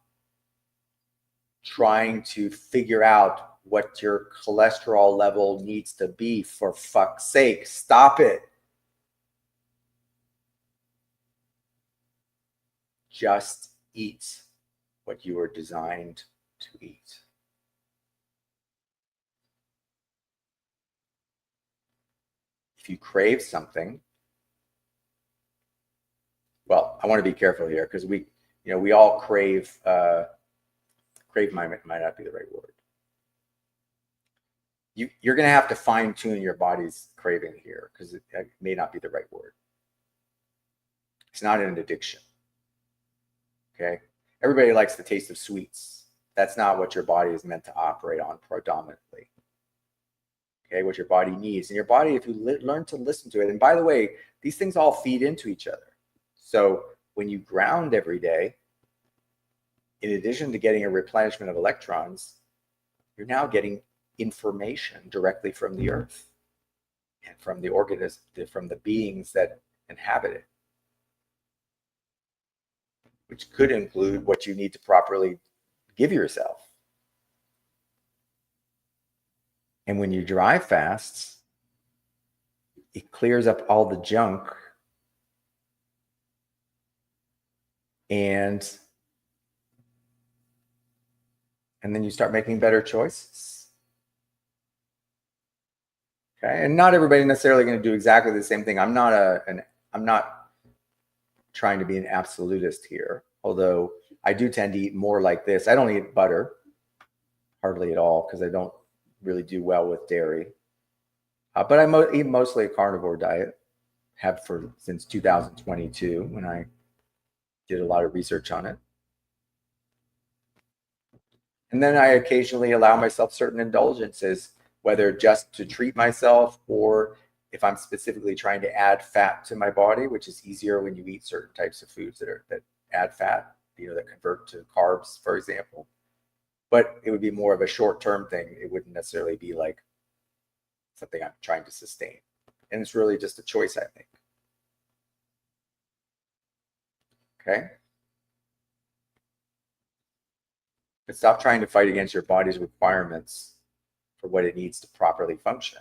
trying to figure out what your cholesterol level needs to be. For fuck's sake, stop it. Just eat what you were designed to eat. If you crave something, well, I want to be careful here, because we all crave crave might not be the right word. You're going to have to fine tune your body's craving here, because it may not be the right word. It's not an addiction. Okay. Everybody likes the taste of sweets. That's not what your body is meant to operate on predominantly. Okay. What your body needs, and your body, if you learn to listen to it, and by the way, these things all feed into each other. So when you ground every day, in addition to getting a replenishment of electrons, you're now getting information directly from the earth and from the organism, from the beings that inhabit it, which could include what you need to properly give yourself. And when you dry fast, it clears up all the junk, and then you start making better choices. Okay, and not everybody necessarily going to do exactly the same thing. I'm not trying to be an absolutist here, although I do tend to eat more like this. I don't eat butter hardly at all, because I don't really do well with dairy. But I eat mostly a carnivore diet, have since 2022, when I did a lot of research on it. And then I occasionally allow myself certain indulgences, whether just to treat myself, or if I'm specifically trying to add fat to my body, which is easier when you eat certain types of foods that add fat, that convert to carbs, for example. But it would be more of a short-term thing. It wouldn't necessarily be like something I'm trying to sustain. And it's really just a choice, I think. Okay? But stop trying to fight against your body's requirements for what it needs to properly function.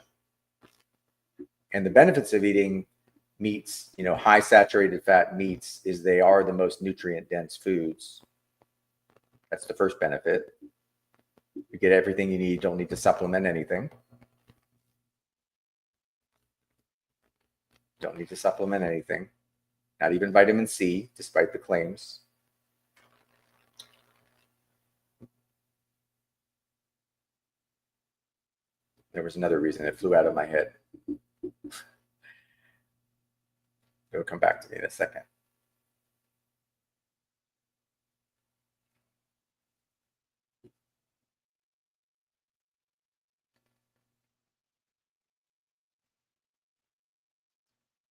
And the benefits of eating meats, high saturated fat meats, is they are the most nutrient dense foods. That's the first benefit. You get everything you need, don't need to supplement anything. Don't need to supplement anything. Not even vitamin C, despite the claims. There was another reason it flew out of my head. It'll come back to me in a second.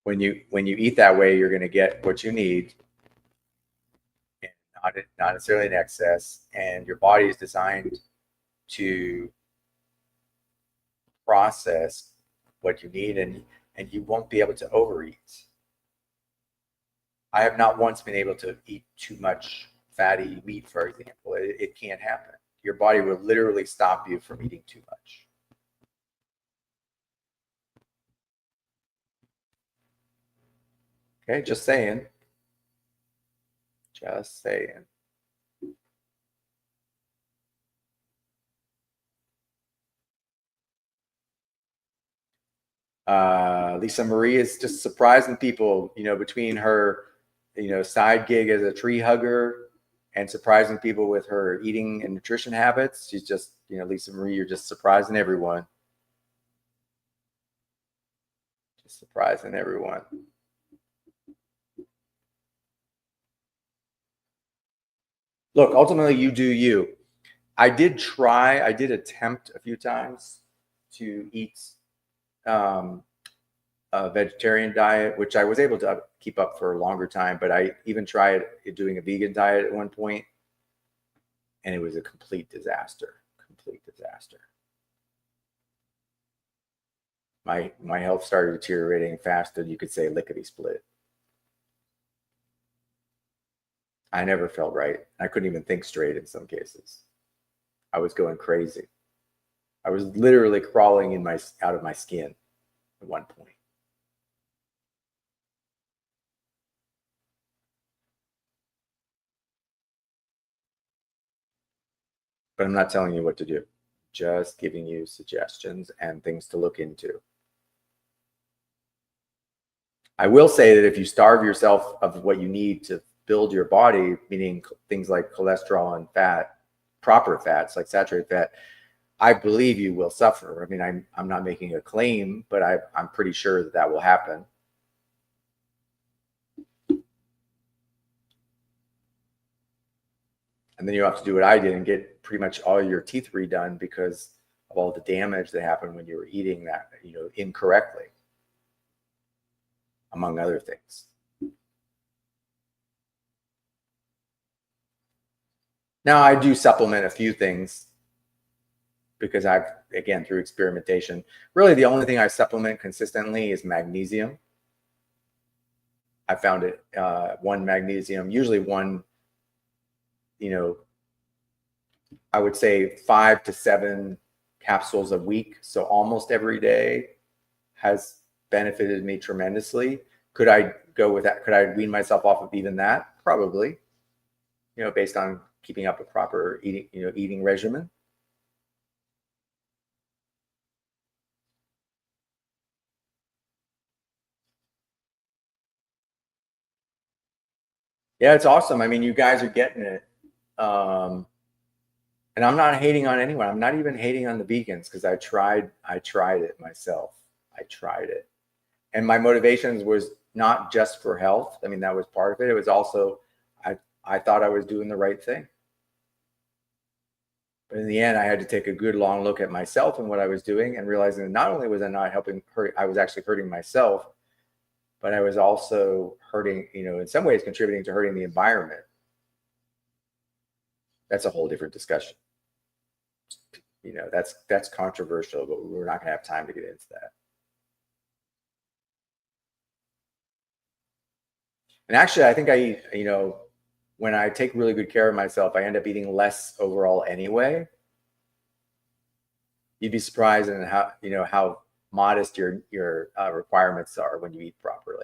When you eat that way, you're going to get what you need, and not necessarily in excess. And your body is designed to process what you need, and you won't be able to overeat. I have not once been able to eat too much fatty meat, for example. It can't happen. Your body will literally stop you from eating too much. Okay, just saying. Just saying. Lisa Marie is just surprising people, between her, side gig as a tree hugger and surprising people with her eating and nutrition habits. She's just, Lisa Marie, you're just surprising everyone. Just surprising everyone. Look, ultimately, you do you. I did attempt a few times to eat a vegetarian diet, which I was able to keep up for a longer time, but I even tried doing a vegan diet at one point, and it was a complete disaster. My health started deteriorating faster than you could say lickety split. I never felt right. I couldn't even think straight in some cases. I was going crazy. I was literally crawling out of my skin at one point. But I'm not telling you what to do. Just giving you suggestions and things to look into. I will say that if you starve yourself of what you need to build your body, meaning things like cholesterol and fat, proper fats like saturated fat, I believe you will suffer. I mean, I'm not making a claim, but I'm pretty sure that will happen. And then you have to do what I did and get pretty much all your teeth redone because of all the damage that happened when you were eating that, incorrectly, among other things. Now I do supplement a few things because again, through experimentation, really the only thing I supplement consistently is magnesium. I found it, one magnesium, usually one, I would say 5 to 7 capsules a week. So almost every day has benefited me tremendously. Could I go with that? Could I wean myself off of even that? Probably, based on keeping up a proper eating regimen. Yeah, it's awesome. I mean, you guys are getting it. And I'm not hating on anyone. I'm not even hating on the vegans because I tried it myself. I tried it. And my motivations was not just for health. I mean, that was part of it. It was also, I thought I was doing the right thing. But in the end, I had to take a good long look at myself and what I was doing and realizing that not only was I not I was actually hurting myself, but I was also hurting, in some ways contributing to hurting the environment. That's a whole different discussion. That's controversial, but we're not going to have time to get into that. And actually, I think when I take really good care of myself, I end up eating less overall anyway. You'd be surprised in how modest your requirements are when you eat properly,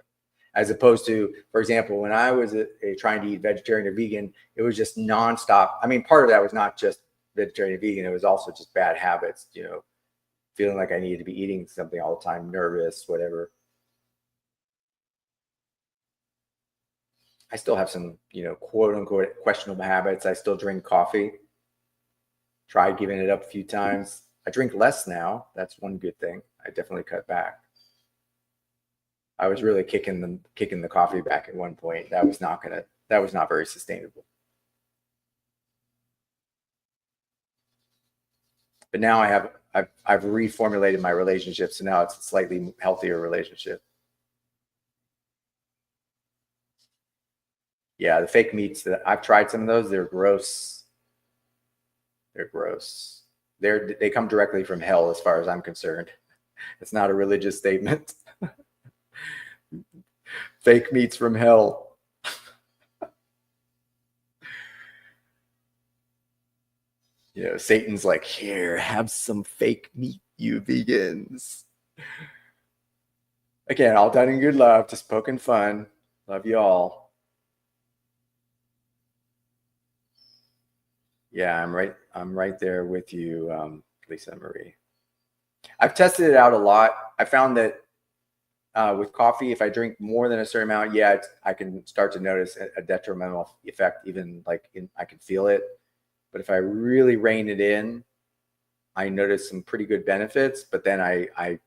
as opposed to, for example, when I was trying to eat vegetarian or vegan, it was just nonstop. I mean, part of that was not just vegetarian and vegan; it was also just bad habits. Feeling like I needed to be eating something all the time, nervous, whatever. I still have some, quote unquote questionable habits. I still drink coffee. Tried giving it up a few times. I drink less now. That's one good thing. I definitely cut back. I was really kicking the coffee back at one point. That was not very sustainable. But now I've reformulated my relationship, so now it's a slightly healthier relationship. Yeah, the fake meats that I've tried, some of those, they're gross. They're gross. They come directly from hell, as far as I'm concerned. It's not a religious statement. Fake meats from hell. Satan's like, here, have some fake meat, you vegans. Again, all done in good love, just poking fun. Love you all. Yeah, I'm right there with you, Lisa Marie. I've tested it out a lot. I found that with coffee, if I drink more than a certain amount, yeah, I can start to notice a detrimental effect, even I can feel it. But if I really rein it in, I notice some pretty good benefits, but then I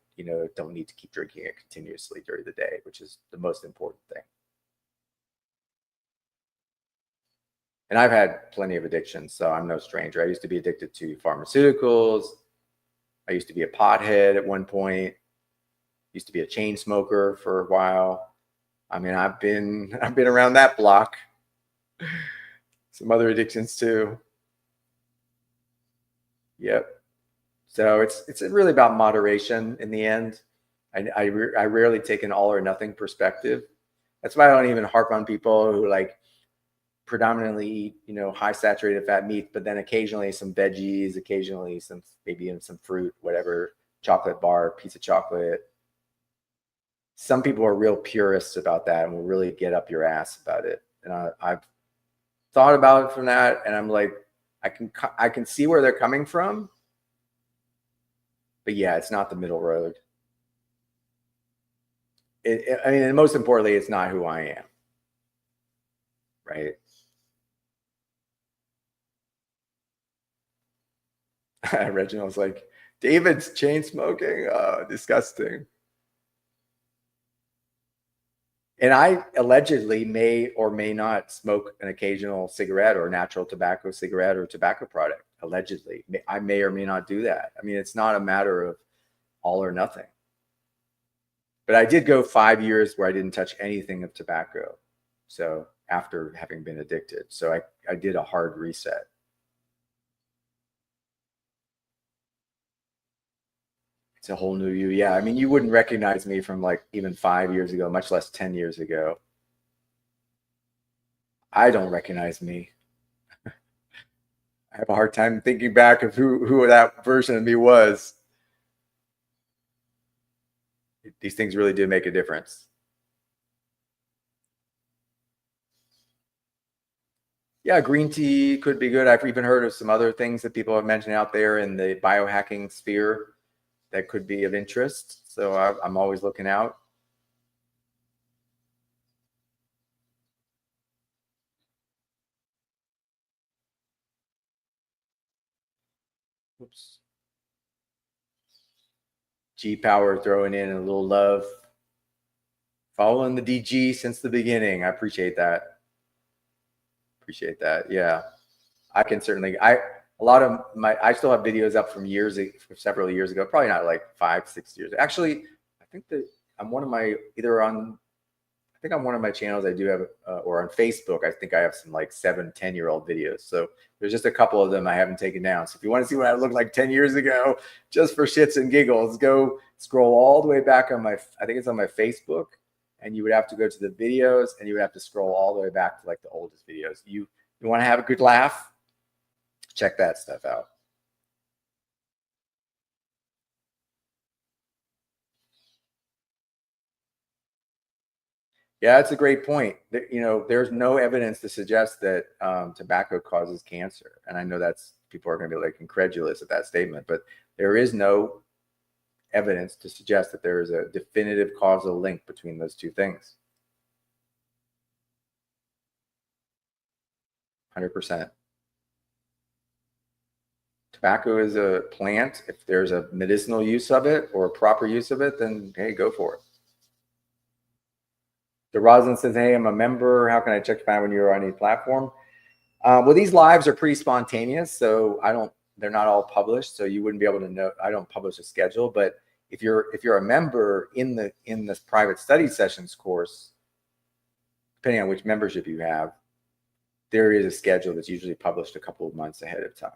don't need to keep drinking it continuously during the day, which is the most important thing. And I've had plenty of addictions, so I'm no stranger. I used to be addicted to pharmaceuticals. I used to be a pothead at one point. Used to be a chain smoker for a while. I mean, I've been around that block. Some other addictions too. Yep. So it's really about moderation in the end. I rarely take an all or nothing perspective. That's why I don't even harp on people who predominantly eat, high saturated fat meat, but then occasionally some veggies, occasionally maybe even some fruit, whatever, chocolate bar, piece of chocolate. Some people are real purists about that and will really get up your ass about it. And I've thought about it from that, and I'm like, I can see where they're coming from, but yeah, it's not the middle road. I mean, and most importantly, it's not who I am, right? Reginald's like, David's chain smoking. Disgusting. And I allegedly may or may not smoke an occasional cigarette or natural tobacco cigarette or tobacco product. Allegedly, I may or may not do that. I mean, it's not a matter of all or nothing. But I did go 5 years where I didn't touch anything of tobacco. So after having been addicted, so I did a hard reset. It's a whole new you. Yeah. I mean, you wouldn't recognize me from like even 5 years ago, much less 10 years ago. I don't recognize me. I have a hard time thinking back of who that version of me was. These things really do make a difference. Yeah, green tea could be good. I've even heard of some other things that people have mentioned out there in the biohacking sphere that could be of interest. So I'm always looking out. Oops. G Power throwing in a little love. Following the DG since the beginning. I appreciate that. Appreciate that. Yeah. I can certainly, a lot of I still have videos up from several years ago, probably not like 5, 6 years. Actually, I think that I'm one of my, I think on one of my channels I do have, or on Facebook, I think I have some like 7, 10-year-old videos. So there's just a couple of them I haven't taken down. So if you want to see what I looked like 10 years ago, just for shits and giggles, go scroll all the way back on I think it's on my Facebook, and you would have to go to the videos and you would have to scroll all the way back to like the oldest videos. You want to have a good laugh? Check that stuff out. Yeah, that's a great point. There's no evidence to suggest that tobacco causes cancer. And I know people are going to be like incredulous at that statement, but there is no evidence to suggest that there is a definitive causal link between those two things. 100%. Tobacco is a plant. If there's a medicinal use of it or a proper use of it, then hey, go for it. The Rosin says, hey, I'm a member. How can I check to find when you're on any platform? Well, these lives are pretty spontaneous, so they're not all published, so you wouldn't be able to know. I don't publish a schedule, but if you're a member in this private study sessions course, depending on which membership you have, there is a schedule that's usually published a couple of months ahead of time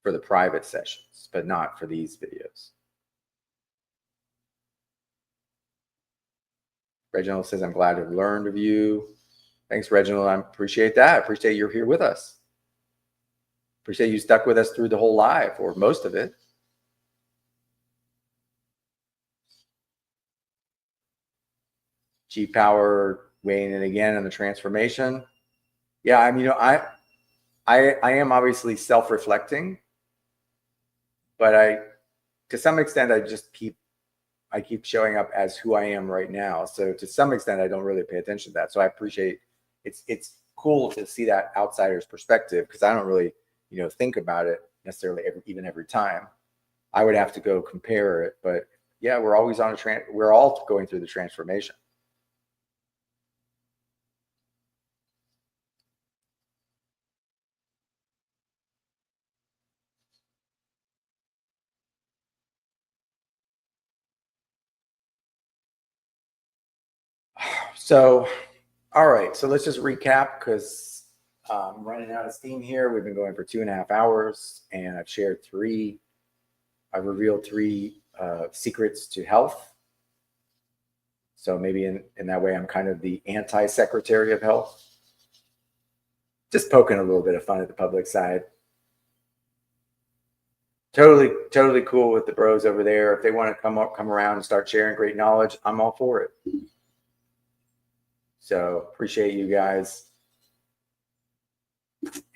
for the private sessions, but not for these videos. Reginald says, I'm glad to have learned of you. Thanks, Reginald. I appreciate that. I appreciate you're here with us. Appreciate you stuck with us through the whole live, or most of it. G Power weighing in again on the transformation. Yeah, I mean, I am obviously self-reflecting, but to some extent, I keep showing up as who I am right now. So to some extent, I don't really pay attention to that. So I appreciate it's cool to see that outsider's perspective, because I don't really, think about it necessarily every time. I would have to go compare it, but yeah, we're always we're all going through the transformation. So, all right. So let's just recap, because I'm running out of steam here. We've been going for 2.5 hours, and I've revealed 3 secrets to health. So maybe in that way, I'm kind of the anti-secretary of health. Just poking a little bit of fun at the public side. Totally cool with the bros over there. If they want to come around and start sharing great knowledge, I'm all for it. So appreciate you guys.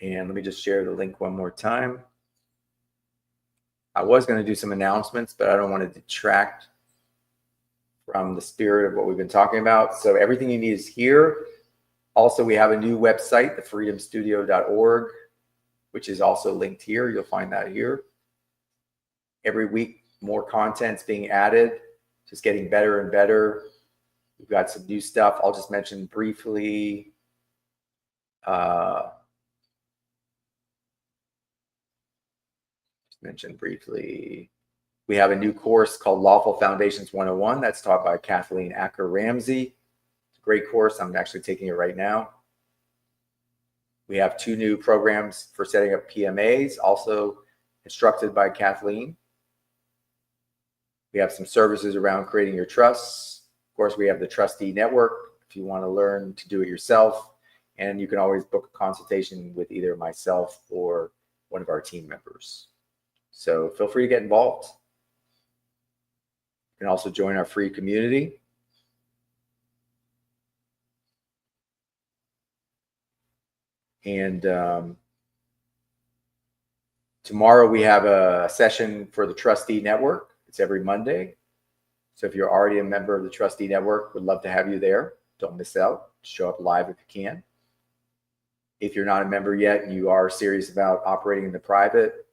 And let me just share the link one more time. I was going to do some announcements, but I don't want to detract from the spirit of what we've been talking about. So everything you need is here. Also, we have a new website, thefreedomstudio.org, which is also linked here. You'll find that here. Every week, more content's being added, just getting better and better. We've got some new stuff. I'll just mention briefly. We have a new course called Lawful Foundations 101 that's taught by Kathleen Acker-Ramsey. It's a great course. I'm actually taking it right now. We have 2 new programs for setting up PMAs, also instructed by Kathleen. We have some services around creating your trusts. Of course, we have the trustee network if you want to learn to do it yourself. And you can always book a consultation with either myself or one of our team members. So feel free to get involved. You can also join our free community. And tomorrow we have a session for the trustee network. It's every Monday. So if you're already a member of the trustee network, we'd love to have you there. Don't miss out. Show up live if you can. If you're not a member yet and you are serious about operating in the private,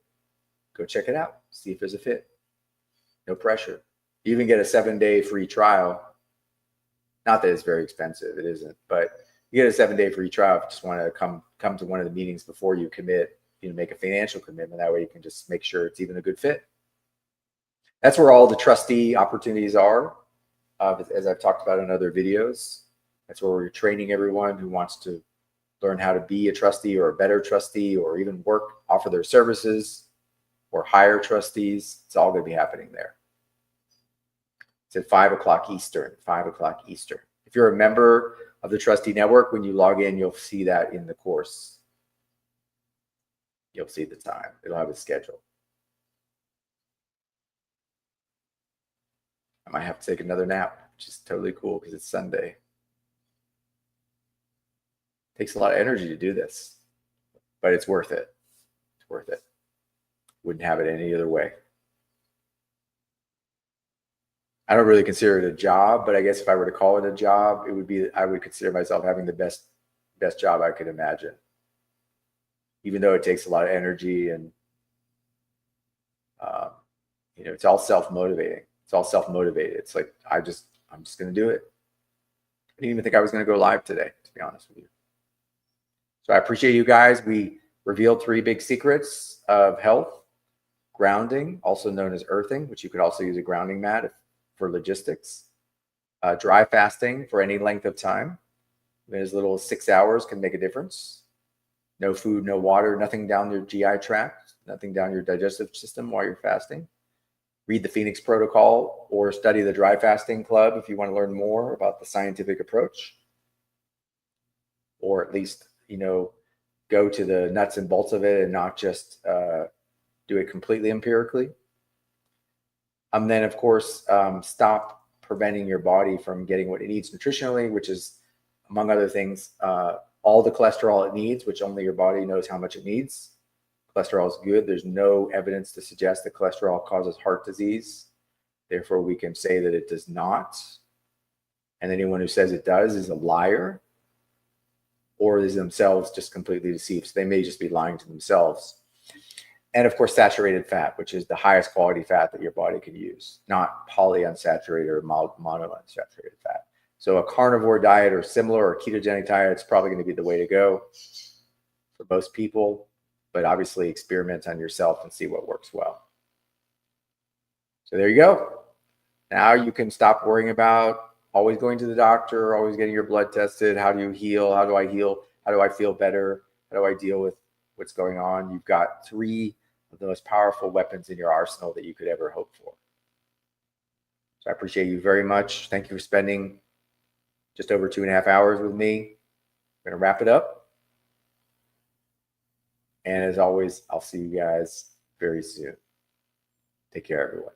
go check it out. See if there's a fit. No pressure. You even get a 7-day free trial. Not that it's very expensive. It isn't. But you get a 7-day free trial if you just want to come to one of the meetings before you commit, make a financial commitment. That way you can just make sure it's even a good fit. That's where all the trustee opportunities are, as I've talked about in other videos. That's where we're training everyone who wants to learn how to be a trustee or a better trustee, or even offer their services or hire trustees. It's all going to be happening there. It's at 5 o'clock Eastern, 5 o'clock Eastern. If you're a member of the trustee network, when you log in, you'll see that in the course. You'll see the time. It'll have a schedule. I might have to take another nap, which is totally cool because it's Sunday. Takes a lot of energy to do this, but it's worth it. It's worth it. Wouldn't have it any other way. I don't really consider it a job, but I guess if I were to call it a job, it would be, I would consider myself having the best job I could imagine. Even though it takes a lot of energy and, it's all self-motivating. It's all self-motivated. It's like, I'm just going to do it. I didn't even think I was going to go live today, to be honest with you. So I appreciate you guys. We revealed 3 big secrets of health: grounding, also known as earthing, which you could also use a grounding mat for logistics; dry fasting for any length of time, as little as 6 hours can make a difference. No food, no water, nothing down your GI tract, nothing down your digestive system while you're fasting. Read the Phoenix Protocol or study the Dry Fasting Club if you want to learn more about the scientific approach, or at least go to the nuts and bolts of it and not just do it completely empirically. Then, of course, stop preventing your body from getting what it needs nutritionally, which is, among other things, all the cholesterol it needs, which only your body knows how much it needs. Cholesterol is good. There's no evidence to suggest that cholesterol causes heart disease. Therefore, we can say that it does not. And anyone who says it does is a liar, or is themselves just completely deceived. So they may just be lying to themselves. And of course, saturated fat, which is the highest quality fat that your body can use, not polyunsaturated or monounsaturated fat. So a carnivore diet or similar, or ketogenic diet, it's probably going to be the way to go for most people. But obviously experiment on yourself and see what works well. So there you go. Now you can stop worrying about always going to the doctor, always getting your blood tested. How do you heal? How do I heal? How do I feel better? How do I deal with what's going on? You've got 3 of the most powerful weapons in your arsenal that you could ever hope for. So I appreciate you very much. Thank you for spending just over 2.5 hours with me. I'm going to wrap it up. And as always, I'll see you guys very soon. Take care, everyone.